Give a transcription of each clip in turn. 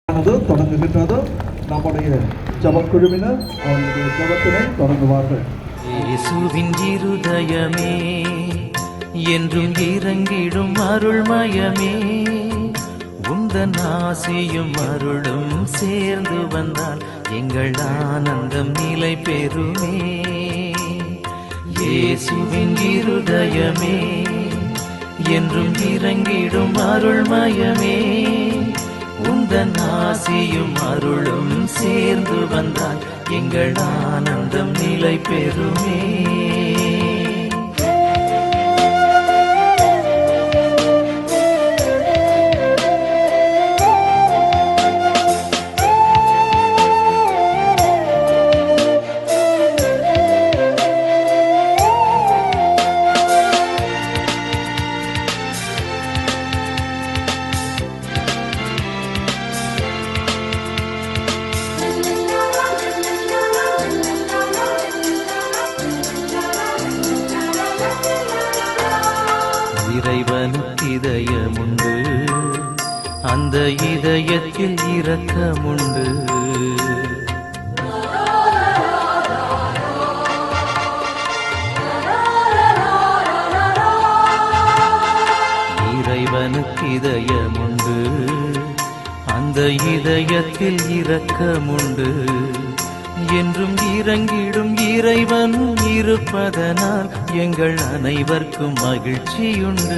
தொடங்குகின்றது. நம்முடைய ஜபக்குழுவினர் அவர்களுடைய ஜபத்தினை தொடங்குவார்கள். இயேசுவின் இருதயமே என்றும் இறங்கிடும் அருள்மயமே, உந்தன் ஆசியும் அருளும் சேர்ந்து வந்தால் எங்கள் ஆனந்தம் நிலை பெறுமே. இயேசுவின் இருதயமே என்றும் இறங்கிடும் அருள்மயமே, உந்தன் ஆசியும் அருளும் சேர்ந்து வந்தால் எங்கள் ஆனந்தம் நிலை பெறுமே. இறைவனுக்கு இதயமுண்டு, அந்த இதயத்தில் இரக்கமுண்டு. இறைவனுக்கு இதயமுண்டு, அந்த இதயத்தில் இரக்கமுண்டு. என்றும் இறங்கிடும் இறைவன் இருப்பதனால் எங்கள் அனைவருக்கும் மகிழ்ச்சியுண்டு.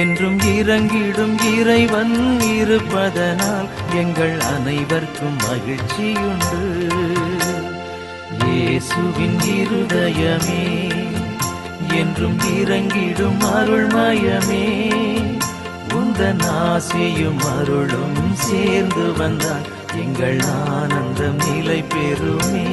என்றும் இறங்கிடும் இறைவன் இருப்பதனால் எங்கள் அனைவருக்கும் மகிழ்ச்சியுண்டு. இயேசுவின் இருதயமே என்றும் இறங்கிடும் அருள்மயமே, உந்தன் ஆசியும் அருளும் சேர்ந்து வந்தால் எங்கள் ஆனந்தம் நிலை பெறுமே.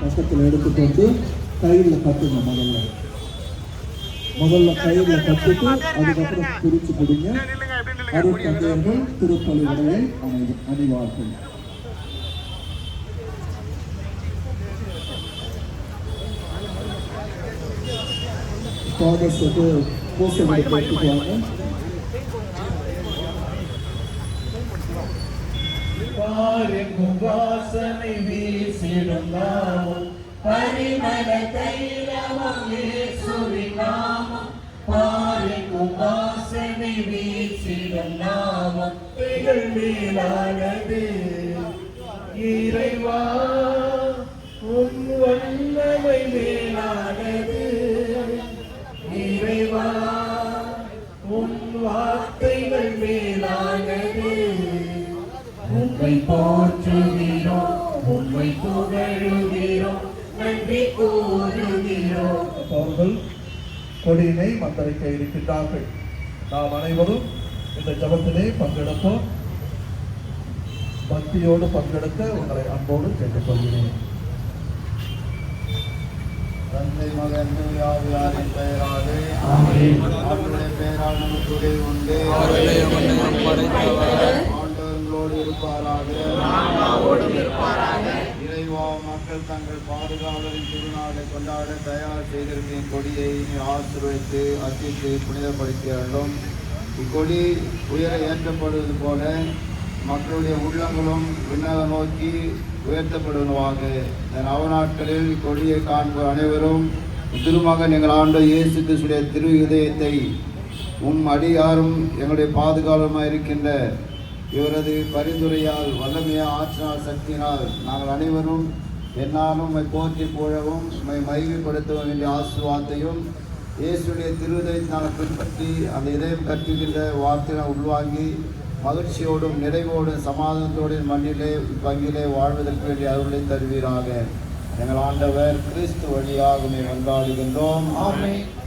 பக்கத்தில் எடுத்துட்டு கையில் கட்டுங்க. முதல்ல கையில் கட்டிட்டு அதுக்கப்புறம் பிரித்து பிடிங்க. அருட்தந்தையர்கள் திருப்பலி உடையை அணிவார்கள். ஃபாதர்ஸுக்கு பூசை எடுத்துக்குவாங்க. பாருக்கும் வாசனை வீசிடும் நாமம், பரிமள தைலமும் இயேசுவின் நாமம். பாருக்கும் வாசனை வீசிடும் நாமம், திகழ் மேலானது இறைவா, உன் வல்லமை மேலானது இறைவா, உன் வார்த்தைகள் மேலானது. உம்மை போற்றுகிறோம், உம்மை புகழுகிறோம், நன்றி கூறுகிறோம். அவர்கள் கொடியினை மந்திரிக்க இருக்கின்றார்கள். நாம் அனைவரும் இந்த ஜபத்திலே பங்கெடுப்போம். பக்தியோடு பங்கெடுக்க உங்களை அன்போடு கேட்டுக்கொள்கிறேன். தந்தை மகன் தூயாவியாரின் பெயராலே ஆண்டவருடைய பெயரால் நமக்கு உதவி உண்டு. ஆண்டவர்களோடு இருப்பாராக. இறைவா, மக்கள் தங்கள் பாதுகாவலரின் திருநாளை கொண்டாட தயார் செய்திருக்கும் கொடியை ஆசீர்வதித்து அர்ச்சித்து புனிதப்படுத்தி அருளும். இக்கொடி உயர ஏற்றப்படுவது போல மக்களுடைய உள்ளங்களும் விண்ணக நோக்கி உயர்த்தப்படுவதாக. நவநாட்களில் இக்கொடியை காண்போர் அனைவரும் திருமகன் எங்கள் ஆண்டு இயேசு கிறிஸ்துடைய திரு இதயத்தை அடியாரும் எங்களுடைய பாதுகாவலமாக இருக்கின்ற இவரது பரிந்துரையால் வல்லமையாக ஆற்றினால் சக்தியினால் நாங்கள் அனைவரும் என்னாலும் உம்மை போற்றி புகழவும் உம்மை மகிமைப்படுத்தவும் வேண்டிய ஆசீர்வாதத்தையும் இயேசுடைய திருதயத்தை நாங்கள் பின்பற்றி அந்த இதயம் கற்றுகின்ற வார்த்தையை உள்வாங்கி மகிழ்ச்சியோடும் நிறைவோடும் சமாதானத்தோடும் மண்ணிலே பங்கிலே வாழ்வதற்கு வேண்டிய அருளை தருவீராக. எங்கள் ஆண்டவர் கிறிஸ்து வழியாக கொண்டாடுகின்றோம்.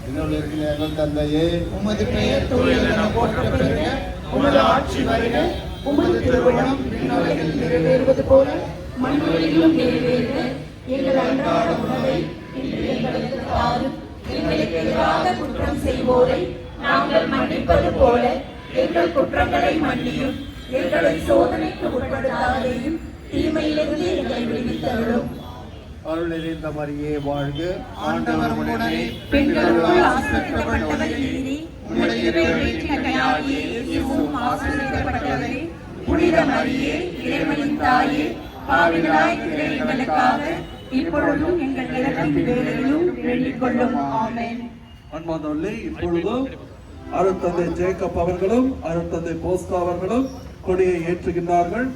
இன்னொரு இருக்கிற எங்கள் தந்தையே, உமது பெயர் தூயதென போற்றப்படுக, உமது ஆட்சி வருக, உமது திருவுளம் விண்ணுலகில் நிறைவேறுவது போல மண்ணுலகிலும் நிறைவேறுக. எங்கள் அன்றாட உணவை இன்று எங்களுக்கு தாரும், எங்களுக்கு குற்றம் செய்வோரை நாங்கள் மன்னிப்பது போல எங்கள் குற்றங்களை மன்னியும். எங்களை சோதனைக்கு உட்படுத்தாதையும் தீமையிலிருந்து எங்களை விடுவித்தருளும். அருள் நிறைந்த மரியே வாழ்க, ஆண்டவர் உடனே பெண்களுக்குள் ஆசீர்வதிக்கப்பட்டவர் நீரே. உம்முடைய பேரின் கனியாகிய இயேசுவும் ஆசீர்வதிக்கப்பட்டவரே. புனித மரியே, இறைவனின் தாயே, பாவிகளாய் இருக்கிற எங்களுக்காக இப்பொழுதும் எங்கள் இறப்பின் வேளையிலும் வேண்டிக் கொள்ளும். ஆமென். அன்பானவர்களே, இப்பொழுதும் அருட்தந்தை ஜேக்கப் அவர்களும் அருட்தந்தை போஸ்கோ அவர்களும் கொடியை ஏற்றுகின்றார்கள்.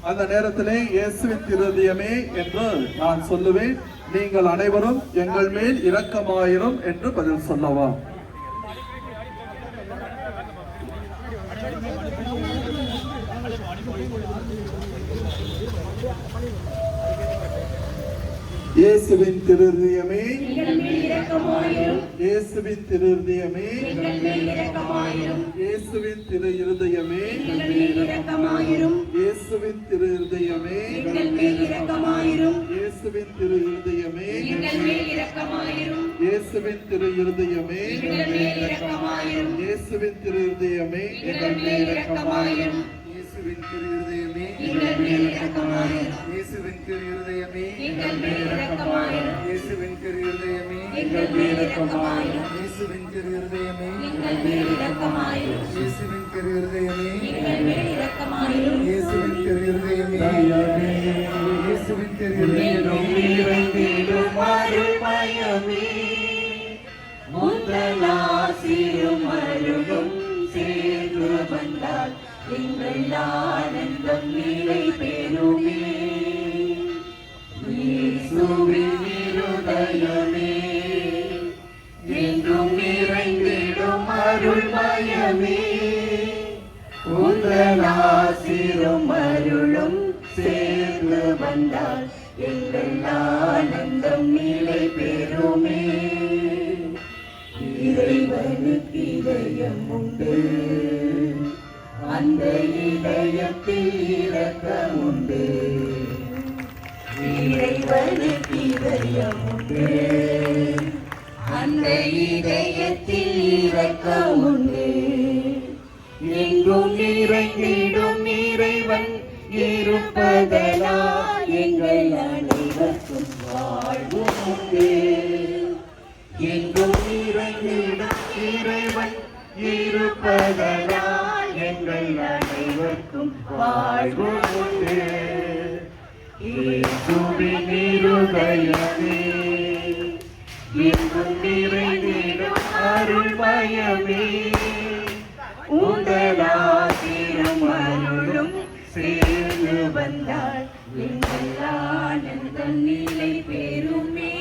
அந்த நேரத்திலே இயேசுவின் திருதயமே என்று நான் சொல்லுவேன், நீங்கள் அனைவரும் எங்கள் மேல் இரக்கமாயிரும் என்று பதில் சொல்லவா? இயேசுவின் திருதயமே, இயேசுவின் திருதயமே, இயேசுவின் திரு இருதயமே, இயேசுவின் திரு இருதயமே, இயேசுவின் திரு இருதயமே, இயேசுவின் திரு இருதயமே, இயேசுவின் திரு இருதயமே, இயேசுவின் திரு இருதயமே, இயேசுவின் திரு இருதயமே, இயேசுவின் திரு இருதயமே, இயேசுவின் திரு இருதயமே, இயேசுவின் திரு இருதயமே, இயேசுவின் திரு இருதயமே, இயேசுவின் திரு இருதயமே, முதலாசிரும் அருளும் சேர்ந்து வந்தால் எங்கள் ஆனந்தம் நிலை பெறுமே. இயேசுவின் இருதயமே, என்றும் நிறைந்திடும் அருள்மயமே. முதலாசிரும் அருளும் சேர்ந்து வந்தால் எங்கள் ஆனந்தம் நிலை பெறுமே. இறைவனுக்கு இதயம் உண்டு, அந்த இதயத்தில் இரக்கம் உண்டு. இறைவனுக்கு இதயம் உண்டு, அந்த இதயத்தில் இரக்கம் உண்டு. எங்கும் நிறைந்திடும் இறைவன் இருப்பதனால் எங்கள் அனைவருக்கும் வாழ்வு உண்டு. எங்கும் நிறைந்திடும் இறைவன் இருப்பதனால் எங்கள் அனைவருக்கும் வாழ்வு உண்டு. இயேசுவின் இருதயமே, எங்கும் நிறைந்திடும் அருள்மயமே. உந்தலாசிரும் அருளும் சேர்ந்து வந்தால் எங்கள் ஆனந்தம் நிலை பெறுமே.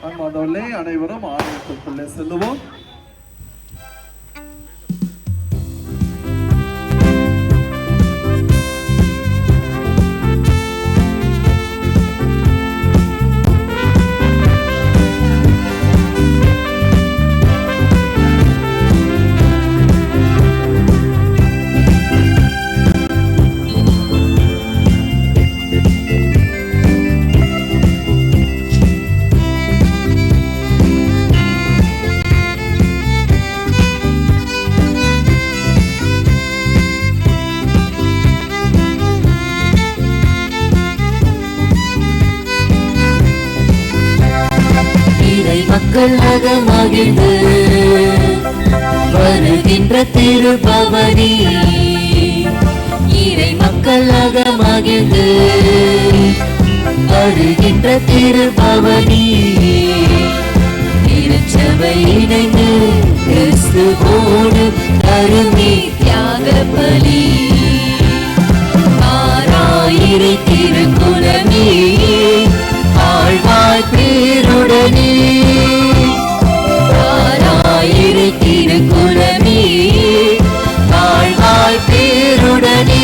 அன்பானவர்களே, அனைவரும் ஆலயத்திற்குள்ளே செல்லுவோம். மக்களாக மகிழ்ந்து வருகின்ற திருபவனி, இறை மக்களாக மகிழ்ந்து வருகின்ற திருபவனி. திருச்சபை இணைந்து கிறிஸ்துவோடு தருமே தியாக பலி. ஆராயிரை திருக்குலமே, ஆழ்வாய் பேருடனே. ஆராயிரை திருக்குலமே, ஆழ்வாய் பேருடனே.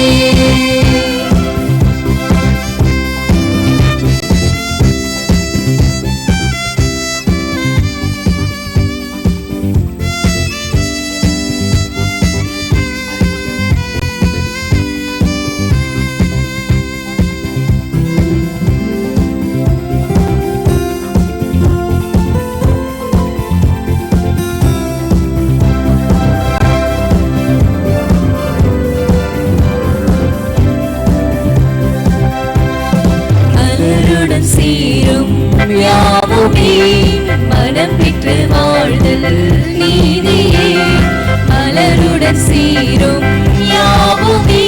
வாழ்தல் நீதியே மலருடன் சீரும் யாவுமே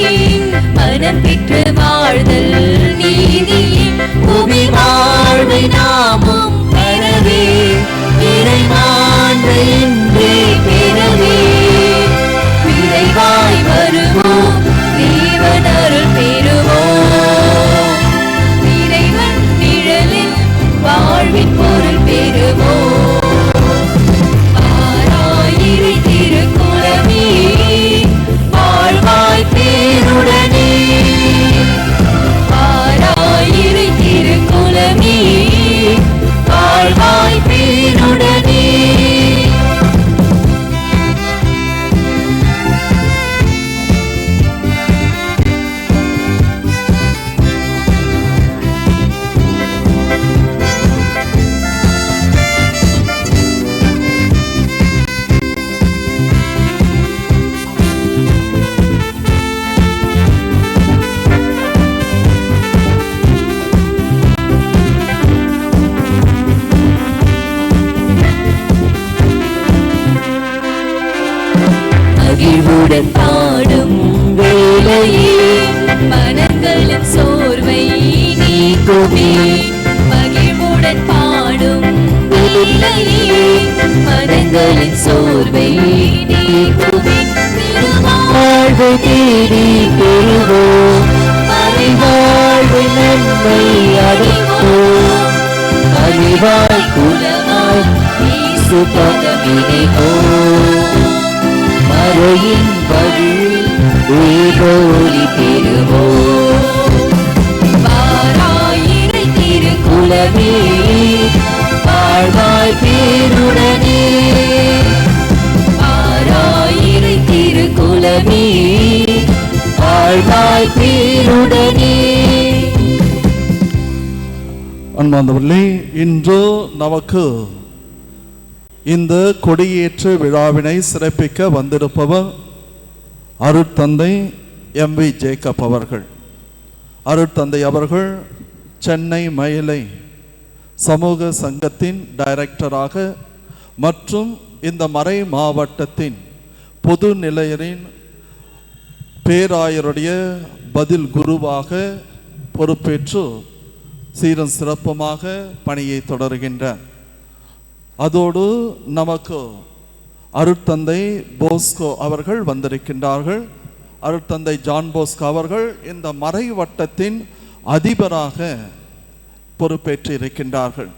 மனம் பெற்று வாழ்தல் நீதியே புவி வாழ்வை நாமும் பெறவே இறைமாண்பை இன்றே பெறவே விரைவாய் வருவோம் தேவன் அருள் பெறுவோம் இறைவன் நிழலில் வாழ்வின் பொருள் பெறுவோம் ஆராயிரை திருக்குலமே வாழ்வாய் பேருடனே ஆராயிரை திருக்குலமே வாழ்வாய் பேருடனே மகிழ்வுடன் பாடும் வேளையே மனங்களின் சோர்வை நீக்குமே மகிழ்வுடன் பாடும் வேளையே மனங்களின் சோர்வை நீக்குமே வாழ்வை தேடி பெறுவோம் மறைவாழ்வை நன்மை அறிவோம் அறிவாய் குலமாய் இயேசு பதமினைவோம் மறையின் வழியில் வேதோலி பெறுவோம் பாராயிரை திருக்குலமே வாழ்வாய் பேருடனே பாராயிரை திருக்குலமே வாழ்வாய் பேருடனே. அன்பார்ந்தவர்களே, இன்று நமக்கு இந்த கொடியேற்று விழாவினை சிறப்பிக்க வந்திருப்பவர் அருட்தந்தை எம்.வி. ஜேக்கப் அவர்கள். அருட்தந்தை அவர்கள் சென்னை மயிலை சமூக சங்கத்தின் டைரக்டராக மற்றும் இந்த மறை மாவட்டத்தின் பொது நிலையரின் பேராயருடைய பதில் குருவாக பொறுப்பேற்று சீரும் சிறப்புமாக பணியை தொடர்கின்றார். அதோடு நமக்கு அருட்தந்தை போஸ்கோ அவர்கள் வந்திருக்கின்றார்கள். அருட்தந்தை ஜான் போஸ்கோ அவர்கள் இந்த மறை வட்டத்தின் அதிபராக பொறுப்பேற்று இருக்கின்றார்கள்.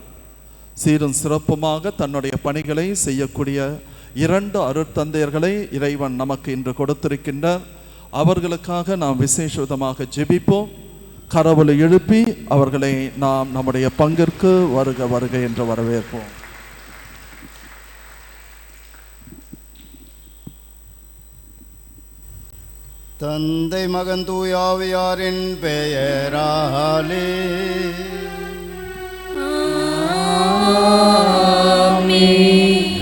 சீரும் சிறப்புமாக தன்னுடைய பணிகளை செய்யக்கூடிய 2 அருட்தந்தையர்களை இறைவன் நமக்கு இன்று கொடுத்திருக்கின்றார். அவர்களுக்காக நாம் விசேஷமாக ஜெபிப்போம். கரவொலி எழுப்பி அவர்களை நாம் நம்முடைய பங்கிற்கு வருக வருக என்று வரவேற்போம். தந்தை மகன் தூயாவியாரின் பெயராலே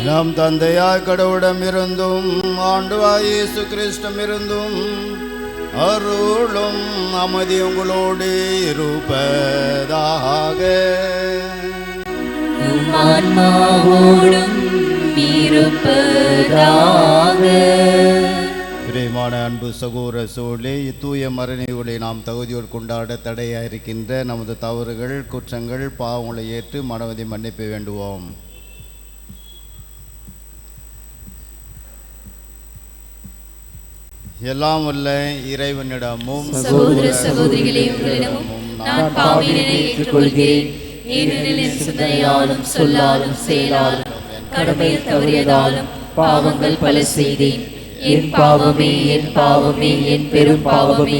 நம் தந்தையாய் கடவுளிடமிருந்தும் ஆண்டவராய் இயேசு கிறிஸ்துவிடமிருந்தும் அருளும் அமைதி உங்களோடு இருப்பதாக. ஆன்மாவோடும் இருப்பதாக. பிரியமான அன்பு சகோதர சோழே, தூய மறைநீர்களை நாம் தகுதியோடு கொண்டாட தடையாக இருக்கின்ற நமது தவறுகள் குற்றங்கள் பாவங்களை ஏற்று மனவதி மன்னிப்பை வேண்டுவோம். எல்லாம் வல்ல இறைவனிடமும் சகோதர சகோதரிகளே, உங்களிடமும் நான் பாவியினை ஏற்றுக்கொள்கிறேன். ஏனெனில் என் சிந்தனையாலும் சொல்லாலும் செயலாலும் கடமையில் தவறியதாலும் பாவங்கள் பல செய்தேன். என் பாவமே, என் பாவமே, என் பெரும் பாவமே.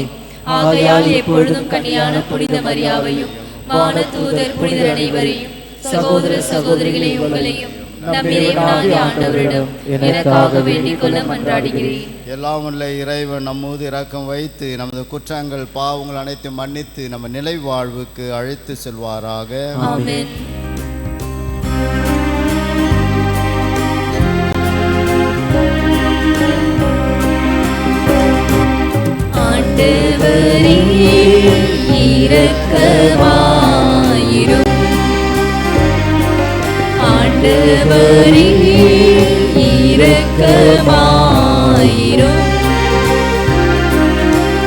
ஆகையால் எப்பொழுதும் கன்னியான புனித மரியாவையும் வானதூதர் புனிதர் அனைவரையும் சகோதர சகோதரிகளே உங்களையும் நம் இறைவனாகிய ஆண்டவரிடம் எனக்காக வேண்டிக் கொள்ள மன்றாடுகிறேன். எல்லாம் வல்ல இறைவன் நம்மோடு இரக்கம் வைத்து நமது குற்றங்கள் பாவங்கள் அனைத்தும் மன்னித்து நம்ம நிலை வாழ்வுக்கு அழைத்து செல்வாராக. ஆமென். ஆண்டவரே இரக்கமாயிரும். ஆண்டவரே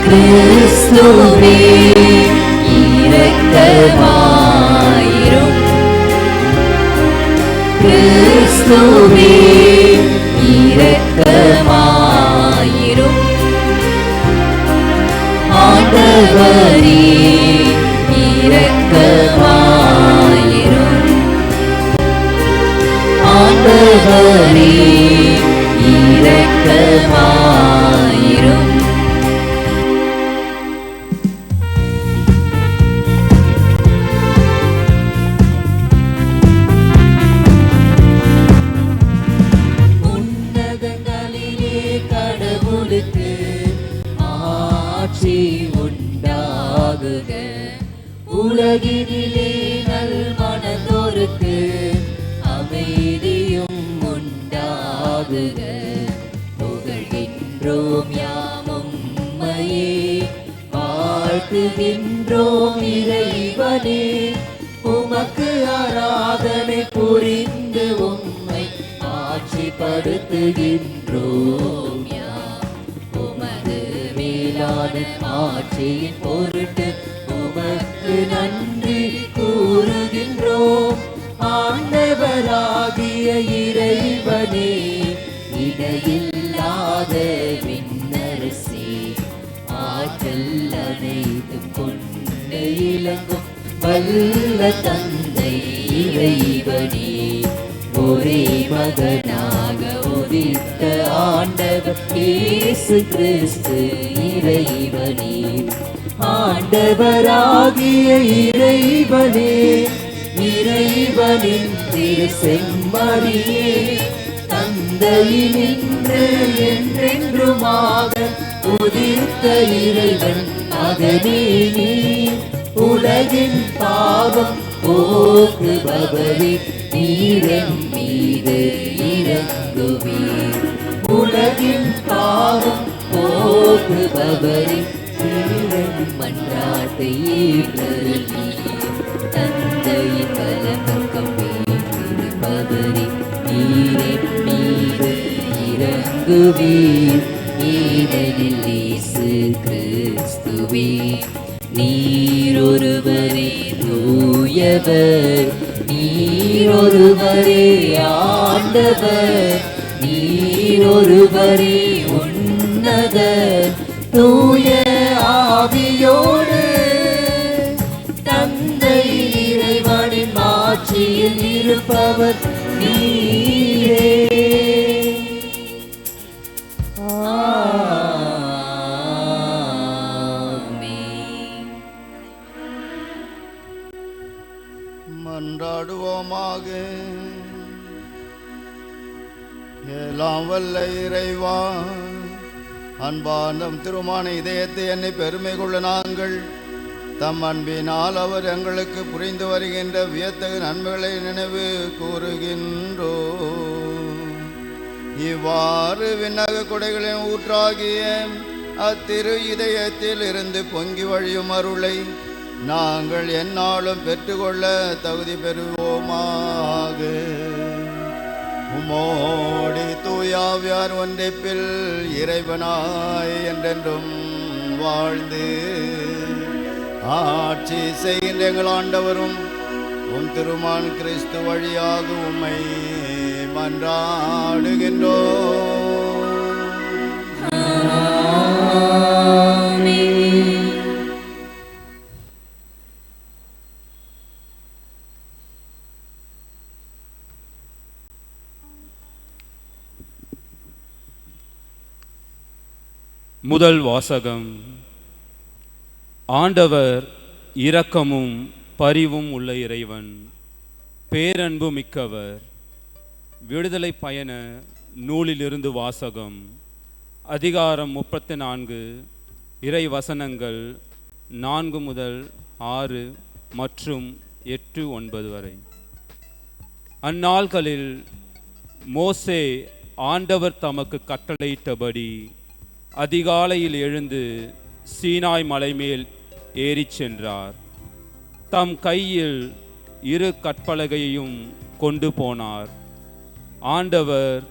கிறிஸ்துவே இரக்கமாயிரும். கிறிஸ்துவே இரக்கமாயிரும். ஆண்டவரே இரக்கமாயிரும். ஆண்டவரே இரக்கமாயிரும். உன்னதங்களிலே கடவுளுக்கு ஆட்சி உண்டாகுக. உலகினிலே நல்மனதோருக்கு அமைதியும் உண்டாகுக. புகழ்கின்றோம் யாம் உம்மையே, வாழ்த்துகின்றோம் இறைவனே. உமக்கு ஆராதனை புரிந்து உம்மை ஆட்சிப்படுத்துகின்றோம் யாம். உமது மேலான ஆட்சியின் பொருட்டு உமக்கு நன்றி கூறுகின்றோம். ஆண்டவராகிய இறைவனே, இடையில்லாத விண்ணரசே, ஆற்றல் அனைத்தும் கொண்டு இலங்கும் வல்ல தந்தை இறைவனே, ஒரே மகனாக உதித்த ஆண்டவர் இயேசு கிறிஸ்து இறைவனே. ஆண்டவராகிய இறைவனே, இறைவனின் திரு செம்மறியே, தந்தையினின்று என்றென்றுமாக உதித்த இறைவன் மகனே நீர். உலகின் பாவம் போக்குபவரே, நீரென் மீது இரங்குவீர். உலகின் பாவம் போக்குபவரே, நீரென் மன்றாட்டை ஏற்றருளீர். தந்தையின் வலப்பக்கம் வீற்றிருப்பவரே, நீரென் மீது இரங்குவீர். ஏனெனில் இயேசு கிறிஸ்துவே நீரொருவரே தூயவர், நீரொருவரே ஆண்டவர், நீரொருவரே உன்னதர். தூய ஆவியோடு தந்தை இறைவனின் ஆட்சியில் இருப்பவர் நீரே. மன்றாடுவோமாக. எல்லாம் வல்ல இறைவா, அன்பான திருமான இதயத்தை என்னை பெருமை கொள்ள நாங்கள் தம் அன்பினால் அவர் எங்களுக்கு புரிந்து வருகின்ற வியத்தகு நன்மைகளை நினைவு கூறுகின்றோம். இவ்வாறு விண்ணக கொடைகளின் ஊற்றாகிய அத்திரு இதயத்தில் இருந்து பொங்கி வழியும் அருளை நாங்கள் எந்நாளும் பெற்றுக்கொள்ள தகுதி பெறுவோமாக. உமோடி தூயாவியார் ஒன்றைப்பில் இறைவனாய் என்றென்றும் வாழ்ந்து ஆட்சி செய்கின்ற எங்கள் ஆண்டவரும் உம் திருமான் கிறிஸ்து வழியாக உம்மை மன்றாடுகின்றோம். முதல் வாசகம். ஆண்டவர் இரக்கமும் பரிவும் உள்ள இறைவன், பேரன்பு மிக்கவர். விடுதலை பயண நூலிலிருந்து வாசகம். அதிகாரம் 34, இறை வசனங்கள் 4 முதல் 6 மற்றும் 8, 9 வரை. அந்நாள்களில் மோசே ஆண்டவர் தமக்கு கட்டளையிட்டபடி அதிகாலையில் எழுந்து சீனாய் மலை மேல் ஏறிச் சென்றார். தம் கையில் 2 கற்பலகையையும் கொண்டு போனார். ஆண்டவர்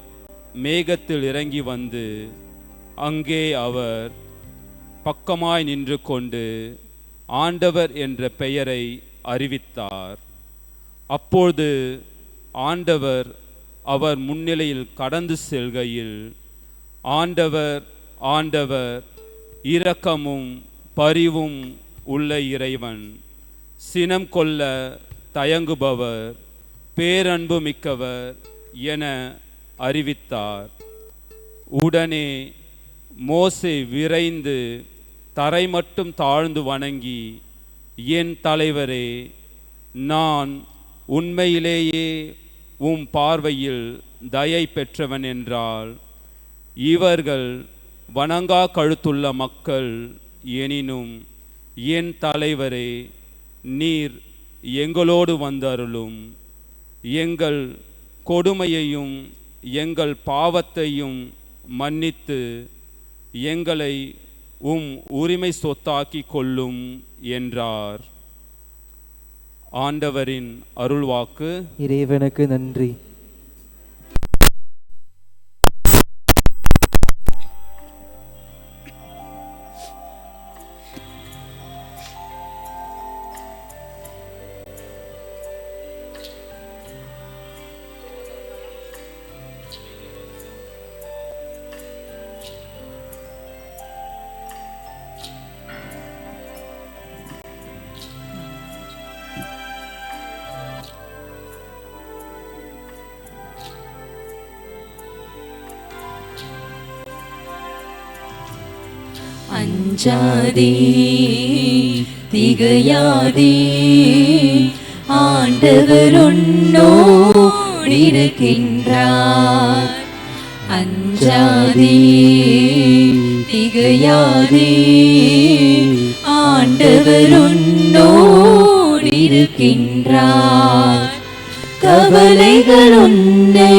மேகத்தில் இறங்கி வந்து அங்கே அவர் பக்கமாய் நின்று கொண்டு ஆண்டவர் என்ற பெயரை அறிவித்தார். அப்பொழுது ஆண்டவர் அவர் முன்னிலையில் கடந்து செல்கையில், ஆண்டவர் ஆண்டவர், இரக்கமும் பரிவும் உள்ள இறைவன், சினம் கொள்ள தயங்குபவர், பேரன்பு மிக்கவர் என அறிவித்தார். உடனே மோசே விரைந்து தரை மட்டும் தாழ்ந்து வணங்கி, என் தலைவரே, நான் உண்மையிலேயே உம் பார்வையில் தயை பெற்றவன் என்றால், இவர்கள் வணங்கா கழுத்துள்ள மக்கள், எனினும் என் தலைவரே, நீர் எங்களோடு வந்தருளும். எங்கள் கொடுமையையும் எங்கள் பாவத்தையும் மன்னித்து எங்களை உம் உரிமை சொத்தாக்கி கொள்ளும் என்றார். ஆண்டவரின் அருள்வாக்கு. இறைவனுக்கு நன்றி. அஞ்சாதே திகையாதே, ஆண்டவர் உன்னோடு இருக்கின்றார். அஞ்சாதே திகையாதே, ஆண்டவர் உன்னோடு இருக்கின்றார். கவலைகள் உன்னை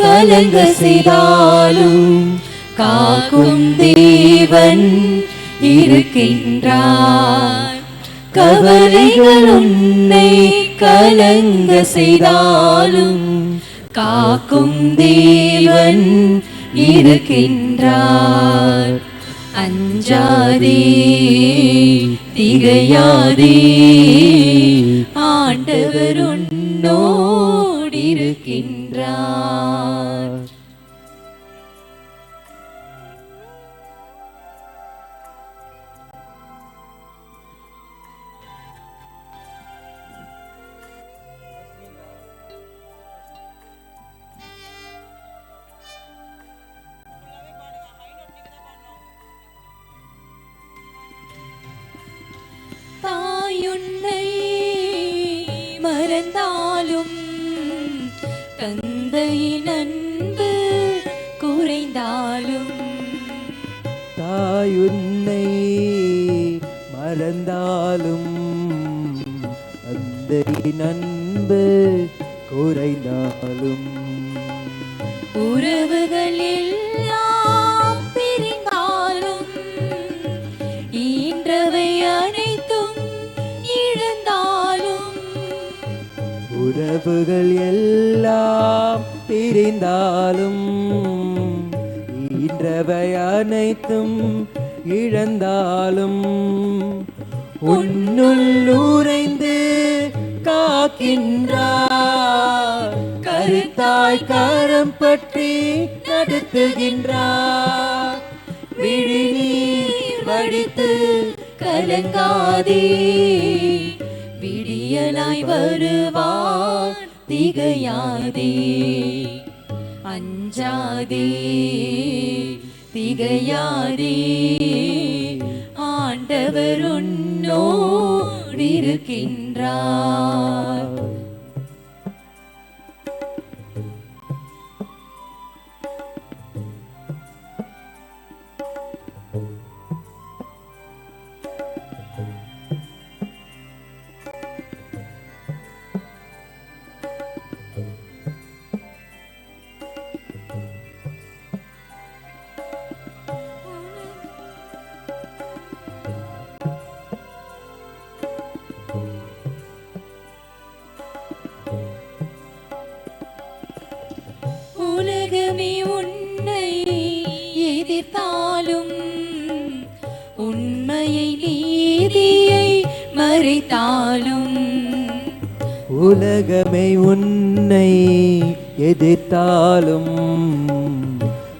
கலங்க செய்தாலும் காக்கும் தேவன் இருக்கின்றார். கவலைகள் உன்னை கலங்க செய்தாலும் காக்கும் தேவன் இருக்கின்றார். அஞ்சாதே திகையாதே, ஆண்டவர் உன்னோடு இருக்கின்றார். தாயுன்னை மறந்தாலும் தந்தையின் அன்பு குறைந்தாலும், தாயுன்னை மறந்தாலும் தந்தையின் அன்பு குறைந்தாலும், உறவுகள் எல்லாம் பிரிந்தாலும், ஈன்றவை அனைத்தும் இழந்தாலும், உறவுகள் எல்லாம் பிரிந்தாலும், ஈன்றவை அனைத்தும் இழந்தாலும், உன்னுள் உறைந்து காக்கின்றார். கருத்தாய் கரம் பற்றி நடத்துகின்றார். விழிநீர் வடித்து கலங்காதே, விடியலாய் வருவார் திகையாதே. அஞ்சாதே திகையாதே, ஆண்டவர் உன்னோடு இருக்கின்றார். உலகமே உன்னை எதிர்த்தாலும், அழித்தாலும் உலகமே உன்னை எதிர்த்தாலும்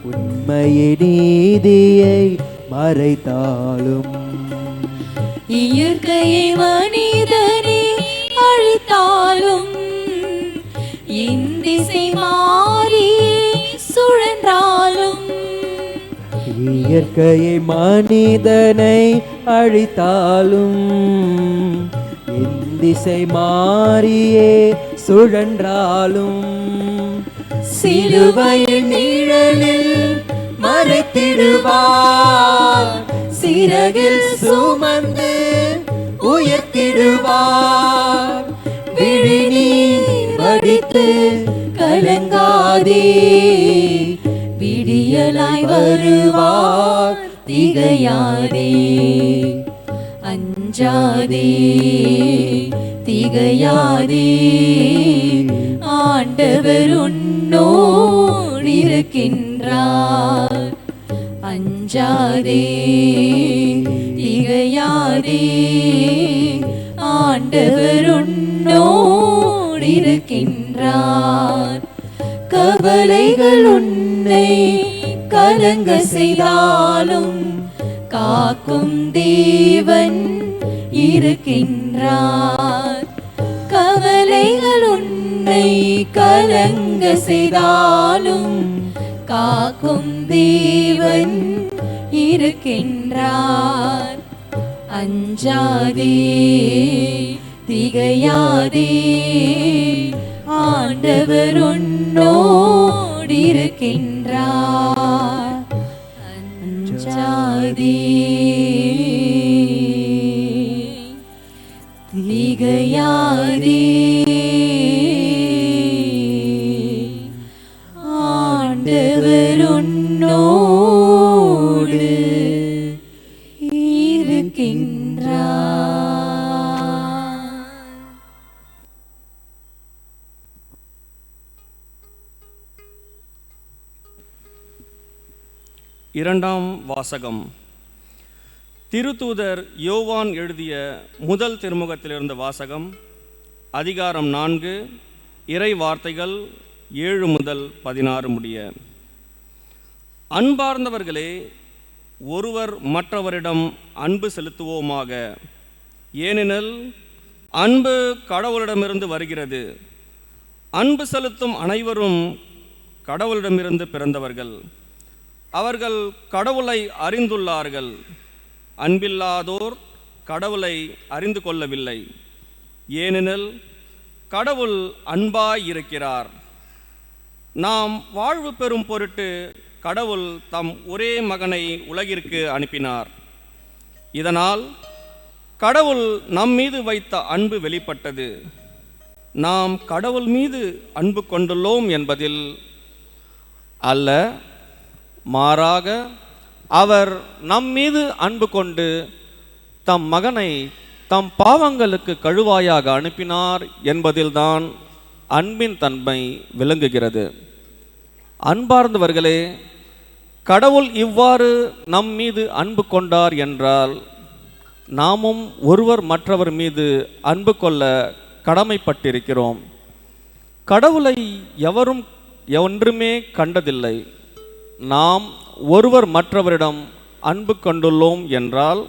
உண்மையை நீதியை மறைத்தாலும் இயற்கையை மனிதனே அழித்தாலும் இந்திசை மாறி சுழன்றாலும் இயற்கையை மனிதனை அழித்தாலும் திசை மாறியே சுழன்றாலும் சிலுவையின் நிழலில் மறைத்திடுவார், சிறகில் சுமந்து உயர்த்திடுவார். விழிநீர் வடித்து கலங்காதே, விடியலாய் வருவார் திகையாதே. அஞ்சாதே திகையாதே, ஆண்டவர் உன்னோடு இருக்கின்றார். அஞ்சாதே திகையாதே, ஆண்டவர் உன்னோடு இருக்கின்றார். கவலைகள் உன்னை கலங்க செய்தாலும் காக்கும் தேவன் இருக்கின்றார். கவலைகள் உன்னை கலங்க செய்தாலும் காக்கும் தேவன் இருக்கின்றார். அஞ்சாதே திகையாதே, ஆண்டவர் உன்னோடு இருக்கின்றார். அஞ்சாதே திகையாதே, ஆண்டவர் உன்னோடு இருக்கின்றார். இரண்டாம் வாசகம். திருத்தூதர் யோவான் எழுதிய முதல் திருமுகத்திலிருந்து வாசகம். அதிகாரம் 4, இறை வார்த்தைகள் 7 முதல் 16 முடிய. அன்பார்ந்தவர்களே, ஒருவர் மற்றவரிடம் அன்பு செலுத்துவோமாக. ஏனெனில் அன்பு கடவுளிடமிருந்து வருகிறது. அன்பு செலுத்தும் அனைவரும் கடவுளிடமிருந்து பிறந்தவர்கள். அவர்கள் கடவுளை அறிந்துள்ளார்கள். அன்பில்லாதோர் கடவுளை அறிந்து கொள்ளவில்லை. ஏனெனில் கடவுள் அன்பாய் இருக்கிறார். நாம் வாழ்வு பெறும் பொருட்டு கடவுள் தம் ஒரே மகனை உலகிற்கு அனுப்பினார். இதனால் கடவுள் நம் மீது வைத்த அன்பு வெளிப்பட்டது. நாம் கடவுள் மீது அன்பு கொண்டுள்ளோம் என்பதில் அல்ல, மாறாக அவர் நம் மீது அன்பு கொண்டு தம் மகனை தம் பாவங்களுக்கு கழுவாயாக அனுப்பினார் என்பதில்தான் அன்பின் தன்மை விளங்குகிறது. அன்பார்ந்தவர்களே, கடவுள் இவ்வாறு நம் மீது அன்பு கொண்டார் என்றால் நாமும் ஒருவர் மற்றவர் மீது அன்பு கொள்ள கடமைப்பட்டிருக்கிறோம். கடவுளை எவரும் ஒன்றுமே கண்டதில்லை. நாம் ஒருவர் மற்றவரிடம் அன்பு கொண்டுள்ளோம் என்றால்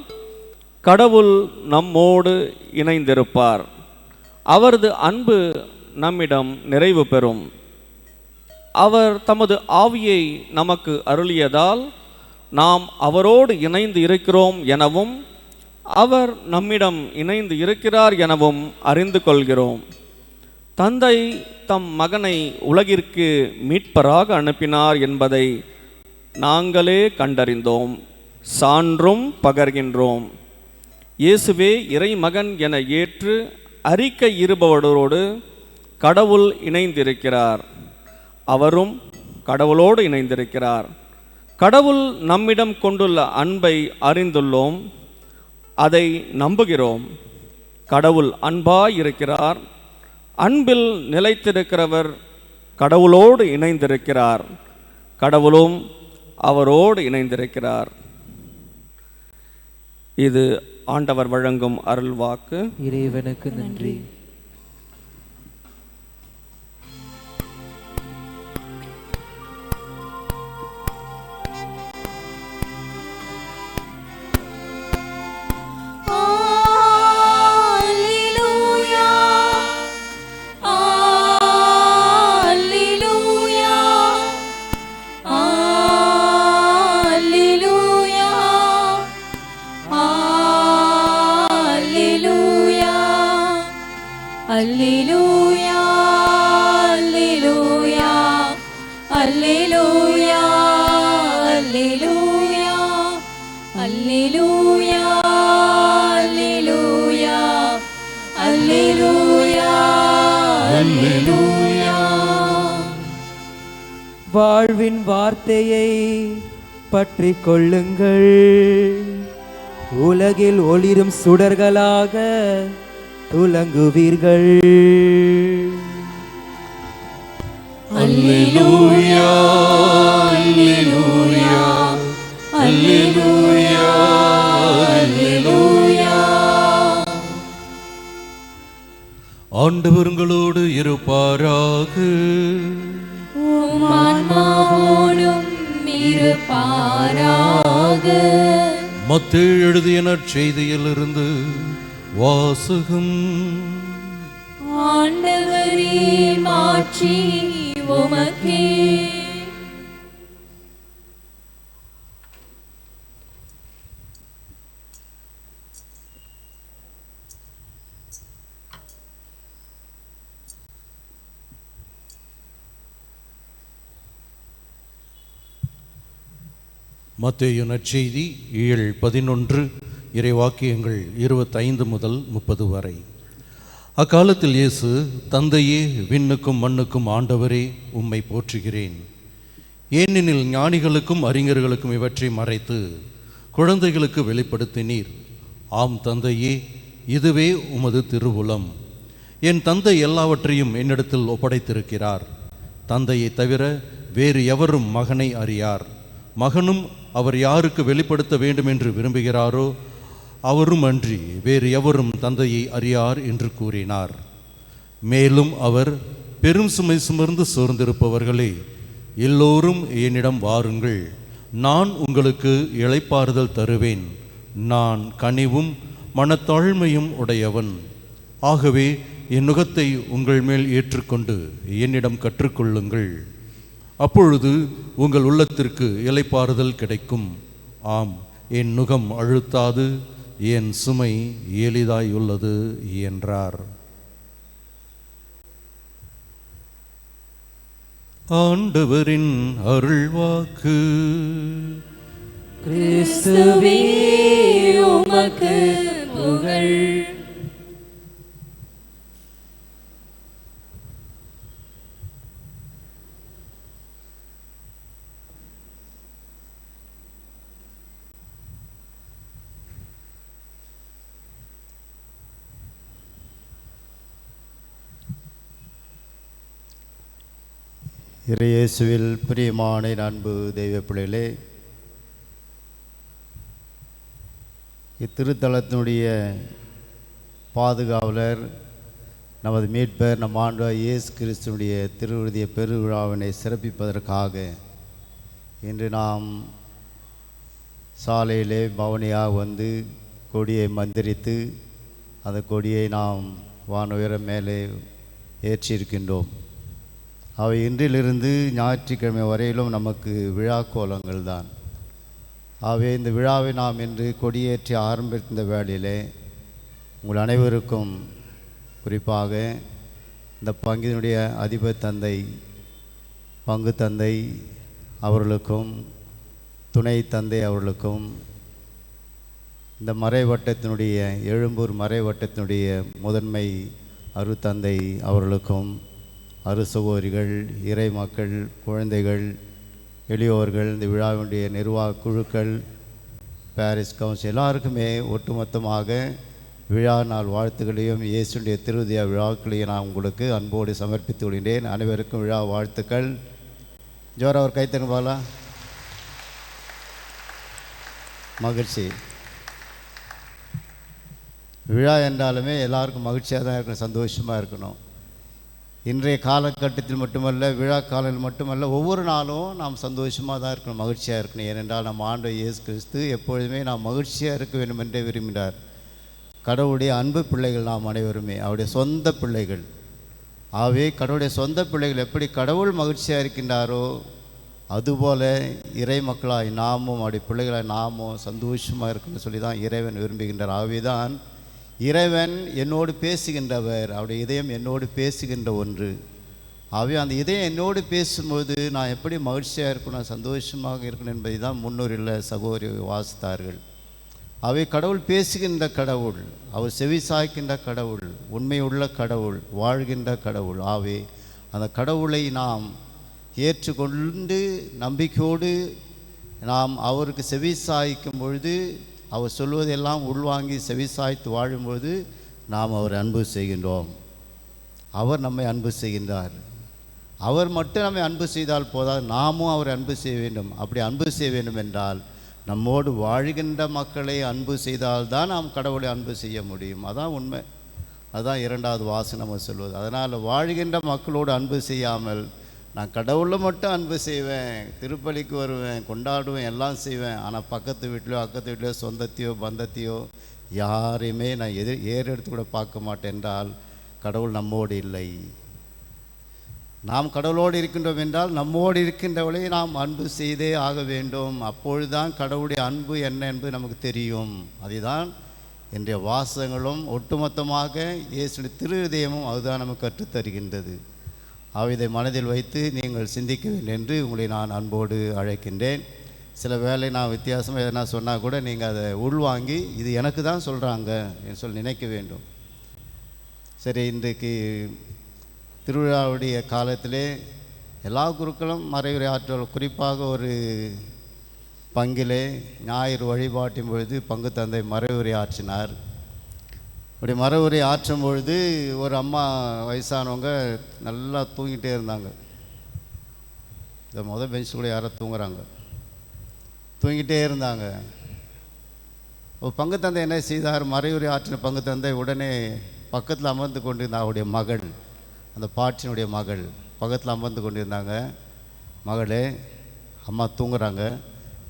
கடவுள் நம்மோடு இணைந்திருப்பார். அவரது அன்பு நம்மிடம் நிறைவு பெறும். அவர் தமது ஆவியை நமக்கு அருளியதால் நாம் அவரோடு இணைந்து இருக்கிறோம் எனவும் அவர் நம்மிடம் இணைந்து இருக்கிறார் எனவும் அறிந்து கொள்கிறோம். தந்தை தம் மகனை உலகிற்கு மீட்பராக அனுப்பினார் என்பதை நாங்களே கண்டறிந்தோம், சான்றும் பகர்கின்றோம். இயேசுவே இறைமகன் என ஏற்று அறிக்கை இருப்பவரோடு கடவுள் இணைந்திருக்கிறார். அவரும் கடவுளோடு இணைந்திருக்கிறார். கடவுள் நம்மிடம் கொண்டுள்ள அன்பை அறிந்துள்ளோம், அதை நம்புகிறோம். கடவுள் அன்பாய் இருக்கிறார். அன்பில் நிலைத்திருக்கிறவர் கடவுளோடு இணைந்திருக்கிறார். கடவுளும் அவரோடு இணைந்திருக்கிறார். இது ஆண்டவர் வழங்கும் அருள் வாக்கு. இறைவனுக்கு நன்றி. Alleluia, alleluia, alleluia, alleluia, alleluia, alleluia, alleluia, alleluia. வாழ்வின் வார்த்தையை பற்றிக் கொள்ளுங்கள். உலகில் ஒளிரும் சுடர்களாக துலங்குவீர்கள். அல்லேலூயா, அல்லேலூயா, அல்லேலூயா, அல்லேலூயா. ஆண்டவர் உங்களோடு இருப்பாராக. உம் ஆன்மாவோடும் இருப்பாராக. மத்தேயு எழுதிய நற்செய்தியிலிருந்து வாசகம். ஆண்டவரே, மாட்சி உமக்கே. மத்தேயு நற்செய்தி 7:11 இறைவாக்கியங்கள் 25 முதல் 30 வரை. அக்காலத்தில் இயேசு, தந்தையே, விண்ணுக்கும் மண்ணுக்கும் ஆண்டவரே, உம்மை போற்றுகிறேன். ஏனெனில் ஞானிகளுக்கும் அறிஞர்களுக்கும் இவற்றை மறைத்து குழந்தைகளுக்கு வெளிப்படுத்தினீர். ஆம் தந்தையே, இதுவே உமது திருவுளம். என் தந்தை எல்லாவற்றையும் என்னிடத்தில் ஒப்படைத்திருக்கிறார். தந்தையை தவிர வேறு எவரும் மகனை அறியார். மகனும் அவர் யாருக்கு வெளிப்படுத்த வேண்டும் என்று விரும்புகிறாரோ அவரும் அன்றி வேறு எவரும் தந்தையை அறியார் என்று கூறினார். மேலும் அவர், பெரும் சுமை சுமர்ந்து சோர்ந்திருப்பவர்களே, எல்லோரும் என்னிடம் வாருங்கள், நான் உங்களுக்கு இளைப்பாறுதல் தருவேன். நான் கனிவும் மனத்தாழ்மையும் உடையவன். ஆகவே என் நுகத்தை உங்கள் மேல் ஏற்றுக்கொண்டு என்னிடம் கற்றுக்கொள்ளுங்கள். அப்பொழுது உங்கள் உள்ளத்திற்கு இளைப்பாறுதல் கிடைக்கும். ஆம், என் நுகம் அழுத்தாது, என் சுமை எளிதாயுள்ளது என்றார். ஆண்டவரின் அருள்வாக்கு. கிறிஸ்துவே, உமக்கு புகழ். இறையேசுவில் பிரியமான அன்பு தெய்வ பிள்ளைகளே, இத்திருத்தலத்தினுடைய பாதுகாவலர், நமது மீட்பர், நம் ஆண்டவர் இயேசு கிறிஸ்துனுடைய திருவிருதிய பெருவிழாவினை சிறப்பிப்பதற்காக இன்று நாம் சாலையிலே பவனியாக வந்து கொடியை மந்திரித்து அந்த கொடியை நாம் வானுயர மேலே ஏற்றியிருக்கின்றோம். அவை இன்றிலிருந்து ஞாயிற்றுக்கிழமை வரையிலும் நமக்கு விழா கோலங்கள் தான். ஆகவே இந்த விழாவை நாம் இன்று கொடியேற்றி ஆரம்பித்த வேளையிலே உங்கள் அனைவருக்கும், குறிப்பாக இந்த பங்கினுடைய அதிபர் தந்தை, பங்கு தந்தை அவர்களுக்கும், துணை தந்தை அவர்களுக்கும், இந்த மறைவட்டத்தினுடைய எழும்பூர் மறைவட்டத்தினுடைய முதன்மை அருத்தந்தை அவர்களுக்கும், அரு சகோதரிகள், இறை மக்கள், குழந்தைகள், எளியோர்கள், இந்த விழாவினுடைய நிர்வாக குழுக்கள், பாரிஸ் கவுன்சில் எல்லாருக்குமே ஒட்டுமொத்தமாக விழா நாள் வாழ்த்துக்களையும் இயேசுடைய திருவிதியா விழாக்களையும் நான் உங்களுக்கு அன்போடு சமர்ப்பித்து கொள்கின்றேன். அனைவருக்கும் விழா வாழ்த்துக்கள். ஜோரா ஒரு கைத்தனுபாலா. மகிழ்ச்சி. விழா என்றாலுமே எல்லாருக்கும் மகிழ்ச்சியாக தான் இருக்கணும், சந்தோஷமாக இருக்கணும். இன்றைய காலகட்டத்தில் மட்டுமல்ல, விழா காலையில் மட்டுமல்ல, ஒவ்வொரு நாளும் நாம் சந்தோஷமாக தான் இருக்கணும், மகிழ்ச்சியாக இருக்கணும். ஏனென்றால் நம்ம ஆண்டவர் இயேசு கிறிஸ்து எப்பொழுதுமே நாம் மகிழ்ச்சியாக இருக்க வேண்டும் என்றே விரும்பினார். கடவுளுடைய அன்பு பிள்ளைகள் நாம் அனைவருமே அவருடைய சொந்த பிள்ளைகள். ஆகவே கடவுளுடைய சொந்த பிள்ளைகள் எப்படி கடவுள் மகிழ்ச்சியாக இருக்கின்றாரோ அதுபோல் இறை மக்களாய் நாமும் அவருடைய பிள்ளைகளாய் நாமும் சந்தோஷமாக இருக்குன்னு சொல்லி தான் இறைவன் விரும்புகின்றார். ஆகவே தான் இறைவன் என்னோடு பேசுகின்றவர், அவருடைய இதயம் என்னோடு பேசுகின்ற ஒன்று. ஆகவே அந்த இதயம் என்னோடு பேசும்போது நான் எப்படி மகிழ்ச்சியாக இருக்கணும், சந்தோஷமாக இருக்கணும் என்பதை தான் முன்னோரில் சகோதரி வாசித்தார்கள். அவை கடவுள் பேசுகின்ற கடவுள், அவர் செவி சாய்க்கின்ற கடவுள், உண்மையுள்ள கடவுள், வாழ்கின்ற கடவுள். ஆகவே அந்த கடவுளை நாம் ஏற்றுக்கொண்டு நம்பிக்கையோடு நாம் அவருக்கு செவி சாய்க்கும் பொழுது, அவர் சொல்வதெல்லாம் உள்வாங்கி செவி சாய்த்து வாழும்பொழுது நாம் அவர் அன்பு செய்கின்றோம். அவர் நம்மை அன்பு செய்கின்றார். அவர் மட்டும் நம்மை அன்பு செய்தால் போதாது, நாமும் அவர் அன்பு செய்ய வேண்டும். அப்படி அன்பு செய்ய வேண்டும் என்றால் நம்மோடு வாழ்கின்ற மக்களை அன்பு செய்தால்தான் நாம் கடவுளை அன்பு செய்ய முடியும். அதான் உண்மை. அதுதான் இரண்டாவது வாசகம் நம்ம சொல்வது. அதனால் வாழ்கின்ற மக்களோடு அன்பு செய்யாமல் நான் கடவுளில் மட்டும் அன்பு செய்வேன், திருப்பலிக்கு வருவேன், கொண்டாடுவேன், எல்லாம் செய்வேன், ஆனால் பக்கத்து வீட்டிலையோ அக்கத்து வீட்டிலையோ சொந்தத்தையோ பந்தத்தையோ யாரையுமே நான் ஏறெடுத்து கூட பார்க்க மாட்டேன் என்றால் கடவுள் நம்மோடு இல்லை. நாம் கடவுளோடு இருக்கின்றோம் என்றால் நம்மோடு இருக்கின்றவளை நாம் அன்பு செய்தே ஆக வேண்டும். அப்பொழுதுதான் கடவுளுடைய அன்பு என்ன என்பது நமக்கு தெரியும். அதுதான் இன்றைய வாசகங்களும் ஒட்டுமொத்தமாக இயேசுடைய திருஹிருதயமும் அதுதான் நமக்கு கற்றுத்தருகின்றது. இதை மனதில் வைத்து நீங்கள் சிந்திக்க வேண்டும் என்று உங்களை நான் அன்போடு அழைக்கின்றேன். சில வேளை நான் வித்தியாசமாக எதனா சொன்னால் கூட நீங்கள் அதை உள்வாங்கி இது எனக்கு தான் சொல்கிறாங்க என்று சொல்லி நினைக்க வேண்டும். சரி, இன்றைக்கு திருவிழாவுடைய காலத்திலே எல்லா குருக்களும் மறைவுரை ஆற்றல், குறிப்பாக ஒரு பங்கிலே ஞாயிறு வழிபாட்டின் பொழுது பங்கு தந்தை மறைவுரை ஆற்றினார். அப்படி மறைவுரை ஆற்றும் பொழுது ஒரு அம்மா வயசானவங்க நல்லா தூங்கிட்டே இருந்தாங்க. இந்த மொதல் பெஞ்சில் கூட யாரோ தூங்குறாங்க, தூங்கிட்டே இருந்தாங்க. ஒரு பங்கு தந்தை என்ன செய்தார், மறைவுரை ஆற்றின பங்கு தந்தை உடனே பக்கத்தில் அமர்ந்து கொண்டிருந்த அவருடைய மகள், அந்த பாட்டினுடைய மகள் பக்கத்தில் அமர்ந்து கொண்டிருந்தாங்க. மகளே, அம்மா தூங்குறாங்க,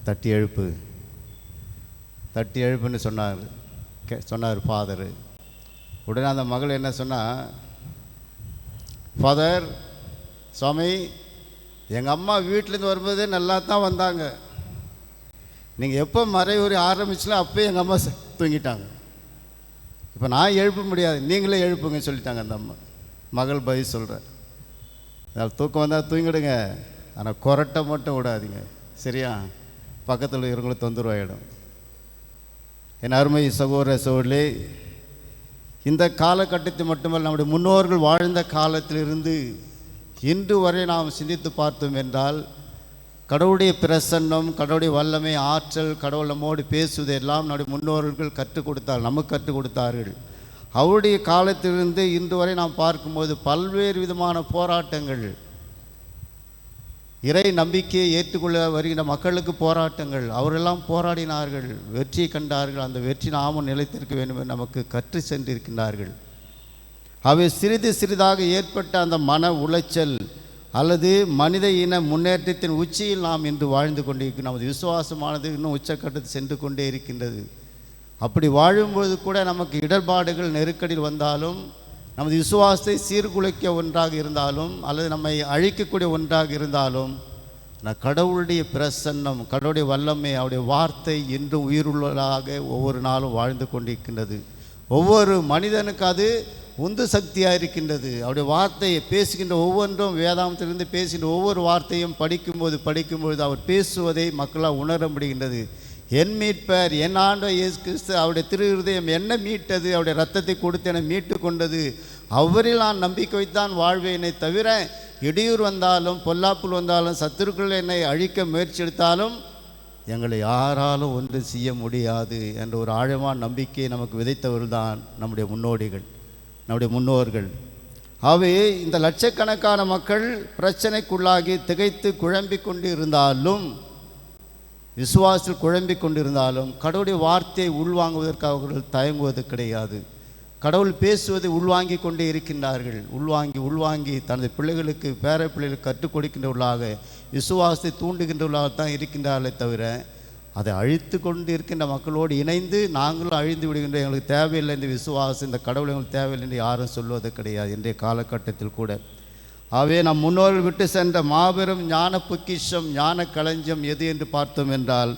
தட்டி எழுப்பு, தட்டி எழுப்புன்னு சொன்னார் ஃபாதரு. உடனே அந்த மகள் என்ன சொன்னால், ஃபாதர் சுவாமி, எங்கள் அம்மா வீட்டிலேருந்து வரும்போதே நல்லா தான் வந்தாங்க, நீங்கள் எப்போ மறைவுரை ஆரம்பிச்சல அப்போ எங்கள் அம்மா தூங்கிட்டாங்க, இப்போ நான் எழுப்ப முடியாது, நீங்களே எழுப்புங்க சொல்லிட்டாங்க அந்த அம்மா. மகள் பதில் சொல்கிறார், அதாவது தூக்கம் வந்தால் தூங்கிடுங்க, ஆனால் கொரட்டை மட்டும் விடாதீங்க, சரியா? பக்கத்தில் இருக்கிறவங்களுக்கு தொந்தரவாயிடும். என் அருமை சகோதர சகோதரிகளே, இந்த காலகட்டத்தில் மட்டுமல்ல, நம்முடைய முன்னோர்கள் வாழ்ந்த காலத்திலிருந்து இன்று வரை நாம் சிந்தித்து பார்த்தோம் என்றால் கடவுளுடைய பிரசன்னம், கடவுளுடைய வல்லமை, ஆற்றல், கடவுள் நம்மோடு பேசுவது எல்லாம் நம்முடைய முன்னோர்கள் கற்றுக் கொடுத்தார், நமக்கு கற்றுக் கொடுத்தார்கள். அவருடைய காலத்திலிருந்து இன்று வரை நாம் பார்க்கும்போது பல்வேறு விதமான போராட்டங்கள், இறை நம்பிக்கையை ஏற்றுக்கொள்ள வருகின்ற மக்களுக்கு போராட்டங்கள், அவரெல்லாம் போராடினார்கள், வெற்றியை கண்டார்கள். அந்த வெற்றி நாமும் நிலைத்திருக்க வேண்டும் என்று நமக்கு கற்று சென்றிருக்கின்றார்கள். அவை சிறிது சிறிதாக ஏற்பட்ட அந்த மன உளைச்சல் அல்லது மனித இன முன்னேற்றத்தின் உச்சியில் நாம் இன்று வாழ்ந்து கொண்டிருக்கிறோம். நமது விசுவாசமானது இன்னும் உச்சக்கட்டத்தில் சென்று கொண்டே இருக்கின்றது. அப்படி வாழும்போது கூட நமக்கு இடர்பாடுகள், நெருக்கடியில் வந்தாலும், நமது விசுவாசத்தை சீர்குலைக்க ஒன்றாக இருந்தாலும் அல்லது நம்மை அழிக்கக்கூடிய ஒன்றாக இருந்தாலும், கடவுளுடைய பிரசன்னம், கடவுளுடைய வல்லமை, அவருடைய வார்த்தை இன்றும் உயிருள்ளதாக ஒவ்வொரு நாளும் வாழ்ந்து கொண்டிருக்கின்றது. ஒவ்வொரு மனிதனுக்கு அது உந்து சக்தியாக இருக்கின்றது. அவருடைய வார்த்தையை பேசுகின்ற ஒவ்வொன்றும், வேதாந்தத்திலிருந்து பேசுகின்ற ஒவ்வொரு வார்த்தையும் படிக்கும்போது அவர் பேசுவதை மக்களால் உணர முடிகின்றது. என் மீட்பர், என் ஆண்டவர் இயேசு கிறிஸ்து, அவருடைய திருஹிருதயம் என்ன மீட்டது, அவருடைய இரத்தத்தை கொடுத்து என்னை மீட்டு கொண்டது, அவரில் நான் நம்பிக்கை வைத்தான் வாழ்வேனை தவிர இடையூறு வந்தாலும், பொல்லாப்புல் வந்தாலும், சத்துருக்கள் என்னை அழிக்க முயற்சி எடுத்தாலும் எங்களை யாராலும் ஒன்று செய்ய முடியாது என்ற ஒரு ஆழமான நம்பிக்கையை நமக்கு விதைத்தவர்கள் தான் நம்முடைய முன்னோடிகள், நம்முடைய முன்னோர்கள். ஆகவே இந்த லட்சக்கணக்கான மக்கள் பிரச்சனைக்குள்ளாகி திகைத்து குழம்பிக் கொண்டு இருந்தாலும் விசுவாசத்தில் குழம்பிக் கொண்டிருந்தாலும் கடவுளுடைய வார்த்தையை உள்வாங்குவதற்கு அவர்கள் தயங்குவது கிடையாது. கடவுள் பேசுவதை உள்வாங்கி கொண்டே இருக்கின்றார்கள். உள்வாங்கி தனது பிள்ளைகளுக்கு பேர பிள்ளைகளுக்கு கற்றுக் கொடுக்கின்றவர்களாக விசுவாசத்தை தூண்டுகின்றவர்களாக தான் இருக்கின்றார்களே தவிர அதை அழித்து கொண்டு இருக்கின்ற மக்களோடு இணைந்து நாங்களும் அழிந்து விடுகின்ற எங்களுக்கு தேவையில்லை இந்த விசுவாசம், இந்த கடவுள் எங்களுக்கு தேவையில்லை என்று யாரும் சொல்வது கிடையாது இன்றைய காலகட்டத்தில் கூட. ஆகவே நம் முன்னோர்கள் விட்டு சென்ற மாபெரும் ஞான பொக்கிஷம், ஞான களஞ்சியம் எது என்று பார்த்தோம் என்றால்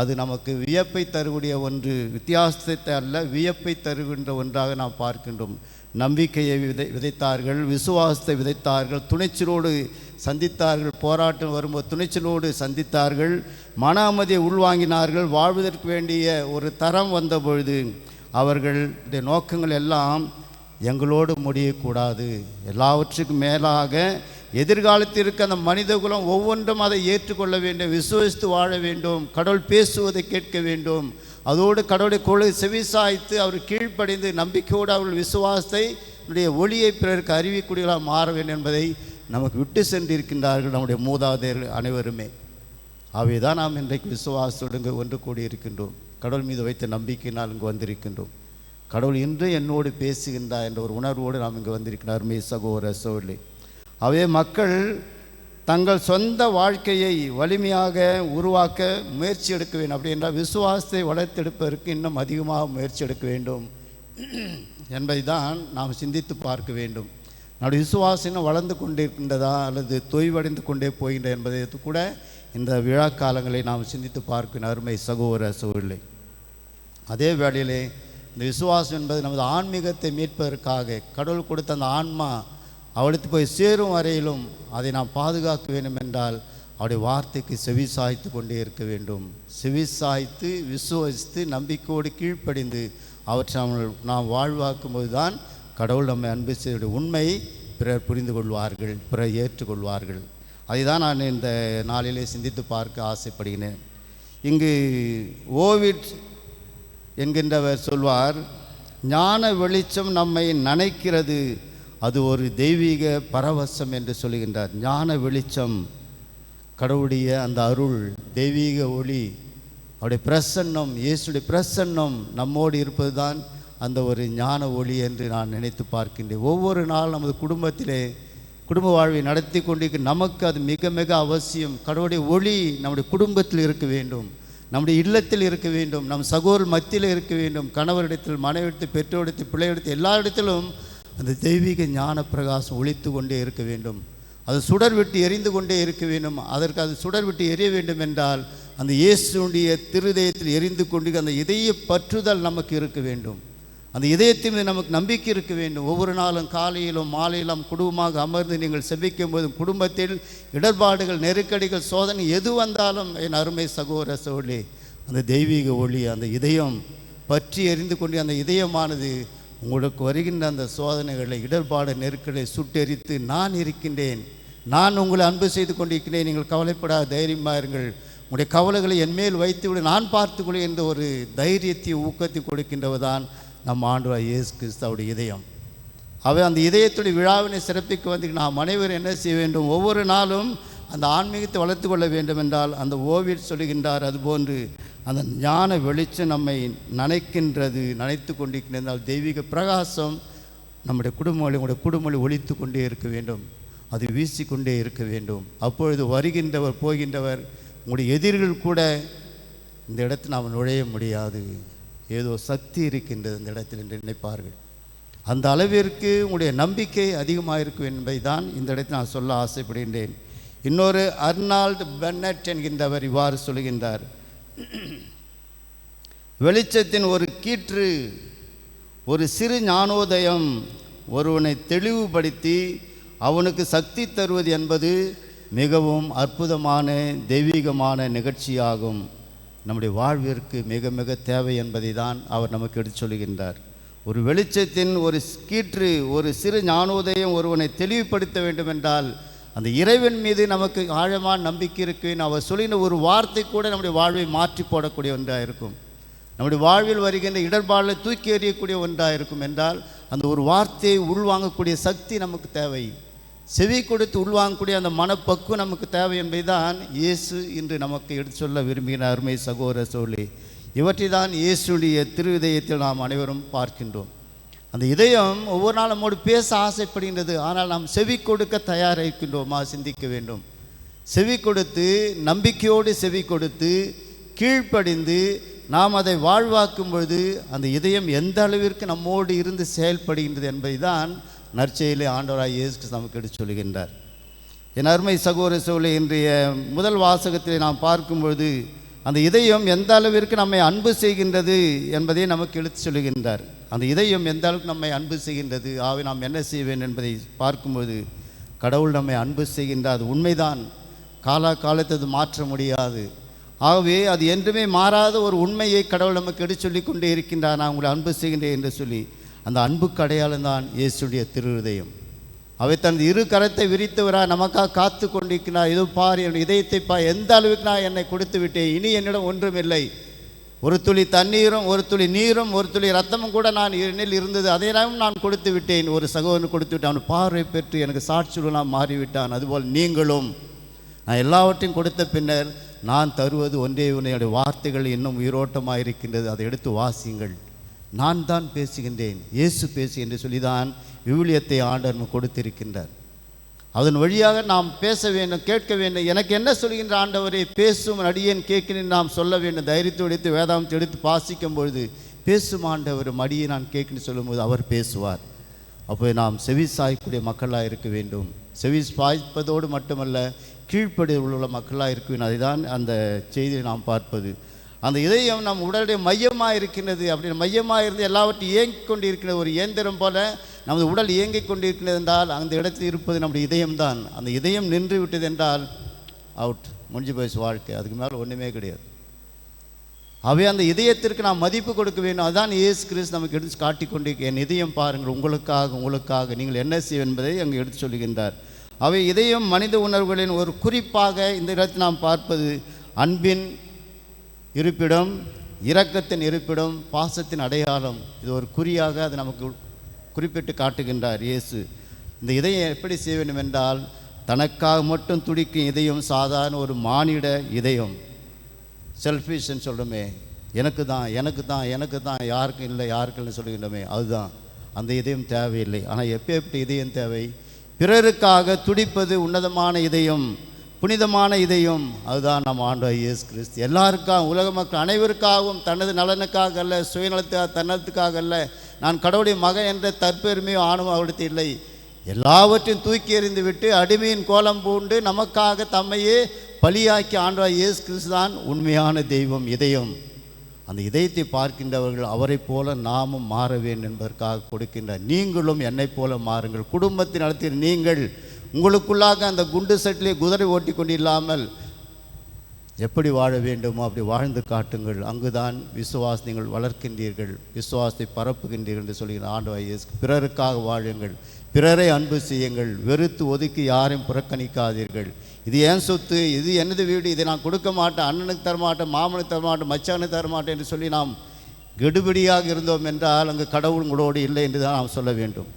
அது நமக்கு வியப்பை தருக்கூடிய ஒன்று, வித்தியாசத்தை அல்ல வியப்பை தருகின்ற ஒன்றாக நாம் பார்க்கின்றோம். நம்பிக்கையை விதைத்தார்கள், விசுவாசத்தை விதைத்தார்கள், துணிச்சலோடு சந்தித்தார்கள். போராட்டம் வரும்போது துணிச்சலோடு சந்தித்தார்கள், மன அமைதியை உள்வாங்கினார்கள். வாழ்வதற்கு வேண்டிய ஒரு தரம் வந்த பொழுது அவர்களுடைய நோக்கங்கள் எல்லாம் எங்களோடு முடியக்கூடாது, எல்லாவற்றுக்கும் மேலாக எதிர்காலத்தில் இருக்க அந்த மனித குலம் ஒவ்வொன்றும் அதை ஏற்றுக்கொள்ள வேண்டும், விசுவசித்து வாழ வேண்டும், கடவுள் பேசுவதை கேட்க வேண்டும், அதோடு கடவுளை கொலை செவிசாய்த்து அவர் கீழ்ப்படைந்து நம்பிக்கையோடு அவர்கள் விசுவாசத்தை ஒளியை பிறருக்கு அறிவிக்கூடியவர்களாக மாற வேண்டும் என்பதை நமக்கு விட்டு சென்றிருக்கின்றார்கள் நம்முடைய மூதாதையர்கள் அனைவருமே. அவை தான் நாம் இன்றைக்கு விசுவாசத்தோடு இங்கே ஒன்று கூடியிருக்கின்றோம். கடவுள் மீது வைத்த நம்பிக்கையினால் இங்கு வந்திருக்கின்றோம். கடவுள் இன்று என்னோடு பேசுகின்றார் என்ற ஒரு உணர்வோடு நாம் இங்கே வந்திருக்கிறார் மே சகோதர சோழி. அவே மக்கள் தங்கள் சொந்த வாழ்க்கையை வலிமையாக உருவாக்க முயற்சி எடுக்க வேண்டும். அப்படி என்றால் விசுவாசத்தை வளர்த்தெடுப்பதற்கு இன்னும் அதிகமாக முயற்சி எடுக்க வேண்டும் என்பதை தான் நாம் சிந்தித்து பார்க்க வேண்டும். நம்முடைய விசுவாசம் இன்னும் வளர்ந்து கொண்டிருக்கின்றதா அல்லது தொய்வடைந்து கொண்டே போகின்ற என்பதை கூட இந்த விழா காலங்களை நாம் சிந்தித்து பார்க்கின்ற அருமை சகோதர சூழலை. அதே வேளையிலே இந்த விசுவாசம் என்பது நமது ஆன்மீகத்தை மீட்பதற்காக கடவுள் கொடுத்த அந்த ஆன்மா அவளுக்கு போய் சேரும் வரையிலும் அதை நாம் பாதுகாக்க வேண்டும் என்றால் அவருடைய வார்த்தைக்கு செவிசாய்த்து கொண்டே இருக்க வேண்டும். செவிசாய்த்து விசுவசித்து நம்பிக்கையோடு கீழ்ப்படிந்து அவற்றை நாம் வாழ்வாக்கும் போது தான் கடவுள் நம்மை அன்பு செய்ய உண்மை பிறர் புரிந்து கொள்வார்கள், பிறர் ஏற்றுக்கொள்வார்கள். அதை தான் நான் இந்த நாளிலே சிந்தித்து பார்க்க ஆசைப்படுகிறேன். இங்கு ஓவிட் என்கின்றவர் சொல்வார், ஞான வெளிச்சம் நம்மை நனைக்கிறது, அது ஒரு தெய்வீக பரவசம் என்று சொல்லுகின்றார். ஞான வெளிச்சம், கடவுளுடைய அந்த அருள், தெய்வீக ஒளி, அவருடைய பிரசன்னம், இயேசுடைய பிரசன்னம் நம்மோடு இருப்பது தான் அந்த ஒரு ஞான ஒளி என்று நான் நினைத்து பார்க்கின்றேன். ஒவ்வொரு நாள் நமது குடும்பத்திலே குடும்ப வாழ்வை நடத்தி கொண்டிருக்க நமக்கு அது மிக மிக அவசியம். கடவுளுடைய ஒளி நம்முடைய குடும்பத்தில் இருக்க வேண்டும், நம்முடைய இல்லத்தில் இருக்க வேண்டும், நம் சகோதரர் மத்தியில் இருக்க வேண்டும், கணவரிடத்தில், மனைவிடத்தில், பெற்றோரிடத்தில், பிள்ளையிடத்தில், எல்லா இடத்திலும் அந்த தெய்வீக ஞான பிரகாசம் ஒளித்து கொண்டே இருக்க வேண்டும். அது சுடர் விட்டு எரிந்து கொண்டே இருக்க வேண்டும். அதற்கு அது சுடர் விட்டு எரிய வேண்டும் என்றால் அந்த இயேசுடைய திருதயத்தில் எரிந்து கொண்டு அந்த இதய பற்றுதல் நமக்கு இருக்க வேண்டும். அந்த இதயத்தின் மீது நமக்கு நம்பிக்கை இருக்க வேண்டும். ஒவ்வொரு நாளும் காலையிலும் மாலையிலும் குடும்பமாக அமர்ந்து நீங்கள் செபிக்கும் போதும் குடும்பத்தில் இடர்பாடுகள், நெருக்கடிகள், சோதனை எது வந்தாலும் என் அருமை சகோதர சோழி, அந்த தெய்வீக ஒளி, அந்த இதயம் பற்றி எரிந்து கொண்டு அந்த இதயமானது உங்களுக்கு வருகின்ற அந்த சோதனைகளை, இடர்பாடு, நெருக்கடிகளை சுட்டெரித்து நான் இருக்கின்றேன், நான் உங்களை அன்பு செய்து கொண்டிருக்கிறேன், நீங்கள் கவலைப்படாத தைரியமாக இருங்கள், உங்களுடைய கவலைகளை என்மேல் வைத்துவிட நான் பார்த்துக்கொள்ள என்ற ஒரு தைரியத்தை ஊக்கத்தை கொடுக்கின்றவர்தான் நம் ஆண்டவர் இயேசு கிறிஸ்துவுடைய இதயம். அவை அந்த இதயத்துடைய விழாவினை சிறப்பிக்க வந்து நாம் அனைவரும் என்ன செய்ய வேண்டும்? ஒவ்வொரு நாளும் அந்த ஆன்மீகத்தை வளர்த்து கொள்ள வேண்டும் என்றால் அந்த ஓவியர் சொல்லுகின்றார், அதுபோன்று அந்த ஞான வெளிச்சம் நம்மை நனைக்கின்றது, நனைத்து கொண்டிருக்கின்றால் தெய்வீக பிரகாசம் நம்முடைய குடும்பங்களை, உங்களுடைய குடும்பங்களை ஒழித்து கொண்டே இருக்க வேண்டும், அது வீசிக்கொண்டே இருக்க வேண்டும். அப்பொழுது வருகின்றவர் போகின்றவர் உங்களுடைய எதிரிகள் கூட இந்த இடத்தில் நாம் நுழைய முடியாது, ஏதோ சக்தி இருக்கின்றது இந்த இடத்தில் என்று நினைப்பார்கள். அந்த அளவிற்கு உங்களுடைய நம்பிக்கை அதிகமாக இருக்கும் என்பதை தான் இந்த இடத்தில் நான் சொல்ல ஆசைப்படுகின்றேன். இன்னொரு அர்னால்டு பென்னட் என்கின்றவர் இவ்வாறு சொல்கின்றார், வெளிச்சத்தின் ஒரு கீற்று, ஒரு சிறு ஞானோதயம் ஒருவனை தெளிவுபடுத்தி அவனுக்கு சக்தி தருவது என்பது மிகவும் அற்புதமான தெய்வீகமான நிகழ்ச்சியாகும். நம்முடைய வாழ்விற்கு மிக மிக தேவை என்பதை தான் அவர் நமக்கு எடுத்து சொல்கின்றார். ஒரு வெளிச்சத்தின் ஒரு கீற்று, ஒரு சிறு ஞானோதயம் ஒருவனை தெளிவுபடுத்த வேண்டும் என்றால் அந்த இறைவன் மீது நமக்கு ஆழமான நம்பிக்கை இருக்கு. அவர் சொல்லின ஒரு வார்த்தை கூட நம்முடைய வாழ்வை மாற்றி போடக்கூடிய ஒன்றாக இருக்கும், நம்முடைய வாழ்வில் வருகின்ற இடர்பாடுகளை தூக்கி எறியக்கூடிய ஒன்றாக இருக்கும் என்றால் அந்த ஒரு வார்த்தையை உள்வாங்கக்கூடிய சக்தி நமக்கு தேவை. செவி கொடுத்து உள்வாங்கக்கூடிய அந்த மனப்பக்குவம் நமக்கு தேவை என்பதுதான் இயேசு இன்று நமக்கு எடுத்து சொல்ல விரும்புகிற அருமை சகோதர சோழி. இவற்றை தான் இயேசுடைய திருவிதயத்தில் நாம் அனைவரும் பார்க்கின்றோம். அந்த இதயம் ஒவ்வொரு நாள் நம்மோடு பேச ஆசைப்படுகின்றது. ஆனால் நாம் செவி கொடுக்க தயாரிக்கின்றோமா சிந்திக்க வேண்டும். செவி கொடுத்து நம்பிக்கையோடு செவி கொடுத்து கீழ்ப்படிந்து நாம் அதை வாழ்வாக்கும் பொழுது அந்த இதயம் எந்த அளவிற்கு நம்மோடு இருந்து செயல்படுகின்றது என்பதை தான் நற்செய்தியிலே ஆண்டவராய் இயேசு கிறிஸ்து நமக்கு எடுத்து சொல்கின்றார். என் அருமை சகோதர சோழி, இன்றைய முதல் வாசகத்திலே நாம் பார்க்கும்பொழுது அந்த இதயம் எந்த அளவிற்கு நம்மை அன்பு செய்கின்றது என்பதை நமக்கு எடுத்து சொல்கின்றார். அந்த இதயம் எந்த அளவுக்கு நம்மை அன்பு செய்கின்றது, ஆகவே நாம் என்ன செய்வேன் என்பதை பார்க்கும்போது கடவுள் நம்மை அன்பு செய்கின்றார். அது உண்மைதான், காலத்தை அது மாற்ற முடியாது. ஆகவே அது என்றுமே மாறாத ஒரு உண்மையை கடவுள் நமக்கு எடுத்து சொல்லி கொண்டே இருக்கின்றார். நான் உங்களை அன்பு செய்கின்றேன் என்று சொல்லி அந்த அன்புக்கு அடையாளம் தான் இயேசுடைய திருஹிருதயம். அவை தனது இரு கரத்தை விரித்தவராக நமக்காக காத்து கொண்டிருக்கிறார். இதோ பார், என் இதயத்தை பார், எந்த அளவுக்கு நான் என்னை கொடுத்து விட்டேன், இனி என்னிடம் ஒன்றும் இல்லை. ஒரு துளி தண்ணீரும் ஒரு துளி நீரும் ஒரு துளி ரத்தமும் கூட நான் என்னில் இருந்தது, அதையெல்லாம் நான் கொடுத்து விட்டேன். ஒரு சகோதரன் கொடுத்து விட்டேன், அவன் பார்வை பெற்று எனக்கு சாட்சியுடன் மாறிவிட்டான். அதுபோல் நீங்களும் நான் எல்லாவற்றையும் கொடுத்த பின்னர் நான் தருவது ஒன்றே உன்னுடைய வார்த்தைகள் இன்னும் உயிரோட்டமாக இருக்கின்றது, அதை எடுத்து வாசியுங்கள். நான் தான் பேசுகின்றேன், இயேசு பேசு என்று சொல்லிதான் விவிலியத்தை ஆண்டவர் கொடுத்திருக்கின்றார். அதன் வழியாக நாம் பேச வேண்டும், கேட்க வேண்டும். எனக்கு என்ன சொல்கின்ற ஆண்டவரே, பேசும் அடியேன் கேட்கிறேன் நாம் சொல்ல வேண்டும். தைரியத்தை எடுத்து வேதாந்தத்தை எடுத்து வாசிக்கும் பொழுது பேசும் ஆண்டவர் மடியை நான் கேட்கணும்னு சொல்லும்போது அவர் பேசுவார். அப்போ நாம் செவி சாய்க்கூடிய மக்களாக இருக்க வேண்டும். செவி சாய்ப்பதோடு மட்டுமல்ல, கீழ்ப்படி உள்ள மக்களாக இருக்க வேண்டும். அதுதான் அந்த செய்தியை நாம் பார்ப்பது. அந்த இதயம் நம் உடலுடைய மையமாக இருக்கின்றது. அப்படி மையமாக இருந்து எல்லாவற்றையும் இயங்கிக் கொண்டு இருக்கிற ஒரு இயந்திரம் போல நமது உடல் இயங்கிக் கொண்டிருக்கிறது என்றால் அந்த இடத்தில் இருப்பது நம்முடைய இதயம்தான். அந்த இதயம் நின்று விட்டது என்றால் அவுட், முடிஞ்சு போயிடுச்சு வாழ்க்கை, அதுக்கு மேலே ஒன்றுமே கிடையாது. அவை அந்த இதயத்திற்கு நாம் மதிப்பு கொடுக்க வேண்டும். அதுதான் இயேசு கிறிஸ்து நமக்கு எடுத்து காட்டிக்கொண்டு என் இதயம் பாருங்கள், உங்களுக்காக நீங்கள் என்ன செய்ய என்பதை அங்கே எடுத்து சொல்லுகின்றார். அவை இதயம் மனித உணர்வுகளின் ஒரு குறிப்பாக இந்த இடத்தில் நாம் பார்ப்பது அன்பின் இருப்பிடம், இரக்கத்தின் இருப்பிடம், பாசத்தின் அடையாளம். இது ஒரு குறியாக அது நமக்கு குறிப்பிட்டு காட்டுகின்றார் இயேசு. இந்த இதயம் எப்படி செய்ய வேண்டும் என்றால், தனக்காக மட்டும் துடிக்கும் இதயம் சாதாரண ஒரு மானிட இதயம். செல்ஃபிஷ்ன்னு சொல்கிறோமே, எனக்கு தான் யாருக்கும் இல்லைன்னு சொல்லுகின்றோமே, அதுதான் அந்த இதயம் தேவையில்லை. ஆனால் எப்பேற்பட்ட இதயம் தேவை? பிறருக்காக துடிப்பது உன்னதமான இதயம், புனிதமான இதயம். அதுதான் நம்ம ஆண்டவர் இயேசு கிறிஸ்து. எல்லாருக்காகவும், உலக மக்கள் அனைவருக்காகவும், தனது நலனுக்காக அல்ல, சுயநலத்துக்காக, தன்னத்துக்காக அல்ல, நான் கடவுளுடைய மகன் என்ற தற்பெருமையோ ஆணவம் அவருக்கு இல்லை. எல்லாவற்றையும் தூக்கி எறிந்து விட்டு அடிமையின் கோலம் பூண்டு நமக்காக தம்மையே பலியாக்கி ஆண்டவர் இயேசு கிறிஸ்து தான் உண்மையான தெய்வம், இதயம். அந்த இதயத்தை பார்க்கின்றவர்கள் அவரை போல நாமும் மாற வேண்டும் என்பதற்காக கொடுக்கின்றார். நீங்களும் என்னை போல மாறுங்கள். குடும்பத்தின் நடத்தில் நீங்கள் உங்களுக்குள்ளாக அந்த குண்டு சட்டிலே குதிரை ஓட்டி கொண்டு இல்லாமல் எப்படி வாழ வேண்டுமோ அப்படி வாழ்ந்து காட்டுங்கள். அங்குதான் நீங்கள் வளர்க்கின்றீர்கள், விசுவாசத்தை பரப்புகின்றீர்கள் என்று சொல்கிற ஆண்டவர் இயேசு. பிறருக்காக வாழுங்கள், பிறரை அன்பு செய்யுங்கள், வெறுத்து ஒதுக்கி யாரையும் புறக்கணிக்காதீர்கள். இது ஏன் சொத்து, இது என்னது வீடு, இதை நான் கொடுக்க மாட்டேன், அண்ணனுக்கு தரமாட்டேன், மாமனுக்கு தரமாட்டேன், மச்சானுக்கு தரமாட்டேன் என்று சொல்லி நாம் கெடுபிடியாக இருந்தோம் என்றால் அங்கு கடவுள் உங்களோடு இல்லை என்று தான் நாம் சொல்ல வேண்டும்.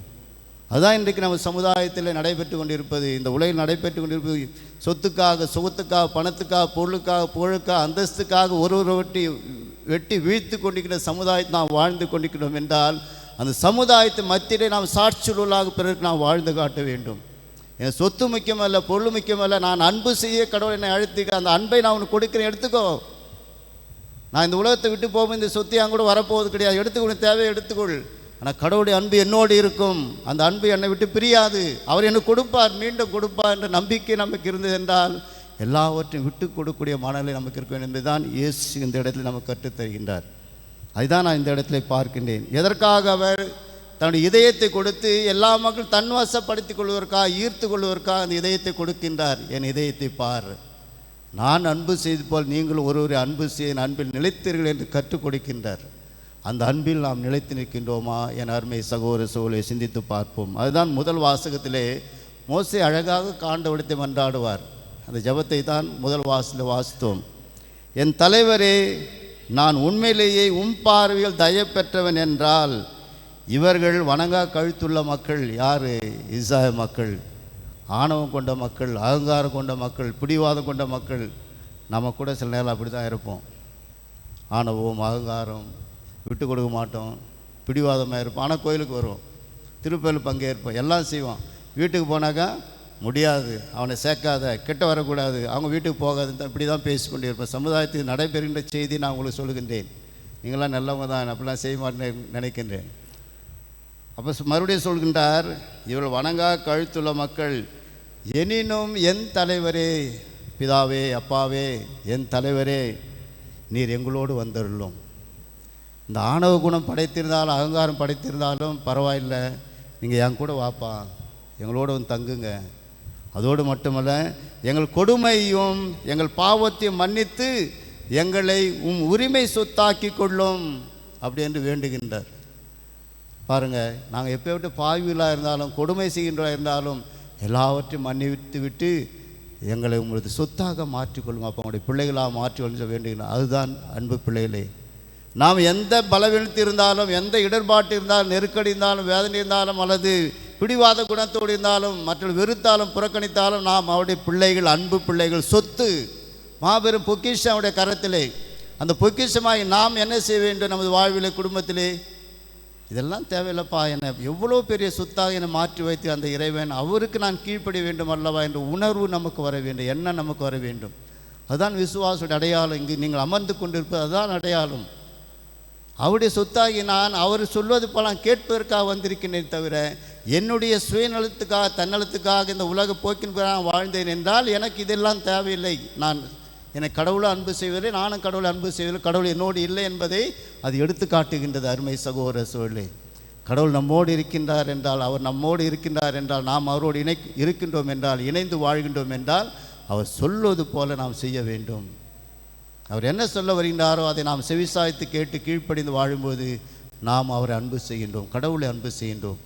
அதுதான் இன்றைக்கு நம்ம சமுதாயத்தில் நடைபெற்று கொண்டிருப்பது. இந்த உலகில் நடைபெற்று கொண்டிருப்பது சொத்துக்காக, சுகத்துக்காக, பணத்துக்காக, பொருளுக்காக, புகழுக்காக, அந்தஸ்துக்காக ஒருவரை வெட்டி வீழ்த்து கொண்டிருக்கிற சமுதாயத்தை நாம் வாழ்ந்து கொண்டிருக்கிறோம் என்றால் அந்த சமுதாயத்தை மத்தியிலே நாம் சாட்சியுள்ளாக பிறருக்கு நாம் வாழ்ந்து காட்ட வேண்டும். என் சொத்து முக்கியமல்ல, பொருள் முக்கியமல்ல, நான் அன்பு செய்ய கடவுள் என்னை அழைத்துக்க, அந்த அன்பை நான் உனக்கு கொடுக்குறேன், எடுத்துக்கோ. நான் இந்த உலகத்தை விட்டு போகும்போது இந்த சொத்து என் கூட வரப்போவது கிடையாது, எடுத்துக்கொள்ள தேவையை எடுத்துக்கொள். ஆனால் கடவுளுடைய அன்பு என்னோடு இருக்கும், அந்த அன்பு என்னை விட்டு பிரியாது, அவர் எனக்கு கொடுப்பார், மீண்டும் கொடுப்பார் என்ற நம்பிக்கை நமக்கு இருந்தது என்றால் எல்லாவற்றையும் விட்டு கொடுக்கக்கூடிய மனநிலை நமக்கு இருக்க வேண்டும் என்பதுதான் இயேசு இந்த இடத்தில் நமக்கு கற்றுத்தருகின்றார். அதுதான் நான் இந்த இடத்துல பார்க்கின்றேன். எதற்காக அவர் தன்னுடைய இதயத்தை கொடுத்து எல்லா மக்களும் தன்வசப்படுத்திக் கொள்வதற்காக, ஈர்த்து கொள்வதற்காக அந்த இதயத்தை கொடுக்கின்றார். என் இதயத்தை பார், நான் அன்பு செய்து போல் நீங்களும் ஒருவரை அன்பு செய்ய அன்பில் நிலைத்தீர்கள் என்று கற்றுக் கொடுக்கின்றார். அந்த அன்பில் நாம் நிலைத்து நிற்கின்றோமா என் அருமை சகோதர சகோதரியை சிந்தித்து பார்ப்போம். அதுதான் முதல் வாசகத்திலே மோசே அழகாக ஆண்டவரிடத்தை மன்றாடுவார். அந்த ஜெபத்தை தான் முதல் வாசலில் வாசித்தோம். என் தலைவரே, நான் உண்மையிலேயே பார்வையில் தயை பெற்றவன் என்றால் இவர்கள் வணங்கா கழுத்துள்ள மக்கள் யார்? இஸ்ராயேல் மக்கள். ஆணவம் கொண்ட மக்கள், அகங்காரம் கொண்ட மக்கள், பிடிவாதம் கொண்ட மக்கள். நம்ம கூட சில நேரம் அப்படி தான் இருப்போம். ஆணவம், அகங்காரம், விட்டு கொடுக்க மாட்டோம், பிடிவாதமாக இருப்போம். ஆனால் கோயிலுக்கு வருவோம், திருப்பலியில் பங்கேற்போம், எல்லாம் செய்வோம். வீட்டுக்கு போனாக்கா முடியாது, அவனை சேர்க்காத, கெட்ட வரக்கூடாது, அவங்க வீட்டுக்கு போகாது, இப்படி தான் பேசிக்கொண்டே இருப்பேன். சமுதாயத்தில் நடைபெறுகின்ற செய்தி நான் உங்களுக்கு சொல்லுகின்றேன். நீங்களாம் நல்லவங்க தான், அப்படிலாம் செய்ய மாட்டேன்னு நினைக்கின்றேன். அப்போ மறுபடியும் சொல்கின்றார், இவள் வணங்கா கழுத்துள்ள மக்கள், எனினும் என் தலைவரே, பிதாவே, அப்பாவே, என் தலைவரே, நீர் எங்களோடு வந்தருளும். இந்த ஆணவ குணம் படைத்திருந்தாலும் அகங்காரம் படைத்திருந்தாலும் பரவாயில்லை, நீங்கள் என் கூட வாப்பா, எங்களோடு வந்து தங்குங்க. அதோடு மட்டுமல்ல, எங்கள் கொடுமையும் எங்கள் பாவத்தையும் மன்னித்து எங்களை உரிமை சொத்தாக்கி கொள்ளும் அப்படி என்று வேண்டுகின்றார். பாருங்கள், நாங்கள் எப்போ விட்டு பாவிகளாக இருந்தாலும் கொடுமை செய்கின்றவர்களாக இருந்தாலும் எல்லாவற்றையும் மன்னித்து விட்டு எங்களை உங்களது சொத்தாக மாற்றிக்கொள்ளும், அப்போ உங்களுடைய பிள்ளைகளாக மாற்றிக்கொள்ள வேண்டுகிறார். அதுதான் அன்பு பிள்ளைகளே. நாம் எந்த பலவீனத்தில் இருந்தாலும், எந்த இடர்பாட்டு இருந்தாலும், நெருக்கடி இருந்தாலும், வேதனை இருந்தாலும், அல்லது பிடிவாத குணத்தோடு இருந்தாலும், மற்ற வெறுத்தாலும் புறக்கணித்தாலும், நாம் அவருடைய பிள்ளைகள், அன்பு பிள்ளைகள், சொத்து, மாபெரும் பொக்கிஷம் அவருடைய கரத்திலே. அந்த பொக்கிஷமாகி நாம் என்ன செய்ய வேண்டும்? நமது வாழ்விலே, குடும்பத்திலே, இதெல்லாம் தேவையில்லைப்பா, என்னை எவ்வளோ பெரிய சொத்தாக என்னை மாற்றி வைத்து அந்த இறைவன், அவருக்கு நான் கீழ்ப்படிய வேண்டும் அல்லவா என்ற உணர்வு நமக்கு வர வேண்டும், எண்ணம் நமக்கு வர வேண்டும். அதுதான் விசுவாசோட அடையாளம். இங்கு நீங்கள் அமர்ந்து கொண்டிருப்பது அதுதான் அடையாளம். அவருடைய சொத்தாகி நான் அவர் சொல்வது போல கேட்பதற்காக வந்திருக்கிறேன் தவிர என்னுடைய சுயநலத்துக்காக, தன்னலத்துக்காக இந்த உலக போக்கின் நான் வாழ்ந்தேன் என்றால் எனக்கு இதெல்லாம் தேவையில்லை. நான் என்னை கடவுளை அன்பு செய்வதில்லை, நானும் கடவுளை அன்பு செய்வதில்லை, கடவுள் என்னோடு இல்லை என்பதை அது எடுத்து காட்டுகின்றது. அருமை சகோதர சோழே, கடவுள் நம்மோடு இருக்கின்றார் என்றால், அவர் நம்மோடு இருக்கின்றார் என்றால், நாம் அவரோடு இருக்கின்றோம் என்றால், இணைந்து வாழ்கின்றோம் என்றால், அவர் சொல்வது போல நாம் செய்ய வேண்டும். அவர் என்ன சொல்ல வருகின்றாரோ அதை நாம் செவிசாய்த்து கேட்டு கீழ்ப்படிந்து வாழும்போது நாம் அவரை அன்பு செய்கின்றோம், கடவுளை அன்பு செய்கின்றோம்.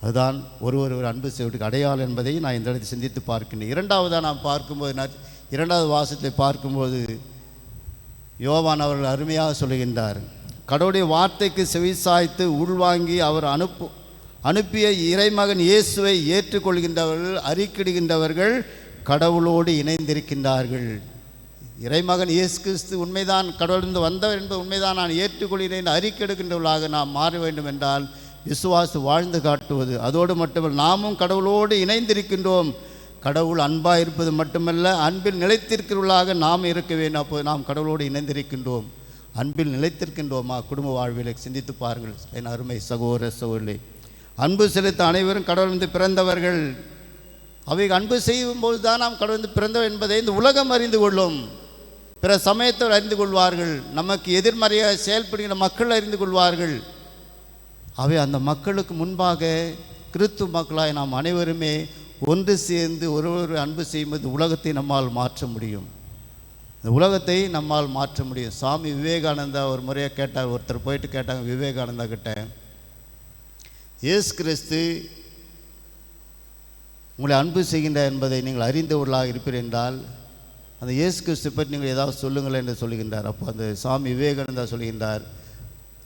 அதுதான் ஒரு அன்பு செய்வதற்கு அடையாளம் என்பதை நான் இந்த இடத்தில் சிந்தித்து பார்க்கின்றேன். இரண்டாவதாக நாம் பார்க்கும்போது, இரண்டாவது வாசத்தை பார்க்கும்போது யோவான் அவர்கள் அருமையாக சொல்லுகின்றார், கடவுளுடைய வார்த்தைக்கு செவிசாய்த்து உள்வாங்கி அவர் அனுப்பிய இறைமகன் இயேசுவை ஏற்றுக்கொள்கின்றவர்கள், அறிக்கையிடுகின்றவர்கள் கடவுளோடு இணைந்திருக்கின்றார்கள். இறைமகன் இயேசு கிறிஸ்து உண்மைதான், கடவுளிருந்து வந்தவர் என்பது உண்மைதான், நான் ஏற்றுக்கொள்கிறேன் அறிக்கையிடுகின்றவர்களாக நாம் மாற வேண்டும் என்றால் விசுவாசு வாழ்ந்து காட்டுவது. அதோடு மட்டுமல்ல, நாமும் கடவுளோடு இணைந்திருக்கின்றோம். கடவுள் அன்பாக இருப்பது மட்டுமல்ல, அன்பில் நிலைத்திருக்கிறவர்களாக நாம் இருக்க வேண்டும். அப்போது நாம் கடவுளோடு இணைந்திருக்கின்றோம், அன்பில் நிலைத்திருக்கின்றோமா? குடும்ப வாழ்வில் சிந்தித்து பாருங்கள் என் அருமை சகோதர சகோதரி. அன்பு செலுத்த அனைவரும் கடவுளிருந்து பிறந்தவர்கள். அவை அன்பு செய்யும்போது தான் நாம் கடவுளிருந்து பிறந்தவர் என்பதை இந்த உலகம் அறிந்து கொள்ளும், பிற சமயத்தவர் அறிந்து கொள்வார்கள், நமக்கு எதிர்மறையாக செயல்படுகின்ற மக்கள் அறிந்து கொள்வார்கள். அவை அந்த மக்களுக்கு முன்பாக கிறிஸ்துவ மக்களாய் நாம் அனைவருமே ஒன்று சேர்ந்து ஒருவர் அன்பு செய்யும்போது உலகத்தை நம்மால் மாற்ற முடியும், இந்த உலகத்தை நம்மால் மாற்ற முடியும். சுவாமி விவேகானந்தா ஒரு முறையாக கேட்டார், ஒருத்தர் போயிட்டு கேட்டாங்க விவேகானந்தா கிட்ட, இயேசு கிறிஸ்து உங்களை அன்பு செய்கின்றார் என்பதை நீங்கள் அறிந்தவர்களாக இருப்பீர் என்றால் அந்த இயேசு கிறிஸ்து பற்றி நீங்கள் ஏதாவது சொல்லுங்கள் என்று சொல்லுகின்றார். அப்போ அந்த சுவாமி விவேகானந்தா சொல்லுகின்றார்,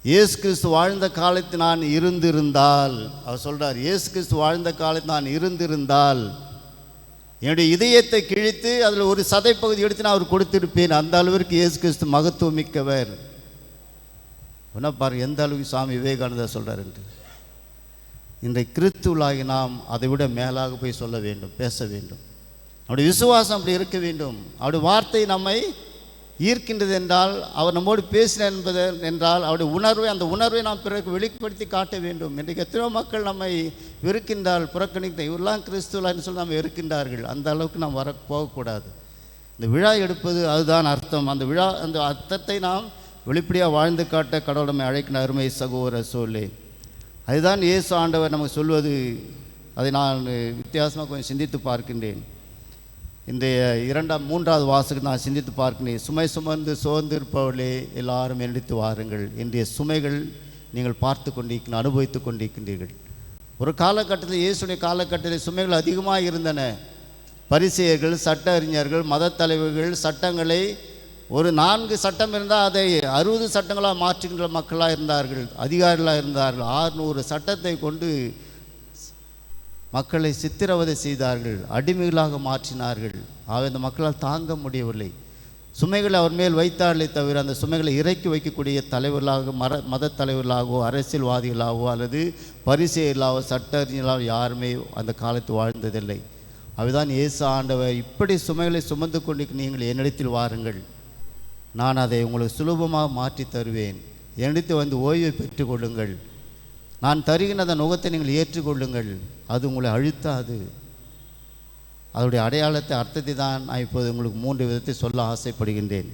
இயேசு கிறிஸ்து வாழ்ந்த காலத்தில் நான் இருந்திருந்தால், அவர் சொல்கிறார், இயேசு கிறிஸ்து வாழ்ந்த காலத்தில் நான் இருந்திருந்தால் என்னுடைய இதயத்தை கிழித்து அதில் ஒரு சதைப்பகுதி எடுத்து நான் அவர் கொடுத்திருப்பேன். அந்த அளவிற்கு இயேசு கிறிஸ்து மகத்துவம் மிக்கவர். என்ன பாரு எந்த அளவுக்கு சுவாமி விவேகானந்தா சொல்கிறார் என்று. இன்றைக்கு கிறிஸ்துவலாகி நாம் அதை விட மேலாக போய் சொல்ல வேண்டும், பேச வேண்டும். அவருடைய விசுவாசம் அப்படி இருக்க வேண்டும். அவருடைய வார்த்தை நம்மை ஈர்க்கின்றது என்றால், அவர் நம்மோடு பேசினார் என்பது என்றால் அவருடைய உணர்வை, அந்த உணர்வை நாம் பிறகு வெளிப்படுத்தி காட்ட வேண்டும். இன்றைக்கு எத்தனையோ மக்கள் நம்மை வெறுக்கின்றால், புறக்கணித்த இவரெல்லாம் கிறிஸ்துவலான்னு சொல்லி நம்ம வெறுக்கின்றார்கள். அந்த அளவுக்கு நாம் போகக்கூடாது. இந்த விழா எடுப்பது அதுதான் அர்த்தம். அந்த விழா, அந்த அர்த்தத்தை நாம் வெளிப்படையாக வாழ்ந்து காட்ட கடவுள் நம்மை அழைக்கின்ற அருமை சகோதர சோழே. அதுதான் இயேசு ஆண்டவர் நமக்கு சொல்வது. அதை நான் வித்தியாசமாக கொஞ்சம் சிந்தித்து பார்க்கின்றேன். இன்றைய மூன்றாவது வாசகம் நான் சிந்தித்து பார்க்கிறேன். சுமை சுமந்து சோர்ந்து இருப்பவர்களே எல்லாரும் எந்திரித்து வாருங்கள். இன்றைய சுமைகள் நீங்கள் பார்த்து கொண்டிருக்கின்ற, அனுபவித்து கொண்டிருக்கின்றீர்கள். ஒரு காலகட்டத்தில், இயேசுடைய காலகட்டத்தில் சுமைகள் அதிகமாக இருந்தன. பரிசேயர்கள், சட்ட அறிஞர்கள், மத தலைவர்கள் சட்டங்களை ஒரு 4 சட்டம் இருந்தால் அதை 60 சட்டங்களாக மாற்றுகின்ற மக்களாக இருந்தார்கள், அதிகாரிகளாக இருந்தார்கள். 600 சட்டத்தை கொண்டு மக்களை சித்திரவதை செய்தார்கள், அடிமைகளாக மாற்றினார்கள். இந்த மக்களால் தாங்க முடியவில்லை. சுமைகளை அவர் மேல் வைத்தார்களே தவிர அந்த சுமைகளை இறக்கி வைக்கக்கூடிய தலைவர்களாக மத தலைவர்களாகவோ அரசியல்வாதிகளாகவோ அல்லது பரிசெயர்களாகவோ சட்டறிஞர்களாகவோ யாருமே அந்த காலத்து வாழ்ந்ததில்லை. அதுதான் இயேசு ஆண்டவர், இப்படி சுமைகளை சுமந்து கொண்டு நீங்கள் என்னிடத்தில் வாருங்கள், நான் அதை உங்களுக்கு சுலபமாக மாற்றி தருவேன். என்னிடத்தில் வந்து ஓய்வை பெற்றுக்கொள்ளுங்கள், நான் தருகின்ற அந்த நுகத்தை நீங்கள் ஏற்றுக்கொள்ளுங்கள், அது உங்களை அழுத்தாது. அதனுடைய அடையாளத்தை அர்த்தத்தை தான் நான் இப்போது உங்களுக்கு 3 விதத்தை சொல்ல ஆசைப்படுகின்றேன்.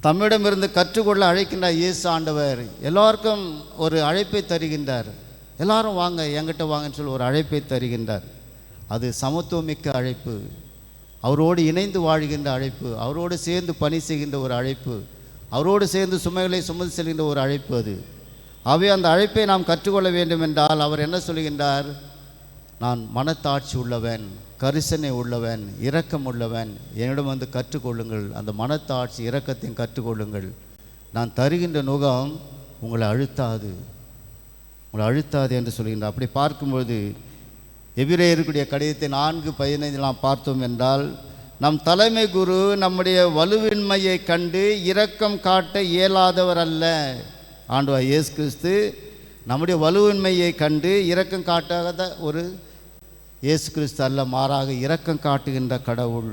தம்மிடமிருந்து கற்றுக்கொள்ள அழைக்கின்ற இயேசு ஆண்டவர் எல்லாருக்கும் ஒரு அழைப்பை தருகின்றார். எல்லாரும் வாங்க, என்கிட்ட வாங்கன்னு சொல்லி ஒரு அழைப்பை தருகின்றார். அது சமத்துவமிக்க அழைப்பு, அவரோடு இணைந்து வாழ்கின்ற அழைப்பு, அவரோடு சேர்ந்து பணி செய்கின்ற ஒரு அழைப்பு, அவரோடு சேர்ந்து சுமைகளை சுமந்து செல்கின்ற ஒரு அழைப்பு அது. ஆகவே அந்த அழைப்பை நாம் கற்றுக்கொள்ள வேண்டும் என்றால் அவர் என்ன சொல்கின்றார்? நான் மனத்தாட்சி உள்ளவன், கரிசனை உள்ளவன், இரக்கம் உள்ளவன், என்னிடம் வந்து கற்றுக்கொள்ளுங்கள், அந்த மனத்தாட்சி இரக்கத்தையும் கற்றுக்கொள்ளுங்கள், நான் தருகின்ற நுகம் உங்களை அழுத்தாது என்று சொல்கின்றார். அப்படி பார்க்கும்போது எபிரேயருடைய கடிதத்தை 4:15 நாம் பார்த்தோம் என்றால், நம் தலைமை குரு நம்முடைய வலுவின்மையை கண்டு இரக்கம் காட்ட இயலாதவர் அல்ல. ஆண்டவர் இயேசு கிறிஸ்து நம்முடைய வலுவின்மையை கண்டு இரக்கம் காட்டாத ஒரு இயேசு கிறிஸ்து அல்ல, மாறாக இரக்கம் காட்டுகின்ற கடவுள்.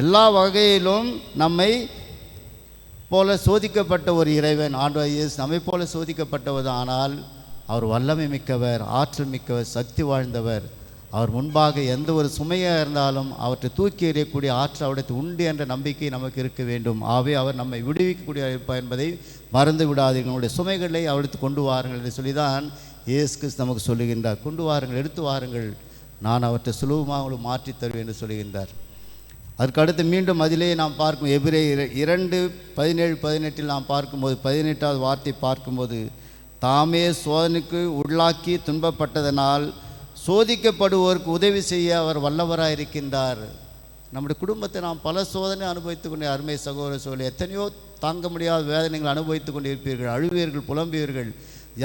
எல்லா வகையிலும் நம்மை போல சோதிக்கப்பட்ட ஒரு இறைவன் ஆண்டவர் இயேசு நம்மை போல சோதிக்கப்பட்டவர். ஆனால் அவர் வல்லமை மிக்கவர், ஆற்றல் மிக்கவர், சக்தி வாழ்ந்தவர். அவர் முன்பாக எந்த ஒரு சுமையாக இருந்தாலும் அவற்றை தூக்கி எறியக்கூடிய ஆற்றல் அவருக்கு உண்டு என்ற நம்பிக்கை நமக்கு இருக்க வேண்டும். ஆகவே அவர் நம்மை விடுவிக்கக்கூடிய இருப்பார் என்பதை மறந்து விடாதீர்கள். உங்களுடைய சுமைகளை அவருக்கு கொண்டு வாருங்கள் என்று சொல்லிதான் இயேசு கிறிஸ்து நமக்கு சொல்லுகின்றார். கொண்டு வாருங்கள், எடுத்து வாருங்கள், நான் அவற்றை சுலபமாக உங்களுக்கு மாற்றி தருவேன் என்று சொல்லுகின்றார். அதற்கு அடுத்து மீண்டும் அதிலே நாம் பார்க்கும் எபிரேயர் 2:17-18 நாம் பார்க்கும்போது 18வது வார்த்தை பார்க்கும்போது, தாமே சோதனைக்கு உள்ளாக்கி துன்பப்பட்டதனால் சோதிக்கப்படுவோருக்கு உதவி செய்ய அவர் வல்லவராக இருக்கின்றார். நம்முடைய குடும்பத்தை நாம் பல சோதனை அனுபவித்து கொண்டே அருமை சகோதர சோழி, எத்தனையோ தாங்க முடியாத வேதனைகள் அனுபவித்து கொண்டு இருப்பீர்கள், அழுவீர்கள், புலம்புவீர்கள்.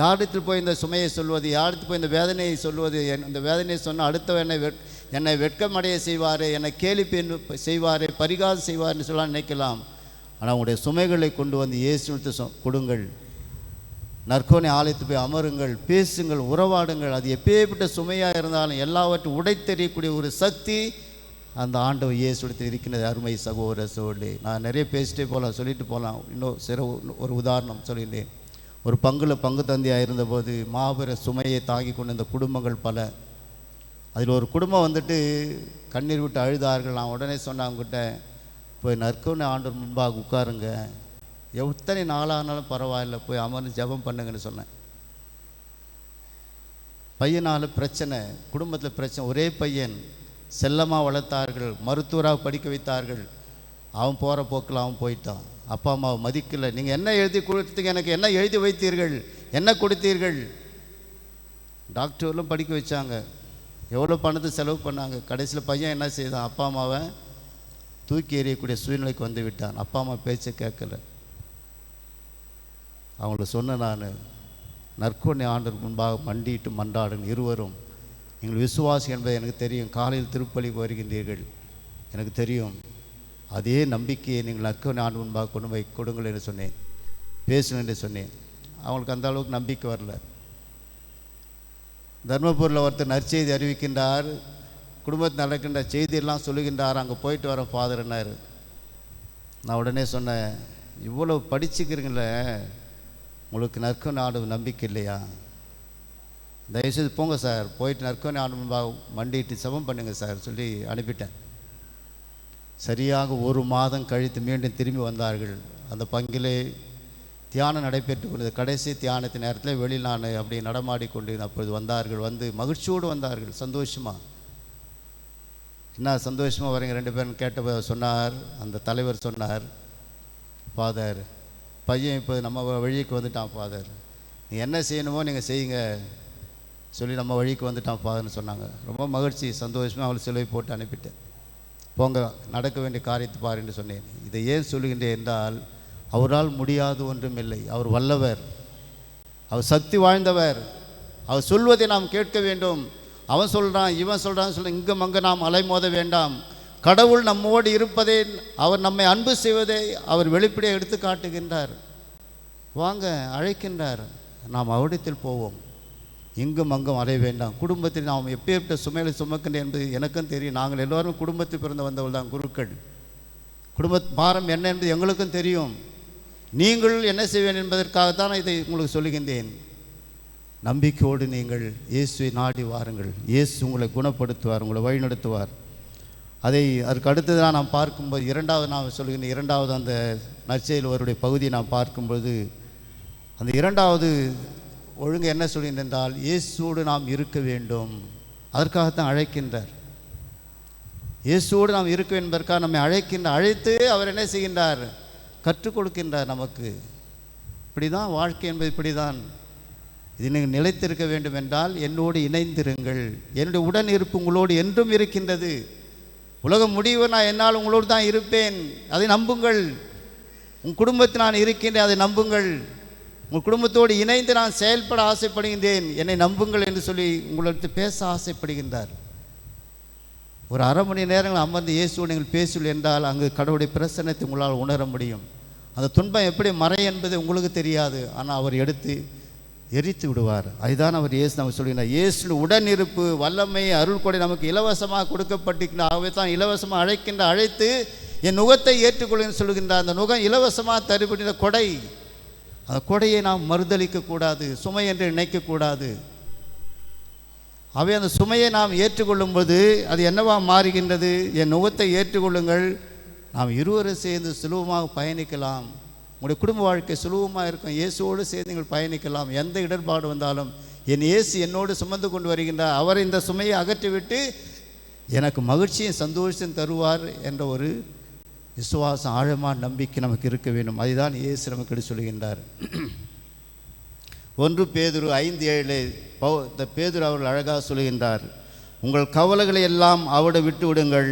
யாரிடத்தில் போய் இந்த சுமையை சொல்வது, யாரிடத்தில் போய் இந்த வேதனையை சொல்வது, இந்த வேதனையை சொன்னால் அடுத்தவன் என்னை வெட்கமடைய செய்வாரே, என்னை கேலி செய்வாரே, பரிகாசம் செய்வார்னு சொல்ல நினைக்கலாம். ஆனால் உங்களுடைய சுமைகளை கொண்டு வந்து இயேசுவிற்கு கொடுங்கள். நற்கோனை ஆலயத்து போய் அமருங்கள், பேசுங்கள், உறவாடுங்கள். அது எப்பேற்பட்ட சுமையாக இருந்தாலும் எல்லாவற்றையும் உடைத்தெறியக்கூடிய ஒரு சக்தி அந்த ஆண்டவர் இயேசுவிடத்தில் இருக்கின்றது. அருமை சகோதர சோழி, நான் நிறைய பேசிட்டே போகலாம், சொல்லிட்டு போகலாம். ஒரு உதாரணம் சொல்லிட்டேன். ஒரு பங்கு தந்தையாக இருந்தபோது மாபெரும் சுமையை தாங்கி கொண்டு இந்த குடும்பங்கள் பல. அதில் ஒரு குடும்பம் வந்துட்டு கண்ணீர் விட்டு அழுதார்கள். நான் உடனே சொன்னேன், அவங்ககிட்ட போய் நற்கோனை ஆண்டவர் முன்பாக உட்காருங்க, எத்தனை நாளானாலும் பரவாயில்ல, போய் அமர்ந்து ஜெபம் பண்ணுங்கன்னு சொன்னேன். பையனால் பிரச்சனை, குடும்பத்தில் பிரச்சனை. ஒரே பையன், செல்லமாக வளர்த்தார்கள், மருத்துவராக படிக்க வைத்தார்கள். அவன் போகிற போக்கில் அவன் போயிட்டான். அப்பா அம்மாவை மதிக்கலை. நீங்கள் என்ன எழுதி கொடுத்தீங்க, எனக்கு என்ன எழுதி வைத்தீர்கள், என்ன கொடுத்தீர்கள்? டாக்டர்லாம் படிக்க வச்சாங்க, எவ்வளோ பணத்தை செலவு பண்ணாங்க. கடைசியில் பையன் என்ன செய்தான், அப்பா அம்மாவை தூக்கி எறியக்கூடிய சூழ்நிலைக்கு வந்து விட்டான். அப்பா அம்மா பேச்சை கேட்கல. அவங்கள சொன்ன நான், நற்கொடை ஆண்டவர் முன்பாக மண்டிட்டு மன்றாடுங்க இருவரும். நீங்கள் விசுவாசி என்பதை எனக்கு தெரியும். காலையில் திருப்பலிக்கு வருகின்றீர்கள், எனக்கு தெரியும். அதே நம்பிக்கையை நீங்கள் நற்கொடை ஆண்டவர் முன்பாக கொண்டு போய் கொடுங்கள் என்று சொன்னேன், பேசுங்க என்று சொன்னேன். அவங்களுக்கு அந்த அளவுக்கு நம்பிக்கை வரல. தர்மபுரியில் ஒருத்தர் நற்செய்தி அறிவிக்கின்றார், குடும்பத்தில் நடக்கின்ற செய்தியெல்லாம் சொல்லுகின்றார். அங்கே போயிட்டு வர ஃபாதர்னார். நான் உடனே சொன்னேன், இவ்வளோ படிச்சுக்கிறீங்களே, உங்களுக்கு நற்கொடை ஆண்டவர் நம்பிக்கை இல்லையா? தயவுசெய்து போங்க சார், போயிட்டு நற்கொடை ஆண்டவர் முன்பாக மண்டிட்டு செபம் பண்ணுங்க சார் சொல்லி அனுப்பிட்டேன். சரியாக 1 மாதம் கழித்து மீண்டும் திரும்பி வந்தார்கள். அந்த பங்கிலே தியானம் நடைபெற்று கொண்டது. கடைசி தியானத்தின் நேரத்தில் வெளியில் நான் அப்படி நடமாடிக்கொண்டு அப்பொழுது வந்தார்கள். வந்து மகிழ்ச்சியோடு வந்தார்கள், சந்தோஷமாக. என்ன சந்தோஷமாக வரீங்க 2 பேரும் கேட்ட சொன்னார். அந்த தலைவர் சொன்னார், ஃபாதர், பையன் இப்போ நம்ம வழிக்கு வந்துட்டான் ஃபாதர், நீங்கள் என்ன செய்யணுமோ நீங்கள் செய்யுங்க சொல்லி நம்ம வழிக்கு வந்துட்டான் ஃபாதர்னு சொன்னாங்க. ரொம்ப மகிழ்ச்சி, சந்தோஷமாக அவங்களுக்கு செலவை போட்டு அனுப்பிட்டேன். போங்க, நடக்க வேண்டிய காரியத்தை பாருன்னு சொன்னேன். இதை ஏன் சொல்லுகின்றேன் என்றால், அவரால் முடியாது ஒன்றும் இல்லை. அவர் வல்லவர், அவர் சக்தி வாழ்ந்தவர். அவர் சொல்வதை நாம் கேட்க வேண்டும். அவன் சொல்கிறான் இவன் சொல்கிறான்னு சொல்லி இங்கும் அங்கே நாம் அலைமோத வேண்டாம். கடவுள் நம்மோடு இருப்பதை, அவர் நம்மை அன்பு செய்வதை அவர் வெளிப்படையாக எடுத்து காட்டுகின்றார். வாங்க அழைக்கின்றார். நாம் அவரிடத்தில் போவோம். இங்கும் அங்கும் அலைய வேண்டாம். குடும்பத்தில் நாம் எப்பேற்பட்ட சுமைகளை சுமக்கின்றேன் என்பது எனக்கும் தெரியும். நாங்கள் எல்லோரும் குடும்பத்தில் பிறந்து வந்தவர்கள் தான் குருக்கள். குடும்ப பாரம் என்ன என்பது எங்களுக்கும் தெரியும். நீங்கள் என்ன செய்வேன் என்பதற்காகத்தான் இதை உங்களுக்கு சொல்லுகின்றேன். நம்பிக்கையோடு நீங்கள் இயேசுவை நாடி வாருங்கள். இயேசு உங்களை குணப்படுத்துவார், உங்களை வழிநடத்துவார். அதற்கு அடுத்தது தான் நாம் பார்க்கும்போது இரண்டாவது நான் சொல்லுகின்ற இரண்டாவது அந்த நற்செய்தியில் அவருடைய பகுதியை நாம் பார்க்கும்போது அந்த இரண்டாவது ஒழுங்கு என்ன சொல்கின்ற என்றால் இயேசுவோடு நாம் இருக்க வேண்டும். அதற்காகத்தான் அழைக்கின்றார். இயேசுவோடு நாம் இருக்க என்பதற்காக நம்மை அழைத்து அவர் என்ன செய்கின்றார்? கற்றுக் கொடுக்கின்றார் நமக்கு. இப்படி தான் வாழ்க்கை என்பது, இப்படி தான். இது நீங்கள் நிலைத்திருக்க வேண்டும் என்றால் என்னோடு இணைந்திருங்கள். என்னுடைய உடன் இருப்பு உங்களோடு என்றும் இருக்கின்றது. உலகம் முடிவு நான் என்னால் உங்களோடு தான் இருப்பேன், அதை நம்புங்கள். உங்கள் குடும்பத்தில் நான் இருக்கின்றேன், அதை நம்புங்கள். உங்கள் குடும்பத்தோடு இணைந்து நான் செயல்பட ஆசைப்படுகின்றேன், என்னை நம்புங்கள் என்று சொல்லி உங்களுக்கு பேச ஆசைப்படுகின்றார். ஒரு அரை மணி நேரங்கள் அமர்ந்து இயேசுவோடு நீங்கள் பேசுங்கள் என்றால் அங்கு கடவுளுடைய பிரசன்னத்தை உங்களால் உணர முடியும். அந்த துன்பம் எப்படி மறை என்பது உங்களுக்கு தெரியாது, ஆனால் அவர் எடுத்து எரித்து விடுவார். அதுதான் அவர் இயேசு நம்ம சொல்கிறார். இயேசு உடனிருப்பு, வல்லமை, அருள் கொடை நமக்கு இலவசமாக கொடுக்கப்பட்டிருக்கின்ற. ஆகவே தான் இலவசமாக அழைத்து என் நுகத்தை ஏற்றுக்கொள்ளுன்னு சொல்கின்றார். அந்த நுகம் இலவசமாக தருபடுகிற கொடை. அந்த கொடையை நாம் மறுதளிக்கக்கூடாது, சுமை என்று நினைக்கக்கூடாது. அவை அந்த சுமையை நாம் ஏற்றுக்கொள்ளும்போது அது என்னவா மாறுகின்றது? என் நுகத்தை ஏற்றுக்கொள்ளுங்கள், நாம் இருவரும் சேர்ந்து சுலபமாக பயணிக்கலாம். உங்களுடைய குடும்ப வாழ்க்கை சுலபமாக இருக்கும். இயேசுவோடு சேர்ந்து நீங்கள் பயணிக்கலாம். எந்த இடர்பாடு வந்தாலும் என் இயேசு என்னோடு சுமந்து கொண்டு வருகின்றார், அவர் இந்த சுமையை அகற்றிவிட்டு எனக்கு மகிழ்ச்சியும் சந்தோஷத்தையும் தருவார் என்ற ஒரு விசுவாசம், ஆழமான நம்பிக்கை நமக்கு இருக்க வேண்டும். அதுதான் இயேசு நமக்கு எடுத்து சொல்கின்றார். 1 பேதுரு 5:7 இந்த பேதுரு அவர்கள் அழகாக சொல்கின்றார், உங்கள் கவலைகளை எல்லாம் அவரை விட்டு விடுங்கள்,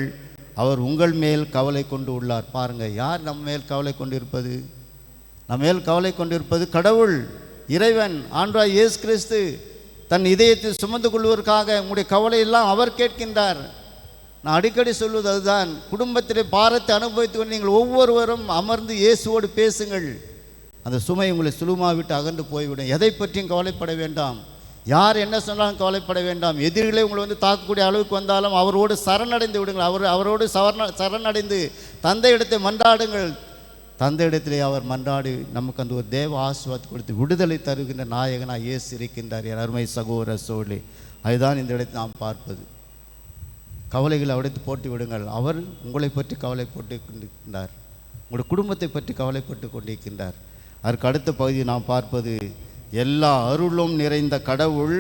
அவர் உங்கள் மேல் கவலை கொண்டு உள்ளார். பாருங்கள், யார் நம்ம மேல் கவலை கொண்டு இருப்பது? நம்ம மேல் கவலை கொண்டிருப்பது கடவுள், இறைவன், ஆண்டவராகிய இயேசு கிறிஸ்து. தன் இதயத்தில் சுமந்து கொள்வதற்காக உங்களுடைய கவலையெல்லாம் அவர் கேட்கின்றார். நான் அடிக்கடி சொல்வது அதுதான். குடும்பத்திலே பாரத்தை அனுபவித்து நீங்கள் ஒவ்வொருவரும் அமர்ந்து இயேசுவோடு பேசுங்கள். அந்த சுமை உங்களை சுலுமா விட்டு அகன்று போய்விடும். எதை பற்றியும் கவலைப்பட வேண்டாம். யார் என்ன சொன்னாலும் கவலைப்பட வேண்டாம். எதிரிகளே உங்களை தாக்கக்கூடிய அளவுக்கு வந்தாலும் அவரோடு சரணடைந்து விடுங்கள். அவரோடு சரணடைந்து தந்தை இடத்தை மன்றாடுங்கள். தந்தை இடத்திலே அவர் மன்றாடி நமக்கு அந்த ஒரு தேவ ஆசீர்வாதத்தை கொடுத்து விடுதலை தருகின்ற நாயகனாக இயேசு இருக்கின்றார். என் அருமை சகோதர சோழி, அதுதான் இந்த இடத்தை நாம் பார்ப்பது. கவலைகளை அவடைத்து போட்டு விடுங்கள். அவர் உங்களை பற்றி கவலைப்பட்டு கொண்டிருக்கின்றார், உங்களுடைய குடும்பத்தை பற்றி கவலைப்பட்டு கொண்டிருக்கின்றார். அதற்கு அடுத்த பகுதியை நாம் பார்ப்பது, எல்லா அருளும் நிறைந்த கடவுள்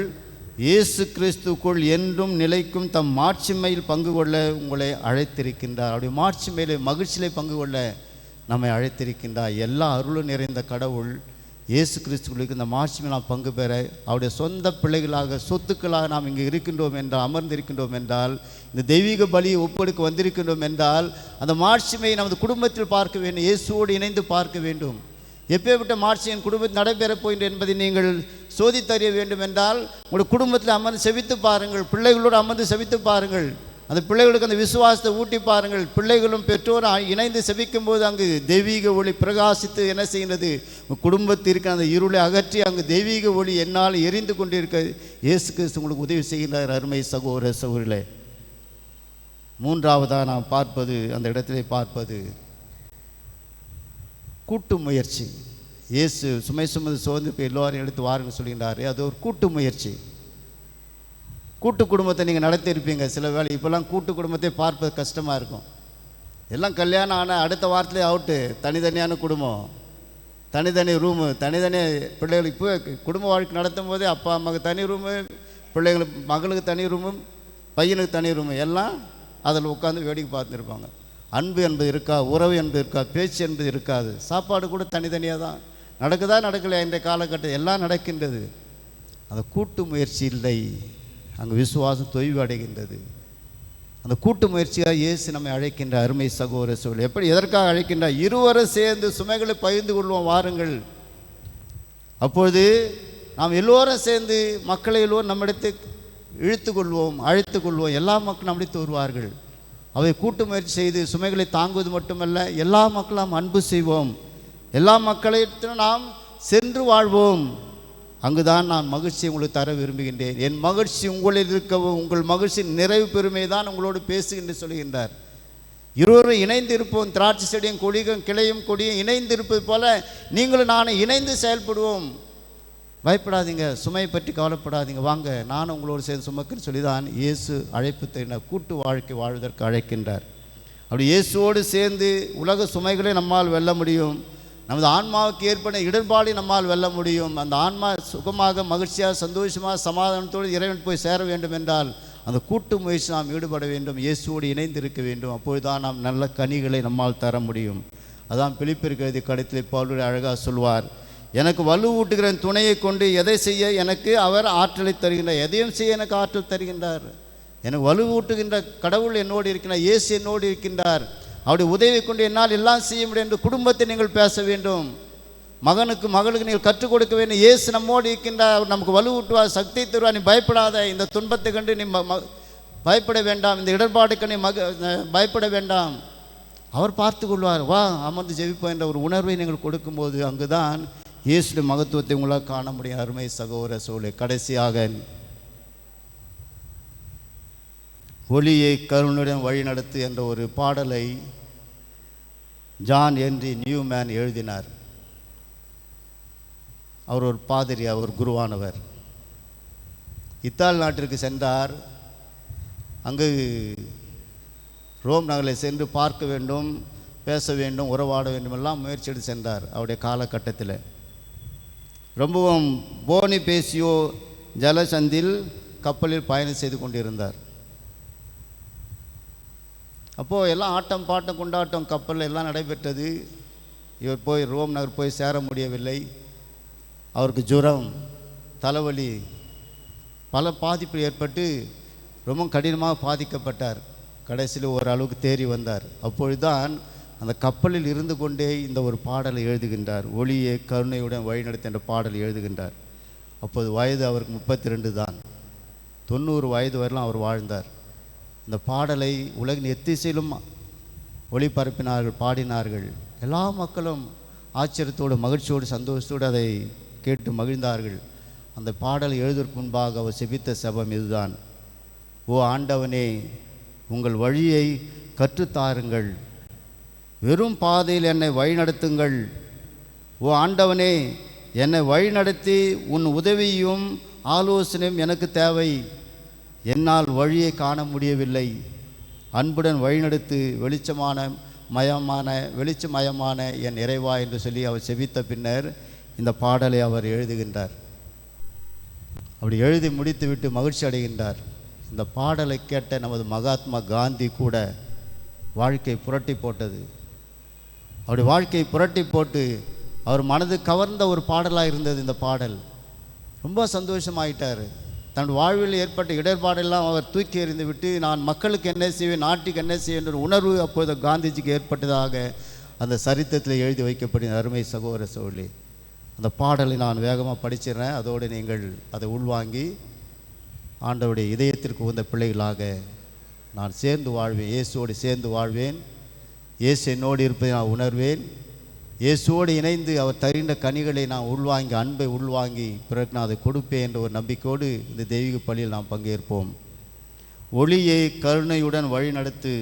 இயேசு கிறிஸ்துக்குள் என்றும் நிலைக்கும் தம் மாட்சிமையில் பங்கு கொள்ள உங்களை அழைத்திருக்கின்றார். அவருடைய மாட்சிமையிலே மகிழ்ச்சியிலே பங்கு கொள்ள நம்மை அழைத்திருக்கின்றார். எல்லா அருளும் நிறைந்த கடவுள் இயேசு கிறிஸ்துவுக்கு இந்த மாட்சிமையில் நாம் பங்கு பெற அவருடைய சொந்த பிள்ளைகளாக, சொத்துக்களாக நாம் இங்கே இருக்கின்றோம் என்றால், அமர்ந்திருக்கின்றோம் என்றால், இந்த தெய்வீக பலியை ஒப்பெடுக்க வந்திருக்கின்றோம் என்றால், அந்த மாட்சிமையை நமது குடும்பத்தில் பார்க்க வேண்டும், இயேசுவோடு இணைந்து பார்க்க வேண்டும். எப்பேற்பட்ட மாட்சியின் குடும்பத்தில் நடைபெறப் போகின்ற என்பதை நீங்கள் சோதித்தறிய வேண்டும் என்றால், உங்களுடைய குடும்பத்தில் அமர்ந்து செவித்து பாருங்கள், பிள்ளைகளோடு அமர்ந்து செவித்து பாருங்கள். அந்த பிள்ளைகளுக்கு அந்த விசுவாசத்தை ஊட்டி பாருங்கள். பிள்ளைகளும் பெற்றோரும் இணைந்து செபிக்கும் போது அங்கு தெய்வீக ஒளி பிரகாசித்து என்ன செய்கிறது? குடும்பத்திற்கு அந்த இருளை அகற்றி அங்கு தெய்வீக ஒளி என்னால் எரிந்து கொண்டிருக்க இயேசு கிறிஸ்து உங்களுக்கு உதவி செய்கின்றார். அருமை சகோதர சகோதரிகளே, மூன்றாவதாக நாம் பார்ப்பது, அந்த இடத்திலே பார்ப்பது கூட்டு முயற்சி. இயேசு சுமை சுமந்து சோர்ந்து போய் எல்லோரும் எடுத்து வாருங்கள் சொல்கின்றார். அது ஒரு கூட்டு முயற்சி. கூட்டு குடும்பத்தை நீங்கள் நடத்தியிருப்பீங்க சில வேளை. இப்போல்லாம் கூட்டு குடும்பத்தை பார்ப்பது கஷ்டமாக இருக்கும். எல்லாம் கல்யாணம் ஆனால் அடுத்த வாரத்திலே அவுட்டு, தனித்தனியான குடும்பம், தனித்தனி ரூமு, தனித்தனி பிள்ளைகளுக்கு. இப்போ குடும்ப வாழ்க்கை நடத்தும் போதே அப்பா அம்மாவுக்கு தனி ரூமு, பிள்ளைகளுக்கு மகளுக்கு தனி ரூமு, பையனுக்கு தனி ரூமு, எல்லாம் அதில் உட்காந்து வேடிக்கை பார்த்துருப்பாங்க. அன்பு என்பது இருக்கா, உறவு என்பது இருக்கா, பேச்சு என்பது இருக்காது. சாப்பாடு கூட தனித்தனியாக தான் நடக்குதா நடக்கலையா இன்றைய காலகட்டம் எல்லாம் நடக்கின்றது. அந்த கூட்டு முயற்சி இல்லை, அங்கே விசுவாசம் தொய்வு அடைகின்றது. அந்த கூட்டு முயற்சியாக இயேசு நம்மை அழைக்கின்ற அருமை சகோதர சகோதரி. எப்படி, எதற்காக அழைக்கின்றார்? இருவரும் சேர்ந்து சுமைகளை பகிர்ந்து கொள்வோம் வாருங்கள். அப்பொழுது நாம் எல்லோரும் சேர்ந்து மக்களை எல்லோரும் நம்மிடத்து இழுத்து கொள்வோம், அழைத்து கொள்வோம். எல்லா மக்களும் அப்படி வருவார்கள். அவை கூட்டு முயற்சி செய்து சுமைகளை தாங்குவது மட்டுமல்ல, எல்லா மக்களும் அன்பு செய்வோம், எல்லா மக்களிடத்திலும் நாம் சென்று வாழ்வோம். அங்குதான் நான் மகிழ்ச்சி உங்களுக்கு தர விரும்புகின்றேன். என் மகிழ்ச்சி உங்களில் இருக்கவும் உங்கள் மகிழ்ச்சி நிறைவு பெருமை தான் உங்களோடு பேசுகின்ற சொல்கின்றார். இருவரும் இணைந்து இருப்போம். திராட்சை செடியும் கொடியும் கிளையும் கொடியும் இணைந்து இருப்பது போல நீங்களும் நானும் இணைந்து செயல்படுவோம். பயப்படாதீங்க, சுமையை பற்றி கவலைப்படாதீங்க, வாங்க நானும் உங்களோடு சேர்ந்து சுமக்குன்னு சொல்லி தான் இயேசு அழைப்பு தருகிறார். கூட்டு வாழ்க்கை வாழ்வதற்கு அழைக்கின்றார். அப்படி இயேசுவோடு சேர்ந்து உலக சுமைகளை நம்மால் வெல்ல முடியும். நமது ஆன்மாவுக்கு ஏற்பட இடர்பாடு நம்மால் வெல்ல முடியும். அந்த ஆன்மா சுகமாக மகிழ்ச்சியாக சந்தோஷமாக சமாதானத்தோடு இறைவன் போய் சேர வேண்டும் என்றால் அந்த கூட்டு முயற்சி நாம் ஈடுபட வேண்டும், இயேசுவோடு இணைந்து இருக்க வேண்டும். அப்பொழுதுதான் நாம் நல்ல கனிகளை நம்மால் தர முடியும். அதான் பிலிப்பியருக்கு எழுதிய கடிதத்திலே பவுல் அழகாக சொல்வார், எனக்கு வலுவூட்டுகிற துணையை கொண்டு எதை செய்ய எனக்கு அவர் ஆற்றலை தருகின்றார், எதையும் செய்ய எனக்கு ஆற்றல் தருகின்றார். எனக்கு வலுவூட்டுகின்ற கடவுள் என்னோடு இருக்கின்றார், இயேசு என்னோடு இருக்கின்றார், அவருடைய உதவியை கொண்டு என்னால் எல்லாம் செய்ய முடியும் என்று குடும்பத்தை நீங்கள் பேச வேண்டும். மகனுக்கு மகளுக்கு நீங்கள் கற்றுக் கொடுக்க வேண்டும். இயேசு நம்மோடு இருக்கின்றார், அவர் நமக்கு வலுவூட்டுவார், சக்தி தருவார். நீ பயப்படாத, இந்த துன்பத்தை கண்டு நீ பயப்பட வேண்டாம், இந்த இடர்பாடு கண்டு பயப்பட வேண்டாம், அவர் பார்த்து கொள்வார், வா அமர்ந்து ஜெபிப்போம் என்ற ஒரு உணர்வை நீங்கள் கொடுக்கும்போது அங்குதான் இயேசுடைய மகத்துவத்தை உங்களால் காண முடியும். அருமை சகோதர சோழே, கடைசியாக ஒளியை கருணையுடன் வழிநடத்து என்ற ஒரு பாடலை ஜான் ஹென்றி நியூமேன் எழுதினார். அவர் ஒரு பாதிரி, அவர் குருவானவர். இத்தாலி நாட்டிற்கு சென்றார். அங்கு ரோம் நகரை சென்று பார்க்க வேண்டும், பேச வேண்டும், உறவாட வேண்டும் எல்லாம் முயற்சி எடுத்து சென்றார். அவருடைய காலகட்டத்தில் ரொம்பவும் போனிபேசியோ ஜலசந்தில் கப்பலில் பயணம் செய்து கொண்டிருந்தார். அப்போது எல்லாம் ஆட்டம் பாட்டம் கொண்டாட்டம் கப்பலில் எல்லாம் நடைபெற்றது. இவர் போய் ரோம் நகர் போய் சேர முடியவில்லை. அவருக்கு ஜுரம், தலைவலி, பல பாதிப்பு ஏற்பட்டு ரொம்ப கடினமாக பாதிக்கப்பட்டார். கடைசியில் ஓரளவுக்கு தேறி வந்தார். அப்பொழுதுதான் அந்த கப்பலில் இருந்து கொண்டே இந்த ஒரு பாடலை எழுதுகின்றார். ஒளியே கருணையுடன் வழிநடத்த என்ற பாடலை எழுதுகின்றார். அப்போது வயது அவருக்கு 32 தான். 90 வயது வரலாம் அவர் வாழ்ந்தார். இந்த பாடலை உலகின் எத்திசையிலும் ஒளிபரப்பினார்கள், பாடினார்கள். எல்லா மக்களும் ஆச்சரியத்தோடு மகிழ்ச்சியோடு சந்தோஷத்தோடு அதை கேட்டு மகிழ்ந்தார்கள். அந்த பாடலை எழுதுவதற்கு முன்பாக அவர் செபித்த செபம் இதுதான்: ஓ ஆண்டவனே, உங்கள் வழியை கற்றுத்தாருங்கள், வெறும் பாதையில் என்னை வழிநடத்துங்கள். ஓ ஆண்டவனே, என்னை வழிநடத்தி உன் உதவியும் ஆலோசனையும் எனக்கு தேவை. என்னால் வழியை காண முடியவில்லை, அன்புடன் வழிநடத்து, வெளிச்சமயமான என் இறைவா என்று சொல்லி அவர் செபித்த பின்னர் இந்த பாடலை அவர் எழுதுகின்றார். அப்படி எழுதி முடித்துவிட்டு மகிழ்ச்சி அடைகின்றார். இந்த பாடலை கேட்ட நமது மகாத்மா காந்தி கூட வாழ்க்கை புரட்டி போட்டது. அவருடைய வாழ்க்கையை புரட்டி போட்டு அவர் மனது கவர்ந்த ஒரு பாடலாக இருந்தது இந்த பாடல். ரொம்ப சந்தோஷமாயிட்டார். தன் வாழ்வில் ஏற்பட்ட இடர்பாடெல்லாம் அவர் தூக்கி எறிந்து விட்டு நான் மக்களுக்கு என்ன செய்வேன், நாட்டுக்கு என்ன செய்வேன் என்ற உணர்வு அப்போது காந்திஜிக்கு ஏற்பட்டதாக அந்த சரித்திரத்தில் எழுதி வைக்கப்பட்ட அருமை சகோதர சோழி. அந்த பாடலை நான் வேகமாக படிச்சிடுறேன். அதோடு நீங்கள் அதை உள்வாங்கி ஆண்டவருடைய இதயத்திற்கு உகந்த பிள்ளைகளாக நான் சேர்ந்து வாழ்வேன், இயேசுவோடு சேர்ந்து வாழ்வேன், இயேசு என்னோடு இருப்பதை நான் உணர்வேன், இயேசுவோடு இணைந்து அவர் தருகின்ற கனிகளை நான் உள்வாங்கி, அன்பை உள்வாங்கி பிறகு நான் அதை கொடுப்பேன் என்ற ஒரு நம்பிக்கையோடு இந்த தெய்வீக பள்ளியில் நாம் பங்கேற்போம். ஒளியை கருணையுடன் வழிநடத்து,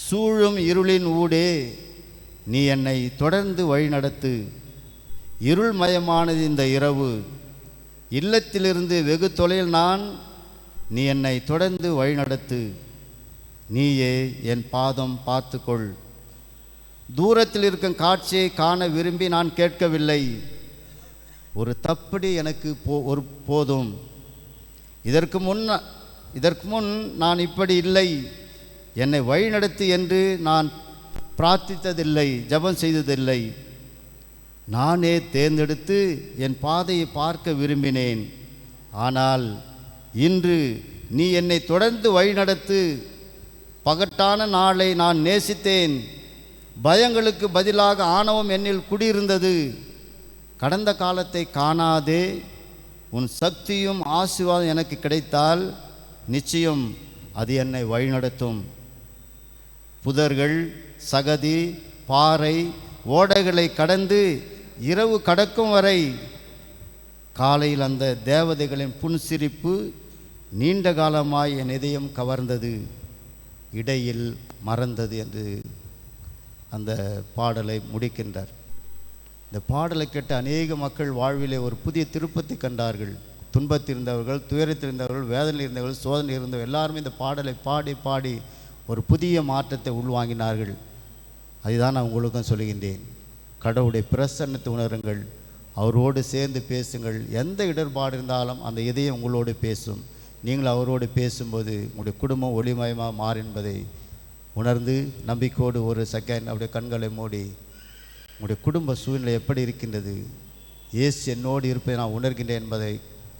சூழும் இருளின் ஊடே நீ என்னை தொடர்ந்து வழிநடத்து. இருள்மயமானது இந்த இரவு, இல்லத்திலிருந்து வெகு தொலைவில் நான், நீ என்னை தொடர்ந்து வழிநடத்து. நீயே என் பாதம் பார்த்துக்கொள். தூரத்தில் இருக்கும் காட்சியை காண விரும்பி நான் கேட்கவில்லை, ஒரு தப்படி எனக்கு போதும். இதற்கு முன் நான் இப்படி இல்லை, என்னை வழிநடத்து என்று நான் பிரார்த்தித்ததில்லை, ஜெபம் செய்ததில்லை. நானே தேர்ந்தெடுத்து என் பாதையை பார்க்க விரும்பினேன். ஆனால் இன்று நீ என்னை தொடர்ந்து வழிநடத்து. பகட்டான நாளை நான் நேசித்தேன், பயங்களுக்கு பதிலாக ஆணவம் என்னில் குடியிருந்தது. கடந்த காலத்தை காணாதே, உன் சக்தியும் ஆசீர்வாதம் எனக்கு கிடைத்தால் நிச்சயம் அது என்னை வழிநடத்தும். புதர்கள், சகதி, பாறை, ஓடைகளை கடந்து இரவு கடக்கும் வரை காலையில் அந்த தேவதைகளின் புன்சிரிப்பு நீண்ட காலமாய் என் இதயம் கவர்ந்தது, இடையில் மறந்தது என்று அந்த பாடலை முடிக்கின்றார். இந்த பாடலை கேட்ட அநேக மக்கள் வாழ்விலே ஒரு புதிய திருப்பத்தை கண்டார்கள். துன்பத்தில் இருந்தவர்கள், துயரத்தில் இருந்தவர்கள், வேதனையில் இருந்தவர்கள், சோதனை இருந்தவர்கள் எல்லாருமே இந்த பாடலை பாடி பாடி ஒரு புதிய மாற்றத்தை உள்வாங்கினார்கள். அதுதான் நான் உங்களுக்கும் சொல்லுகின்றேன். கடவுளுடைய பிரசன்னத்தை உணருங்கள், அவரோடு சேர்ந்து பேசுங்கள். எந்த இடர்பாடு இருந்தாலும் அந்த இதயம் உங்களோடு பேசும். நீங்கள் அவரோடு பேசும்போது உங்களுடைய குடும்பம் ஒளிமயமாக மாறும் என்பதை உணர்ந்து நம்பிக்கையோடு ஒரு செகண்ட் அப்படியே கண்களை மூடி உங்களுடைய குடும்ப சூழ்நிலை எப்படி இருக்கின்றது, இயேசு என்னோடு இருப்பதை நான் உணர்கின்றேன் என்பதை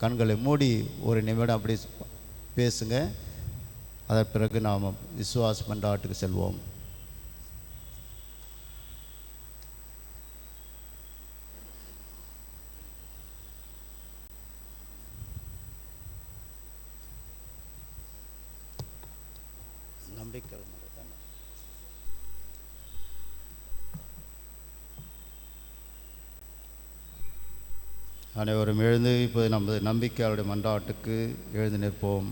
கண்களை மூடி ஒரு நிமிடம் அப்படி பேசுங்க. அதன் பிறகு நாம் விசுவாச மன்றாட்டுக்கு செல்வோம். நம்பிக்கை அனைவரும் எழுந்து இப்போது நமது நம்பிக்கையாளருடைய மன்றாட்டுக்கு எழுந்து நிற்போம்.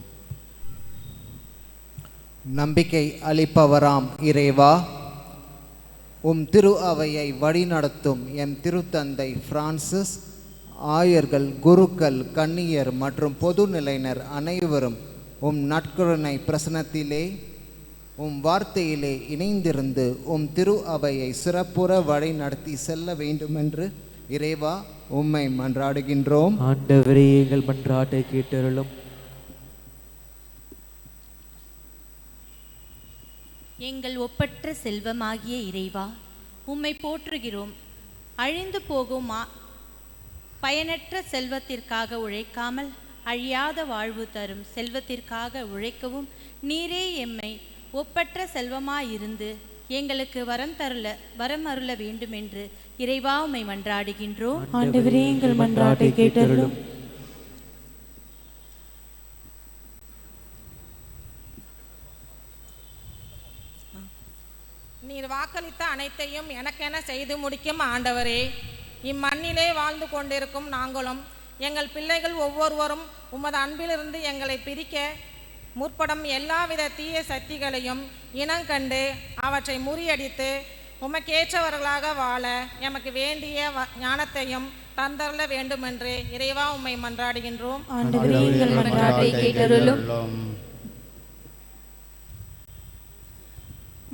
நம்பிக்கை அளிப்பவராம் இறைவா, உம் திரு அவையை வழிநடத்தும் எம் திருத்தந்தை பிரான்சிஸ், ஆயர்கள், குருக்கள், கன்னியர் மற்றும் பொதுநிலையினர் அனைவரும் உம் நற்கருணை பிரசனத்திலே உம் வார்த்தையிலே இணைந்திருந்து உம் திரு அவையை சிறப்புற வழி நடத்தி செல்ல வேண்டுமென்று இறைவா உம்மை மன்றாடுகின்றோம். ஆண்டவரே, எங்கள் மன்றாட்டை கேட்டருளும். எங்கள் ஒப்பற்ற செல்வமாகிய இறைவா, உம்மை போற்றுகிறோம். அழிந்து போகும் பயனற்ற செல்வத்திற்காக உழைக்காமல் அழியாத வாழ்வு தரும் செல்வத்திற்காக உழைக்கவும் நீரே எம்மை ஒப்பற்ற செல்வமாயிருந்து எங்களுக்கு வரம் அருள வேண்டும் என்று இறைவா உம்மை மன்றாடுகின்றோம். ஆண்டவரே, எங்கள் மன்றாட்டை கேட்டருளும். நீர் வாக்களித்த அனைத்தையும் எனக்கென செய்து முடிக்கும் ஆண்டவரே, இம்மண்ணிலே வாழ்ந்து கொண்டிருக்கும் நாங்களும் எங்கள் பிள்ளைகள் ஒவ்வொருவரும் உமது அன்பிலிருந்து எங்களை பிரிக்க முற்படும் எல்லாவித தீய சக்திகளையும் இனங்கண்டு அவற்றை முறியடித்து உமக்கேற்றவர்களாக வாழ எமக்கு வேண்டிய ஞானத்தையும் தந்தரல வேண்டுமென்று இறைவா உம்மை மன்றாடுகின்றோம். ஆண்டவரே, எங்கள் மன்றாட்டை கேட்டருளும்.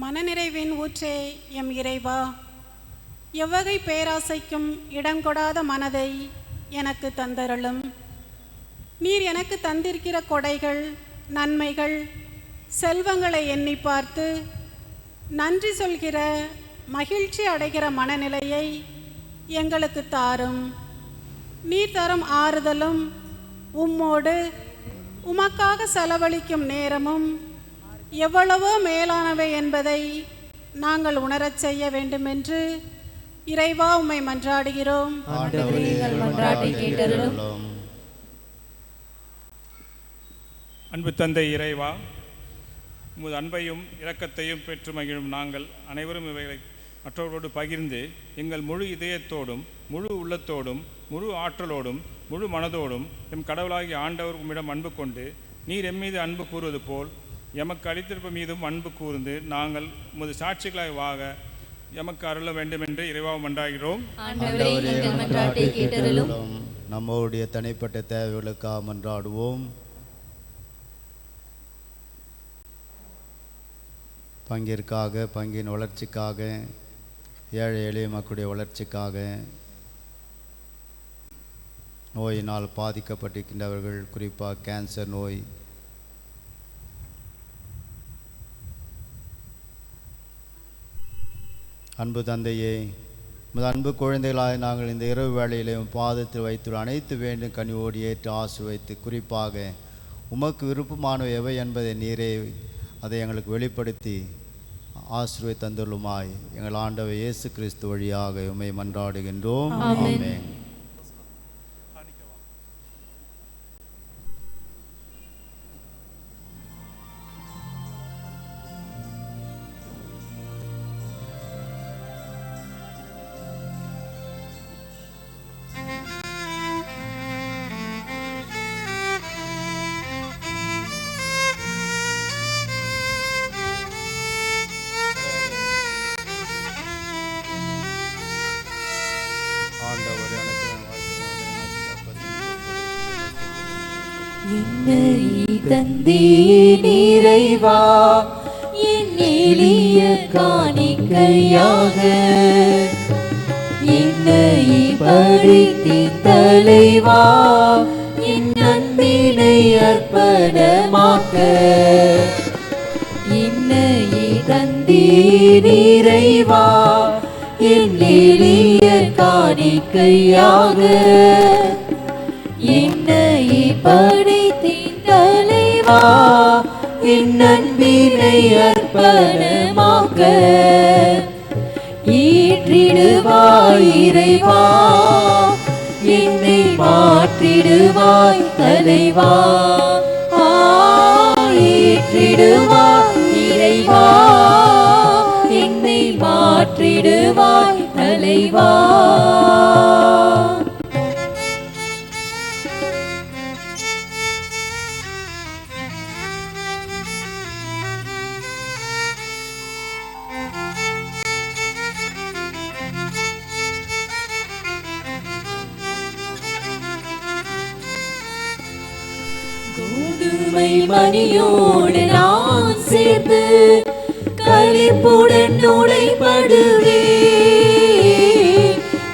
மனநிறைவின் ஊற்றே எம் இறைவா, எவ்வகை பேராசைக்கும் இடங்கொடாத மனதை எனக்கு தந்தருளும். நீர் எனக்கு தந்திருக்கிற கொடைகள், நன்மைகள், செல்வங்களை எண்ணி பார்த்து நன்றி சொல்கிற, மகிழ்ச்சி அடைகிற மனநிலையை எங்களுக்கு தாரும். நீர் தரும் ஆறுதலும் உம்மோடு உமக்காக செலவழிக்கும் நேரமும் எவ்வளவோ மேலானவை என்பதை நாங்கள் உணரச் செய்ய வேண்டுமென்று இறைவா உம்மை மன்றாடுகிறோம். அன்பு தந்தை இறைவா, உமது அன்பையும் இரக்கத்தையும் பெற்று மகிழும் நாங்கள் அனைவரும் இவைகளை மற்றவர்களோடு பகிர்ந்து எங்கள் முழு இதயத்தோடும் முழு உள்ளத்தோடும் முழு ஆற்றலோடும் முழு மனதோடும் எம் கடவுளாகிய ஆண்டவர் உம்மிடம் அன்பு கொண்டு நீர் எம்மீது அன்பு கூறுவது போல் எமக்கு அளித்திருப்பு மீதும் அன்பு கூர்ந்து நாங்கள் உமது சாட்சிகளாய் வாக எமக்கு அருள வேண்டும் என்று இறைவா மன்றாகிறோம். நம்முடைய தனிப்பட்ட தேவைகளுக்காக மன்றாடுவோம். பங்கிற்காக, பங்கின் வளர்ச்சிக்காக, ஏழை எளிய மக்களுடைய வளர்ச்சிக்காக, நோயினால் பாதிக்கப்பட்டிருக்கின்றவர்கள், குறிப்பாக கேன்சர் நோய், அன்பு தந்தையே, உமது அன்பு குழந்தைகளாக நாங்கள் இந்த இரவு வேளையிலும் பாதத்தில் வைத்துள்ள அனைத்து வேண்டும் கனிவோடு ஏற்று ஆசீர்வதித்து, குறிப்பாக உமக்கு விருப்பமானவை எவை என்பதை நீரே அதை எங்களுக்கு வெளிப்படுத்தி ஆசீர்வாதம் தந்துள்ளுமாய் எங்கள் ஆண்டவர் இயேசு கிறிஸ்து வழியாக உம்மை மன்றாடுகின்றோம். ஆமென். என்னை தந்தே நிறைவா என் எளிய காணிக்கையாக என்னை படித்தி தலைவா என் அன்பினை அர்ப்பணமாக்க என்னை தந்தே நிறைவா என் எளிய காணிக்கையாக என்னை படித்தேன் தலைவா என் அன்பினை அர்ப்பணமாக்க ஏற்றிடுவாய் இறைவா என்னை மாற்றிடுவாய் தலைவா ஏற்றிடுவாய் இறைவா என்னை மாற்றிடுவாய் தலைவா. கோதுமை மணியோடு நான் சேர்ந்து களிப்புடன் உடைபடுவேன்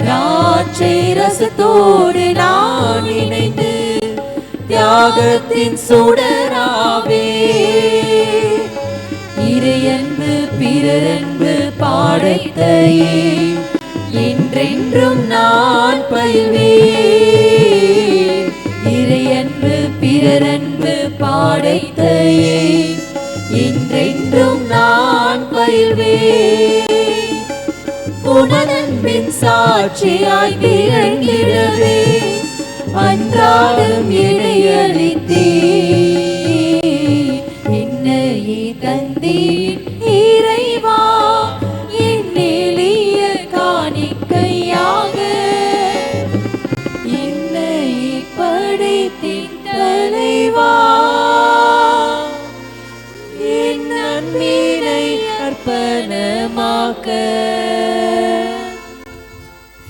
திராட்சை ரசத்தோடு நான் இணைந்து தியாகத்தின் சுடராவே இறையன்பு பிறரன்பு பாடத்தையே என்றென்றும் நான் பயில்வேன் இறையன்பு பிறரன்பு பாடத்தையே என்றென்றும் நான் பயில்வேன் உனதன்பின் சாட்சியாய் திகழ்கிறவே அன்றாடம் இணையளித்தே என்னையே தந்தேன் இறைவா என் எளிய காணிக்கையாக என்னை படைத்தேன் தலைவா என் அன்பினை அர்ப்பணமாக்க.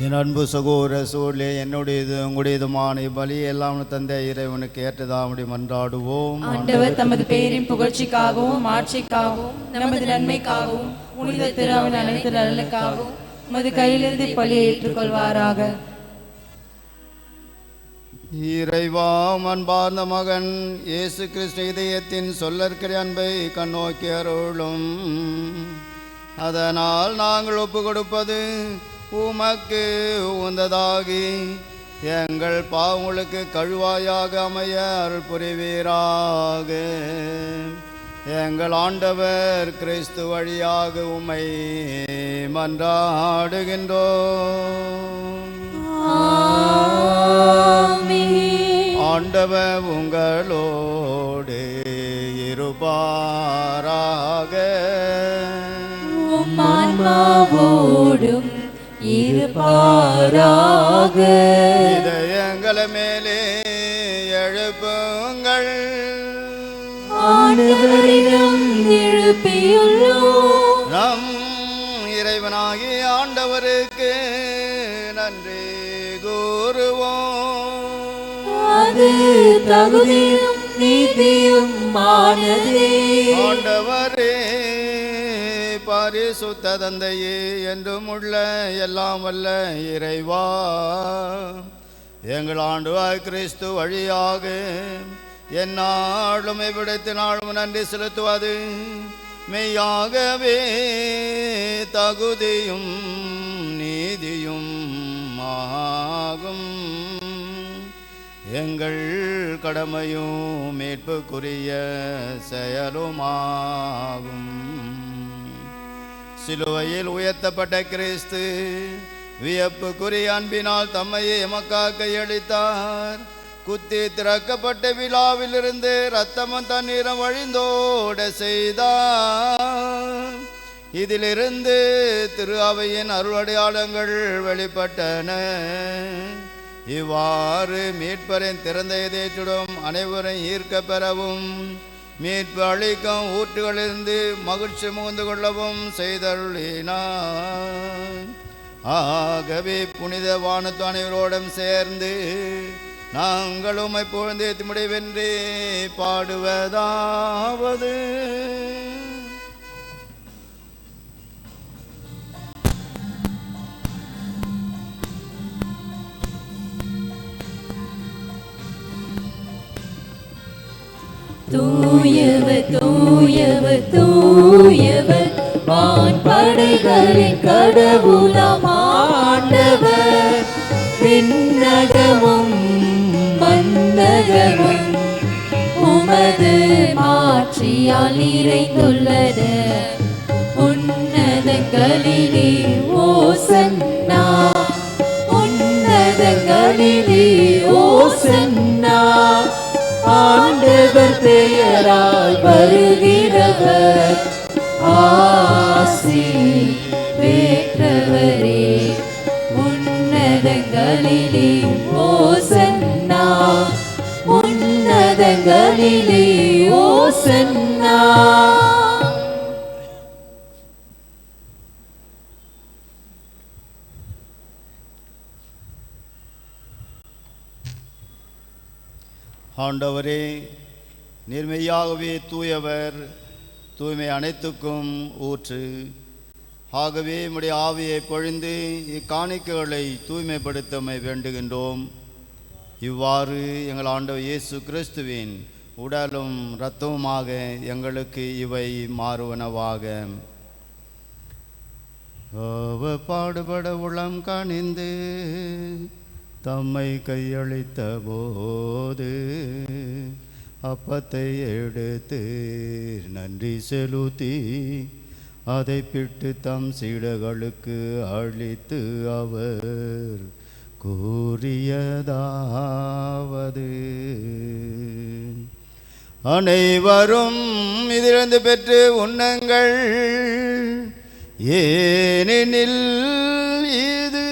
என் அன்பு சகோதர சூழலே என்னுடையது உங்களுடையதுமான பலி எல்லாம் தந்தை இறைவனுக்கு ஏற்றதாமடி மன்றாடுவோம். ஆண்டவர் தமது பேரின் புகழ்ச்சிக்காகவும் ஆட்சிக்காகவும் நமது நன்மைக்காகவும் புனித திருவின் அனைத்து நலனுக்காகவும் உமது கையிலிருந்து பலியை ஏற்றுக்கொள்வாராக. இறைவா அன்பார்ந்த மகன் இயேசு கிறிஸ்து இதயத்தின் சொல்லற்கிற அன்பை கண்ணோக்கி அருளும். அதனால் நாங்கள் ஒப்பு கொடுப்பது உமக்கு உந்ததாகி எங்கள் பாவங்களுக்கு கழுவாயாக அமைய அருள் புரிவீராக. எங்கள் ஆண்டவர் கிறிஸ்து வழியாக உம்மை மன்றாடுகின்றோம். ஆண்டவர் உங்களோடு இருப்பாராக. ஆன்மாவோடும் இருப்பாராக. இதயங்களை மேலே எழுப்புங்கள். ஆண்டவரிடம் எழுப்பியுள்ளோம். நம் இறைவனாகிய ஆண்டவருக்கு நன்றி கூறுவோம். அது தகுதியும் நீதியும் ஆனதே. ஆண்டவரே பரிசுத்த தந்தையே என்றும் உள்ள எல்லாம் வல்ல இறைவா எங்கள் ஆண்டவர் கிறிஸ்து வழியாக எந்நாளும் எவ்விடத்தினாலும் நன்றி செலுத்துவது மெய்யாகவே தகுதியும் நீதியும் ஆகும். எங்கள் கடமையும் மீட்புக்குரிய செயலுமாகும். சிலுவையில் உயர்த்தப்பட்ட கிறிஸ்து வியப்புக்குரிய அன்பினால் தம்மையே எமக்காக கையளித்தார். குத்தி திறக்கப்பட்ட விழாவிலிருந்து இரத்தமும் தண்ணீரும் வழிந்தோட செய்தார். இதிலிருந்து திரு அவையின் அருளடையாளங்கள் வெளிப்பட்டன. இவ்வாறு மீட்பரின் திறந்த இதயத்துடன் அனைவரும் ஈர்க்க பெறவும் மீட்பு அளிக்கும் ஊற்றுகளிலிருந்து மகிழ்ச்சி முகந்து கொள்ளவும் செய்தருளினார். ஆகவே புனித வானத்து அனைவரோடும் சேர்ந்து நாங்கள் உம்மை புகழ்ந்து முடிவென்றே பாடுவதாவது தூயவர் தூயவர் தூயவர் வான்படைகளின் கடவுளாம் ஆண்டவர். விண்ணகமும் மண்ணகமும் உமது மாட்சியால் நிறைந்துள்ளது. உன்னதங்களிலே ஓசன்னா, உன்னதங்களிலே ஓசன்னா. ஆண்டவர் பெயரால் வருகிறவர் ஆசி பெற்றவரே. உன்னதங்களிலே ஓசன்னா, உன்னதங்களிலே ஓசன்னா. ஆண்டவரே, நேர்மையாகவே தூயவர், தூய்மை அனைத்துக்கும் ஊற்று. ஆகவே உம்முடைய ஆவியை பொழிந்து இக்காணிக்கைகளை தூய்மைப்படுத்தமை வேண்டுகின்றோம். இவ்வாறு எங்கள் ஆண்டவர் இயேசு கிறிஸ்துவின் உடலும் இரத்தமுமாக எங்களுக்கு இவை மாறுவனவாக. அவர் பாடுபட உளம் கனிந்து தம்மை கையளித்த போது அப்பத்தை எடுத்து நன்றி செலுத்தி அதை பிட்டு தம் சீடர்களுக்கு அளித்து அவர் கூறியதாவது: அனைவரும் இதிலிருந்து பெற்று உண்ணுங்கள், ஏனெனில் இது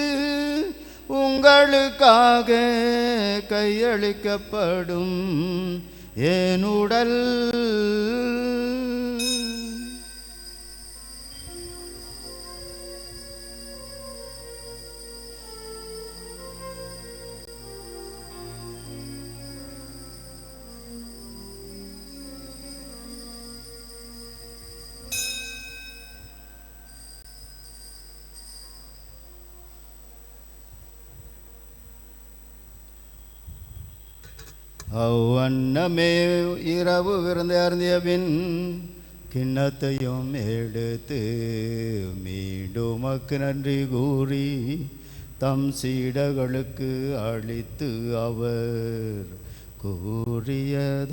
உங்களுக்காக கையளிக்கப்படும் என் உடல். அவ்வண்ணமே இரவு விருந்து அருந்திய பின் கிண்ணத்தையும் எடுத்து மீண்டும் உமக்கு நன்றி கூறி தம் சீடர்களுக்கு அளித்து அவர் கூறியதாவது: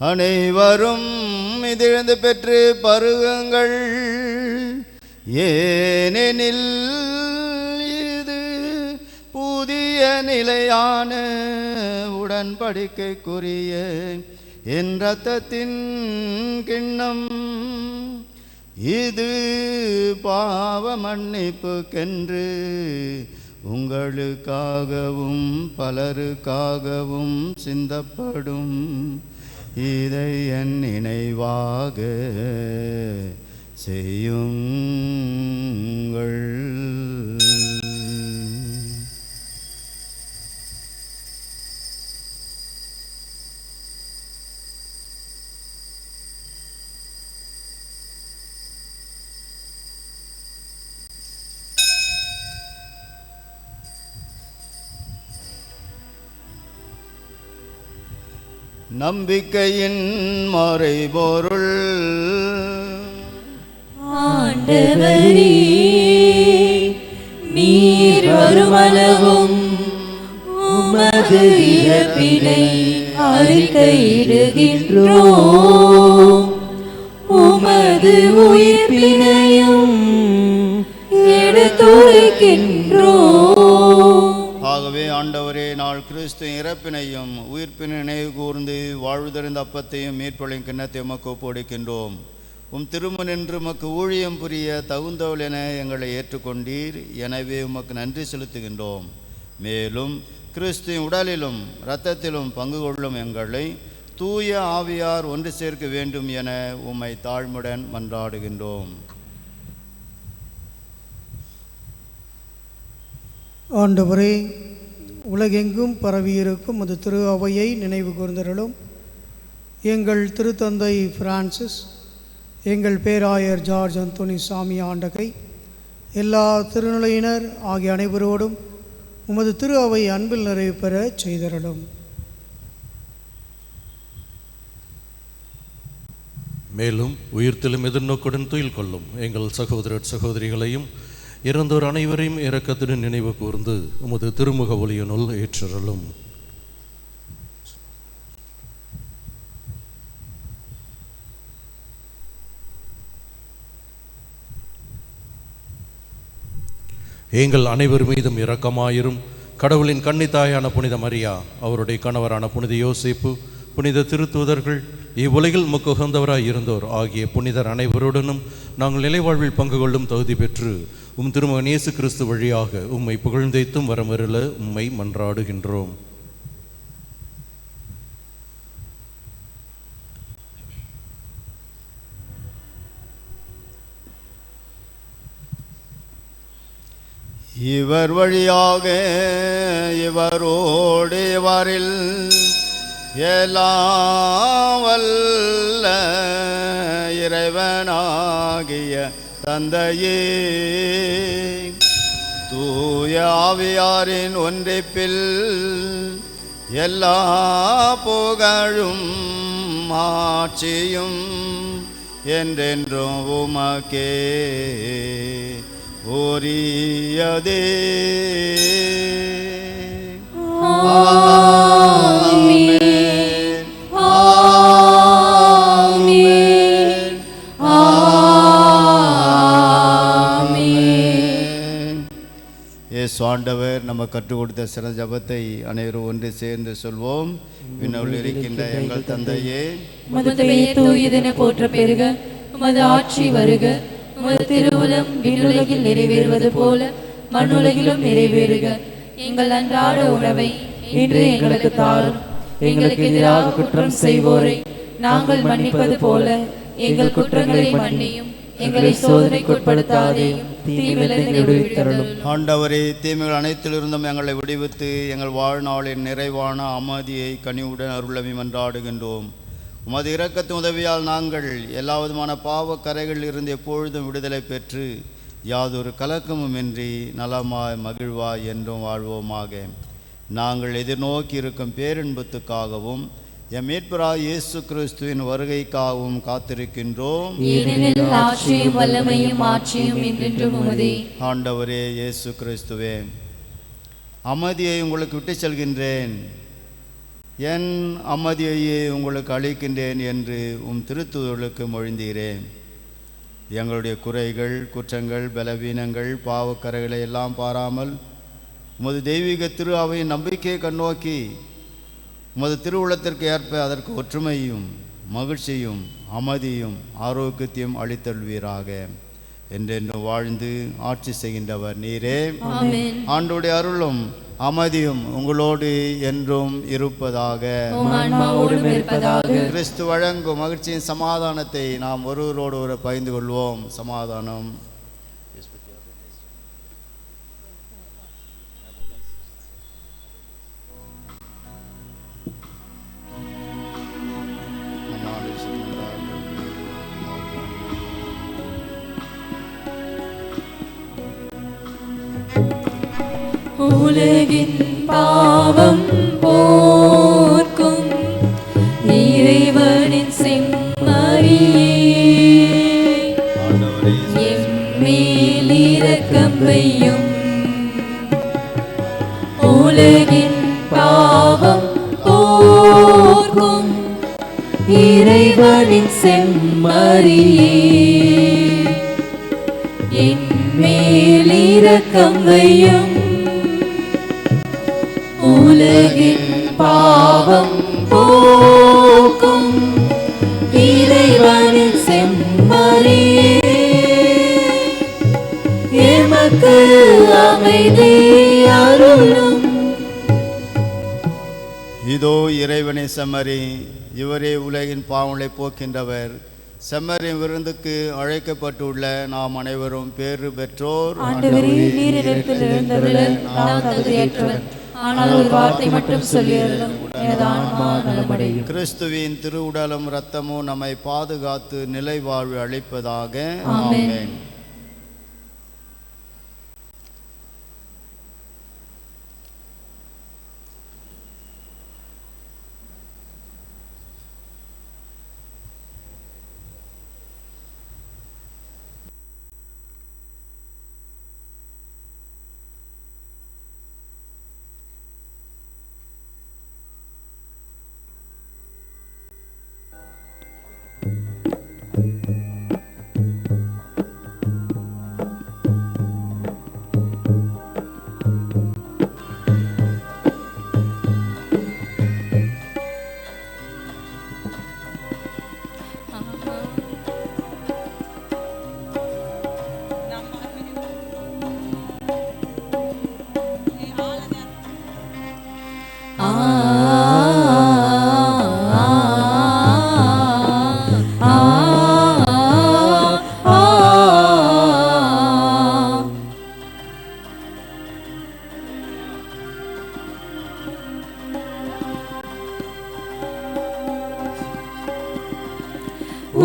அனைவரும் இதிலிருந்து பெற்று பருகுங்கள், ஏனெனில் புதிய நிலையான உடன்படிக்கைக்குரிய என் இரத்தத்தின் கிண்ணம். இது பாவ மன்னிப்புக்கென்று உங்களுக்காகவும் பலருக்காகவும் சிந்தப்படும். இதை என் நினைவாக செய்யுங்கள். நம்பிக்கையின் மறைபொருள். ஆண்டவரே, நீர் வருமளவும் உமது இறப்பினை அறிக்கையிடுகின்றோம், உமது உயிர்ப்பினையும் எடுத்துரைக்கின்றோம். ஆகவே ஆண்டவரே, நாள் கிறிஸ்து இறப்பினையும் உயிர்ப்பினை நினைவு கூர்ந்து வாழ்வுதறிந்த அப்பத்தையும் மீட்பளின் கிண்ணத்தை உமக்கு ஒப்புக்கொடுக்கின்றோம். உம் திருமுனின்று உமக்கு ஊழியம் புரிய தகுந்தவள் என எங்களை ஏற்றுக்கொண்டீர். எனவே உமக்கு நன்றி செலுத்துகின்றோம். மேலும் கிறிஸ்துவின் உடலிலும் இரத்தத்திலும் பங்கு கொள்ளும் எங்களை தூய ஆவியார் ஒன்று சேர்க்க வேண்டும் என உம்மை தாழ்மையுடன் மன்றாடுகின்றோம். ஆண்டவரே, உலகெங்கும் பரவியிருக்கும் அது திரு அவையை நினைவு கூர்ந்தருளும். எங்கள் திருத்தந்தை பிரான்சிஸ், எங்கள் பேராயர் ஜார்ஜ் அந்தோனி சாமி ஆண்டகை, எல்லா திருநிலையினர் ஆகிய அனைவரோடும் உமது திரு அவை அன்பில் நிறைவு பெற செய்தருளும். மேலும் உயிர்த்தெழும் எதிர்நோக்குடன் துயில் கொள்ளும் எங்கள் சகோதரர் சகோதரிகளையும் இறந்தோர் அனைவரையும் இரக்கத்துடன் நினைவு கூர்ந்து உமது திருமுக ஒளியினுள் ஏற்றருளும். எங்கள் அனைவர் மீதும் இரக்கமாயிரும். கடவுளின் கன்னித்தாயான புனித மரியா, அவருடைய கணவரான புனித யோசேப்பு, புனித திருத்தூதர்கள், இவ்வுலகில் முக்குகந்தவராய் இருந்தோர் ஆகிய புனிதர் அனைவருடனும் நாங்கள் நிலைவாழ்வில் பங்கு கொள்ளும் தகுதி பெற்று உம் திருமகன் இயேசு கிறிஸ்து வழியாக உம்மை புகழ்ந்தேத்தும் வரமருள உம்மை மன்றாடுகின்றோம். இவர் வழியாக இவரோடு இவரில் எல்லாம் வல்ல இறைவனாகிய தந்தையே, தூய ஆவியாரின் ஒன்றிப்பில் எல்லா புகழும் ஆட்சியும் என்றென்றும் உமக்கே உரியதே. ஆமென். ஆமென். ஆமென். இயேசு ஆண்டவர் நம்ம கற்றுக் கொடுத்த சிறந்த ஜபத்தை அனைவரும் ஒன்று சேர்ந்து சொல்வோம். விண்ணுள் இருக்கின்ற எங்கள் தந்தையே, உமது பெயர் தூயதென போற்ற பெருக, உமது ஆட்சி வருக, உமது திருவுளம் விண்ணுலகில் நிறைவேறுவது போல மண்ணுலகிலும் நிறைவேறுக. எங்கள் அன்றாட உணவை இன்று எங்களுக்கு தாரும். எங்களுக்கு எதிராக குற்றம் செய்வோரை நாங்கள் மன்னிப்பது போல எங்கள் குற்றங்களை மன்னியும். எங்களை சோதனைக்குட்படுத்தாதேயும், தீமையிலிருந்து விடுவித்தருளும். ஆண்டவரே, தீமைகள் அனைத்திலிருந்தும் எங்களை விடுவித்து எங்கள் வாழ்நாளின் நிறைவான அமைதியை கனிவுடன் அருளவி மன்றாடுகின்றோம். உமது இரக்கத்தின் உதவியால் நாங்கள் எல்லா விதமான பாவக் கரைகளில் இருந்து எப்பொழுதும் விடுதலை பெற்று யாதொரு கலக்கமுமின்றி நலமாய் மகிழ்வாய் என்றும் வாழ்வோமாக. நாங்கள் எதிர்நோக்கி இருக்கும் பேரின்பத்துக்காகவும் எம் மீட்பராகிய இயேசு கிறிஸ்துவின் வருகைக்காகவும் காத்திருக்கின்றோம். ஆட்சியும் வல்லமையும் ஆட்சியும் என்றென்றும் உமதே. ஆண்டவரே இயேசு கிறிஸ்துவே, அமைதியை உங்களுக்கு விட்டு செல்கின்றேன், என் அமைதியையே உங்களுக்கு அளிக்கின்றேன் என்று உம் திருத்தூதர்களுக்கு மொழிந்தீரேன். எங்களுடைய குறைகள், குற்றங்கள், பலவீனங்கள், பாவக்கரைகளை எல்லாம் பாராமல் உமது தெய்வீக திரு அவையின் நம்பிக்கையை கண்ணோக்கி உமது திருவுளத்திற்கு ஏற்ப அதற்கு ஒற்றுமையும் மகிழ்ச்சியும் அமைதியும் ஆரோக்கியத்தையும் அளித்தல்வீராக. என்றென்றும் வாழ்ந்து ஆட்சி செய்கின்றவர் நீரே. ஆண்டவருடைய அருளும் அமைதியும் உங்களோடு என்றும் இருப்பதாக. கிறிஸ்து வழங்கும் மகிழ்ச்சியின் சமாதானத்தை நாம் ஒருவரோடு ஒரு பகிர்ந்து கொள்வோம். சமாதானம். உலகின் பாவம் போக்கும் இறைவனின் செம்மறியே, எம்மேல் இரக்கம் வையும். உலகின் பாவம் போக்கும் இறைவனின் செம்மறியே, எம்மேல் இரக்கம் வையும். உலகின் பாவம் போக்கும் இறைவனின் செம்மறியே, எமக்கு அமைதி அருளும். இதோ இறைவனை செம்மறி, இவரே உலகின் பாவங்களை போக்கின்றவர். செம்மறின் விருந்துக்கு அழைக்கப்பட்டுள்ள நாம் அனைவரும் பேறு பெற்றோர். ஆண்டவரே, நீர் என்னிடத்தில் எழுந்தருள நான் தகுதியற்றவன். ஆனால் ஒரு வார்த்தை மட்டும் சொல்லியருளும், எனது ஆன்மா நலமடையும். கிறிஸ்துவின் திருவுடலும் இரத்தமும் நம்மை பாதுகாத்து நிலை வாழ்வு அளிப்பதாக. ஆமென். ஆமென்.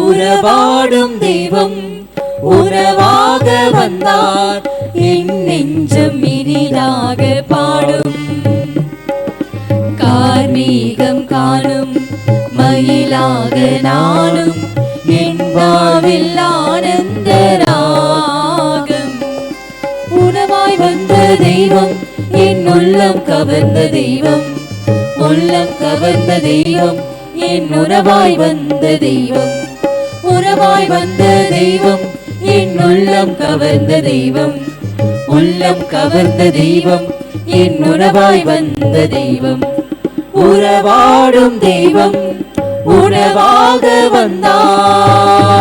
உறவாடும் தெய்வம் உறவாக வந்தார், என் நெஞ்சம் இனிதாக பாடும். கார்மீகம் காணும் மயிலாக நானும், என் வாழ்வில் ஆனந்த ராகம். உணவாய் வந்த தெய்வம், என் உள்ளம் கவர்ந்த தெய்வம், உள்ளம் கவர்ந்த தெய்வம், என் உறவாய் வந்த தெய்வம், உறவாய் வந்த தெய்வம், என் உள்ளம் கவர்ந்த தெய்வம், உள்ளம் கவர்ந்த தெய்வம், என் உறவாய் வந்த தெய்வம். உறவாடும் தெய்வம் உறவாக வந்தார்.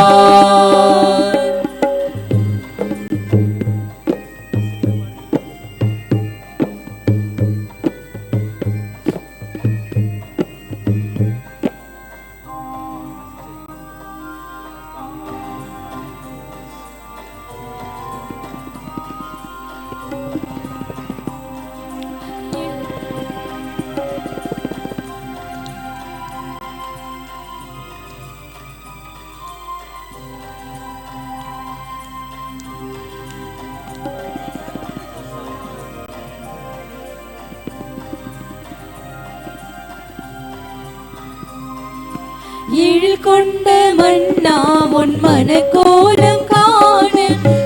எழில் கொண்ட மன்னா உன் மனக்கோலம் காண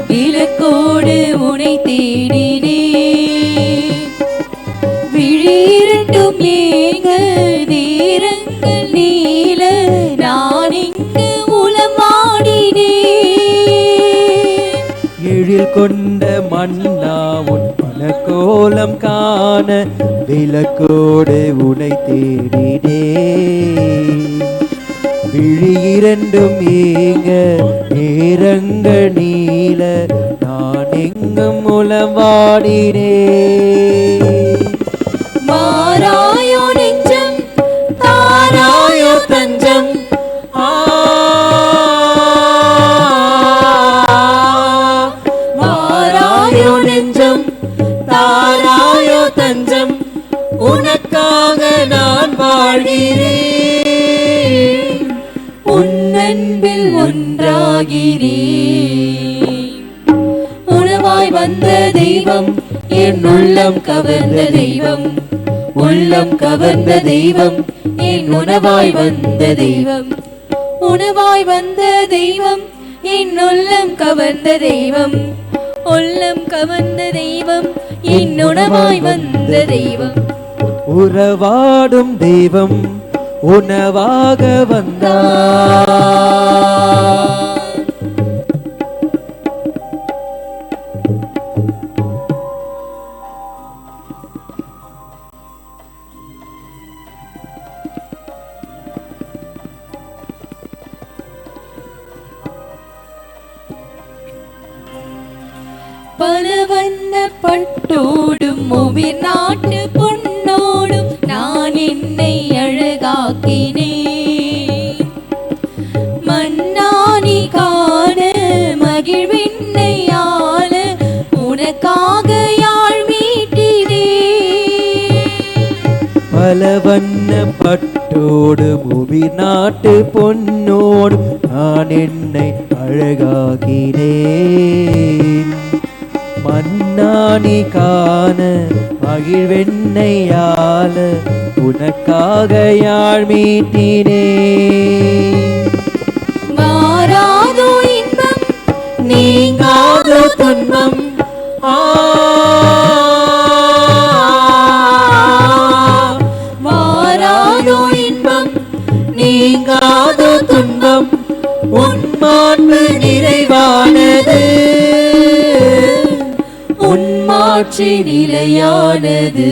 விளக்கோடு உனை தேடினே. விழிரண்டும் ஏங்க நேரங்கள் நீல, நான் இங்கு உளமாடினே. எழில் கொண்ட மன்னா உன் மனக்கோலம் காண விளக்கோடு உனை தேடினே. விழி இரண்டும் ஏங்க நேரங்கள் நீல, நான் எங்கும் உளவாடினே. மாறாயோ நெஞ்சம் தாராயோ தஞ்சம், மாறாயோ நெஞ்சம் தாராயோ தஞ்சம், உனக்காக நான் வாழ்கிறேன். உன்னன்பில் ஒன்றாகிறேன். உணவாய் வந்த தெய்வம், என் உள்ளம் கவர்ந்த தெய்வம், உள்ளம் கவர்ந்த தெய்வம், என் உணவாய் வந்த தெய்வம், உணவாய் வந்த தெய்வம், என் உள்ளம் கவர்ந்த தெய்வம், உள்ளம் கவர்ந்த தெய்வம், என் உணவாய் வந்த தெய்வம். உறவாடும் தெய்வம் உணவாக வந்தார். பல வண்ண பட்டோடும் உயிர் நாட்டு பொன்னோடும் நான் என்னை அழகாக்கினேன். மன்னா பல வண்ண பட்டோடு மூவி நாட்டு பொன்னோடு நான் என்னை அழகாகினேன். மன்னானி காண மகிழ்வெண்ணையால உனக்காக யாழ் மீட்டினேன். மாறாதோ இன்பம் நீங்காதோ துன்பம் மாறாதோ இன்பம் நீங்காதோ துன்பம் உன் மாண்பு நிறைவானது உன் மாட்சி நிலையானது.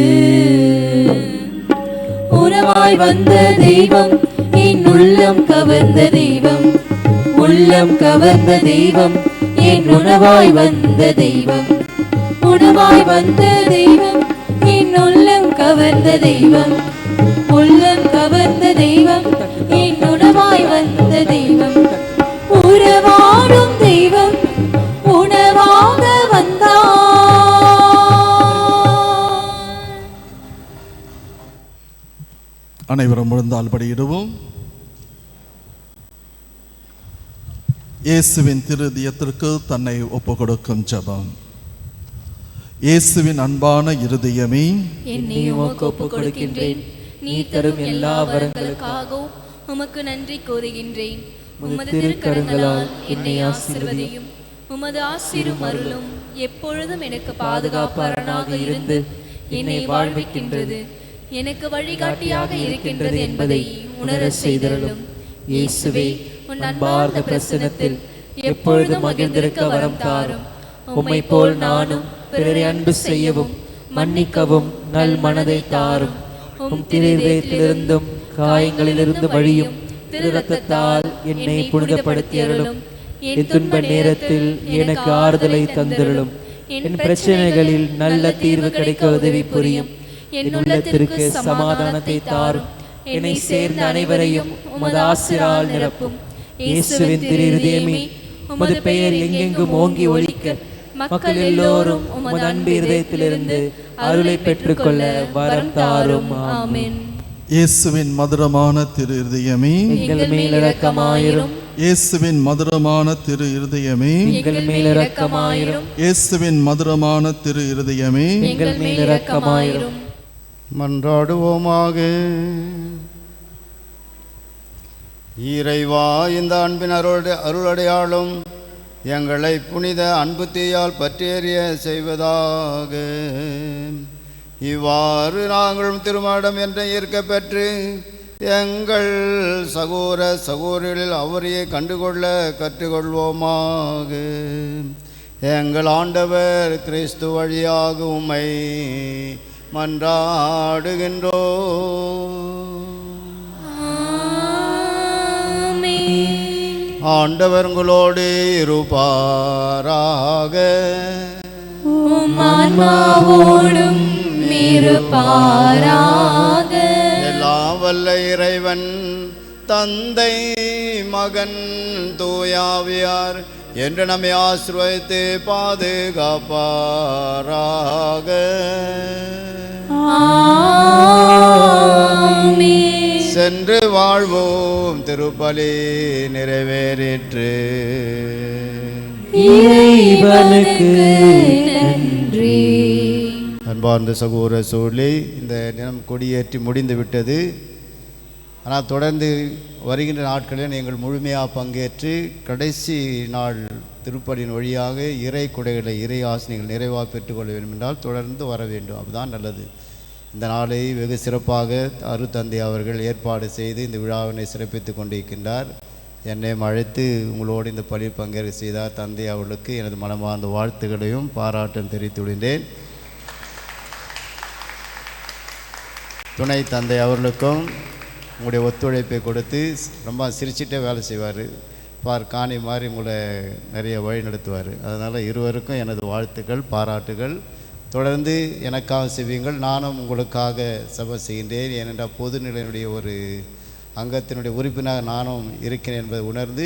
உறவாய் வந்த தெய்வம் என் உள்ளம் கவர்ந்த தெய்வம், உள்ளம் கவர்ந்த தெய்வம் என் உணவாய் வந்த தெய்வம், உணவாய் வந்த தெய்வம் என் உள்ளம் கவர்ந்த தெய்வம், உள்ளம் கவர்ந்த தெய்வம் என் உணவாய் வந்த தெய்வம். உறவாடும் தெய்வம் உணவாக வந்தார். அனைவரும் விழுந்தால் படியிடுவோம். இயேசுவின் திருதியத்திற்கு தன்னை ஒப்புக் கொடுக்கும் ஜெபம். இயேசுவின் அன்பான இருதயமே, என்னை உமக்கு ஒப்புக் கொடுக்கின்றேன். நீ தரும் எல்லா வரங்களுக்காகவும் உமக்கு நன்றி கூறுகின்றேன். உமது திருக்கரங்களால் என்னை ஆசீர்வதியும். உமது ஆசீரும் அருளும் எப்பொழுதும் எனக்கு பாதுகாப்பாளனாக இருந்து என்னை வாழ்விக்கின்றது, எனக்கு வழிகாட்டியாக இருக்கின்றது என்பதை உணர செய்தருளும். இயேசுவே, உன் அன்பார்ந்த பிரசன்னத்தில் எப்பொழுதும் மகிழ்ந்திருக்க வரம் தாரும். உம்மை போல் நானும் பிறரை அன்பு செய்யவும் மன்னிக்கவும் நல் மனதை தாரும். உம் திருதயத்திலிருந்தும் காயங்களிலிருந்து வழியும் திரு ரத்தத்தால் என்னை புனிதப்படுத்தி அருளும். என் துன்ப நேரத்தில் எனக்கு ஆறுதலை தந்திருளும். என் பிரச்சனைகளில் நல்ல தீர்வு கிடைக்க உதவி புரியும். என் உள்ளத்திற்கு சமாதானத்தை தாரும். என்னை சேர்ந்த அனைவரையும் உமது ஆசிரால் நிரப்பும். இயேசுவின் திரு இருதயமே, உமது பெயர் எங்கெங்கும் ஓங்கி ஒலிக்க மக்கள் எல்லோரும் உமது அன்பு இருதயத்திலிருந்து அருளை பெற்றுக்கொள்ள வரம் தாரும். ஆமென். இயேசுவின் மதுரமான திரு இருதயமே, எங்கள் மேல் இரக்கமாயிரும். இயேசுவின் மதுரமான திரு இருதயமே, எங்கள் மேல் இரக்கமாயிரும். இயேசுவின் மதுரமான திரு இருதயமே, எங்கள் மேல் இரக்கமாயிரும். மன்றாடுவோமாக. இறைவா, இந்த அன்பின் அருளடையாளும் எங்களை புனித அன்பு தீயால் பற்றியறிய செய்வதாக. இவ்வாறு நாங்களும் திருமாடம் என்ற ஈர்க்க பெற்று எங்கள் சகோதர சகோதரிகளில் அவரையே கண்டுகொள்ள கற்றுக்கொள்வோமாக. எங்கள் ஆண்டவர் கிறிஸ்து வழியாக உம்மை மன்றாடுகின்றோம். ஆண்டவர் உங்களோடு இருப்பாராக. உம் ஆன்மாவோடும் இருப்பாராக. எல்லாம் வல்ல இறைவன் தந்தை மகன் தூயாவியார் என்று நம்மை ஆசீர்வதித்து பாதுகாப்பாராக. சென்று வாழ்வோம். திருப்பலி நிறைவேறிற்று. இறைவனுக்கு நன்றி. அன்பார்ந்த சகோதர சோழி, இந்த தினம் கொடியேற்றி முடிந்து விட்டது. ஆனால் தொடர்ந்து வருகின்ற நாட்களில் நீங்கள் முழுமையாக பங்கேற்று கடைசி நாள் திருப்பலியின் வழியாக இறை கொடைகளை இறை ஆசனைகள் நிறைவாக பெற்றுக்கொள்ள வேண்டும் என்றால் தொடர்ந்து வர வேண்டும். அதுதான் நல்லது. இந்த நாளை வெகு சிறப்பாக அருத்தந்தை அவர்கள் ஏற்பாடு செய்து இந்த விழாவினை சிறப்பித்து கொண்டிருக்கின்றார். என்னையும் அழைத்து உங்களோடு இந்த பள்ளியில் பங்கேற்க செய்தார். தந்தை அவர்களுக்கு எனது மனமார்ந்த வாழ்த்துக்களையும் பாராட்டும் தெரிவித்துள்ளேன். துணை தந்தை அவர்களுக்கும் உங்களுடைய ஒத்துழைப்பை கொடுத்து ரொம்ப சிரிச்சிட்டே வேலை செய்வார். காணி மாதிரி உங்களை நிறைய வழி நடத்துவார். அதனால் இருவருக்கும் எனது வாழ்த்துக்கள், பாராட்டுகள். தொடர்ந்து எனக்காக செய்வீங்கள். நானும் உங்களுக்காக சபை செய்கின்றேன். ஏனென்றால் பொதுநிலையினுடைய ஒரு அங்கத்தினுடைய உறுப்பினராக நானும் இருக்கிறேன் என்பதை உணர்ந்து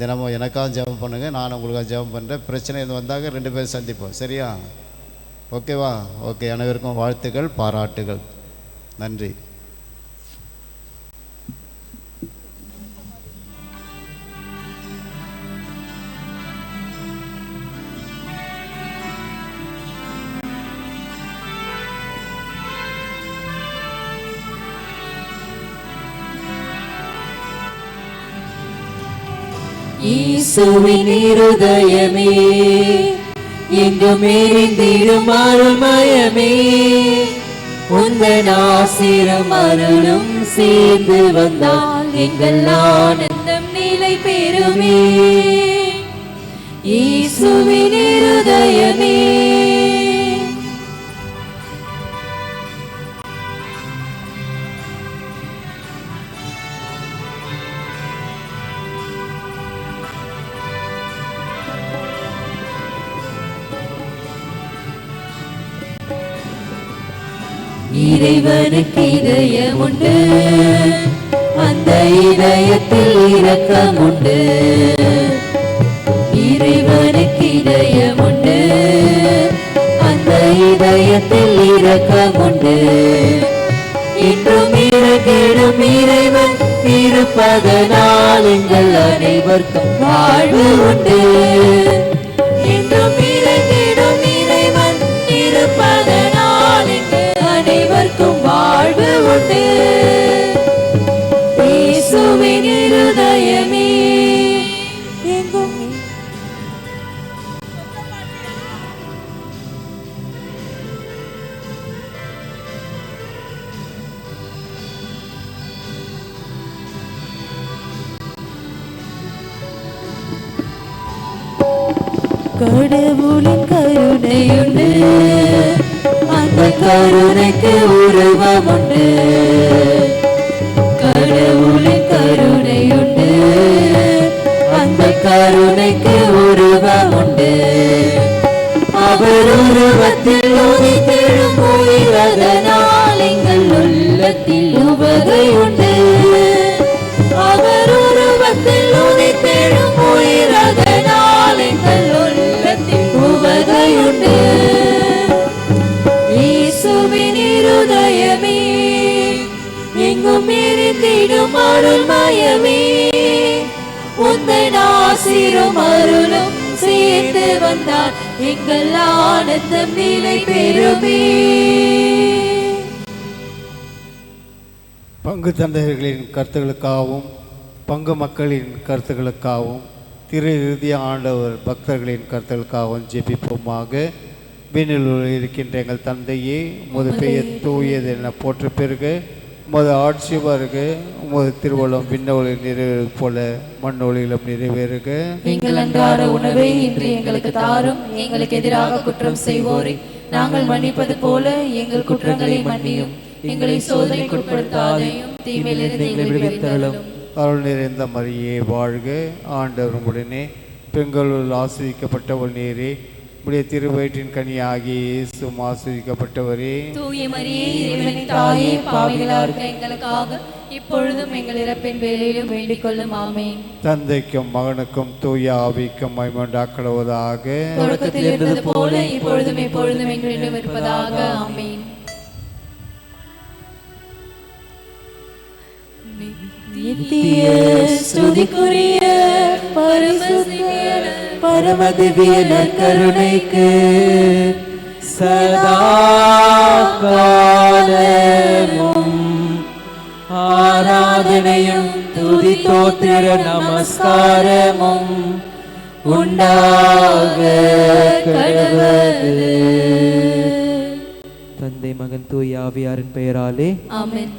தினமும் எனக்காக ஜெபம் பண்ணுங்கள், நானும் உங்களுக்காக ஜெபம் பண்ணுறேன். பிரச்சனை எதுவும் வந்தாங்க 2 பேரும் சந்திப்போம். சரியா? ஓகேவா? ஓகே. அனைவருக்கும் வாழ்த்துக்கள், பாராட்டுகள். நன்றி. இயேசுவின் இருதயமே எங்கும் எரிந்திடும் அருள்மயமே உந்தன் ஆசிரும் அருளும் சேர்ந்து வந்தால் எங்கள் ஆனந்தம் நிலை பெறுமே இயேசுவின் இருதயமே இறைவனுக்கு இதயம் உண்டு அந்த இதயத்தில் இரக்கம் உண்டு இறைவனுக்கு இதயம் உண்டு அந்த இதயத்தில் இரக்கம் உண்டு இன்றும் இறங்கிடும் இறைவன் இருப்பதனால் எங்கள் அனைவருக்கும் வாழ்வு உண்டு இன்றும் இறங்கிடும் இறைவன் இருப்பதனால் எங்கள் அனைவருக்கும் வாழ்வு உண்டு இயேசுவின் இருதயமே எங்கும் கடவுளின் கருணையுண்டு அந்த கருணைக்கு உருவம் உண்டு கடவுளின் கருணையுண்டு அந்த கருணைக்கு உருவம் உண்டு அவர் உருவத்தில் உதித்தெழும் உயிரதனால் எங்கள் உள்ளத்தில் உவகை உண்டு அவர் உருவத்தில் உதித்தெழும் உயிரதனால் எங்கள் உள்ளத்தில் உவகை உண்டு இயேசுவின் இருதயமே எங்கும் எரிந்திடும் அருள்மயமே உந்தன் ஆசிரும் அருளும் சேர்த்து வந்தால் எங்கள் ஆனந்தம் நிலை பெறுமே பங்கு தந்தையர்களின் கருத்துக்களுக்காகவும் பங்கு மக்களின் கருத்துக்களுக்காகவும் திரு இறுதி ஆண்டவர் பக்தர்களின் கருத்துக்களுக்காகவும் ஜெபிப்போமாக. விண்ணில் இருக்கின்ற எங்கள் தந்தையே, உமது பெயர் தூயது என போற்ற பெருக, உமது ஆட்சி வருக, உமது திருவள்ளம் விண்ணொலியில் நிறைவேறுவது போல மண்ணொலியிலும் நிறைவேறுக. எங்கள் அன்றாட உணவை இன்று எங்களுக்கு தாரும். எங்களுக்கு எதிராக குற்றம் செய்வோரை நாங்கள் மன்னிப்பது போல எங்கள் குற்றங்களை மன்னியும். எங்களை சோதனைக்கு உட்படுத்தாதையும் தீமையிலிருந்து எங்களை விடுவித்தருளும். அருள் நிறைந்த மரியே வாழ்க, ஆண்டவர் உடனே பெண்களுள் ஆசிரிக்கப்பட்டவள் நீரே, உடைய திருவயிற்றின் கனியாகிய இயேசுவும் ஆசிரிக்கப்பட்டவரே. தூய மரியே, இறைவனின் தாயே, பாவிகளாக இருக்க எங்களுக்காக இப்பொழுதும் எங்கள் இறப்பின் வேளையிலும் வேண்டிக் கொள்ளும். ஆமென். தந்தைக்கும் மகனுக்கும் தூய ஆவிக்கும் மகிமையுண்டாக்கப்படுவதாக. தொடக்கத்தில் இருந்தது போல இப்பொழுதும் எப்பொழுதும் எங்களிடம் இருப்பதாக. ஆமென். நித்திய ஸ்துதிக்குரிய பரமதிவ்ய நற்கருணைக்கு சதா காலமும் ஆராதனையும் துதி தோத்திர நமஸ்காரமும் உண்டாக கடவது. தந்தை மகன் தூய ஆவியாரின் பெயராலே ஆமென்.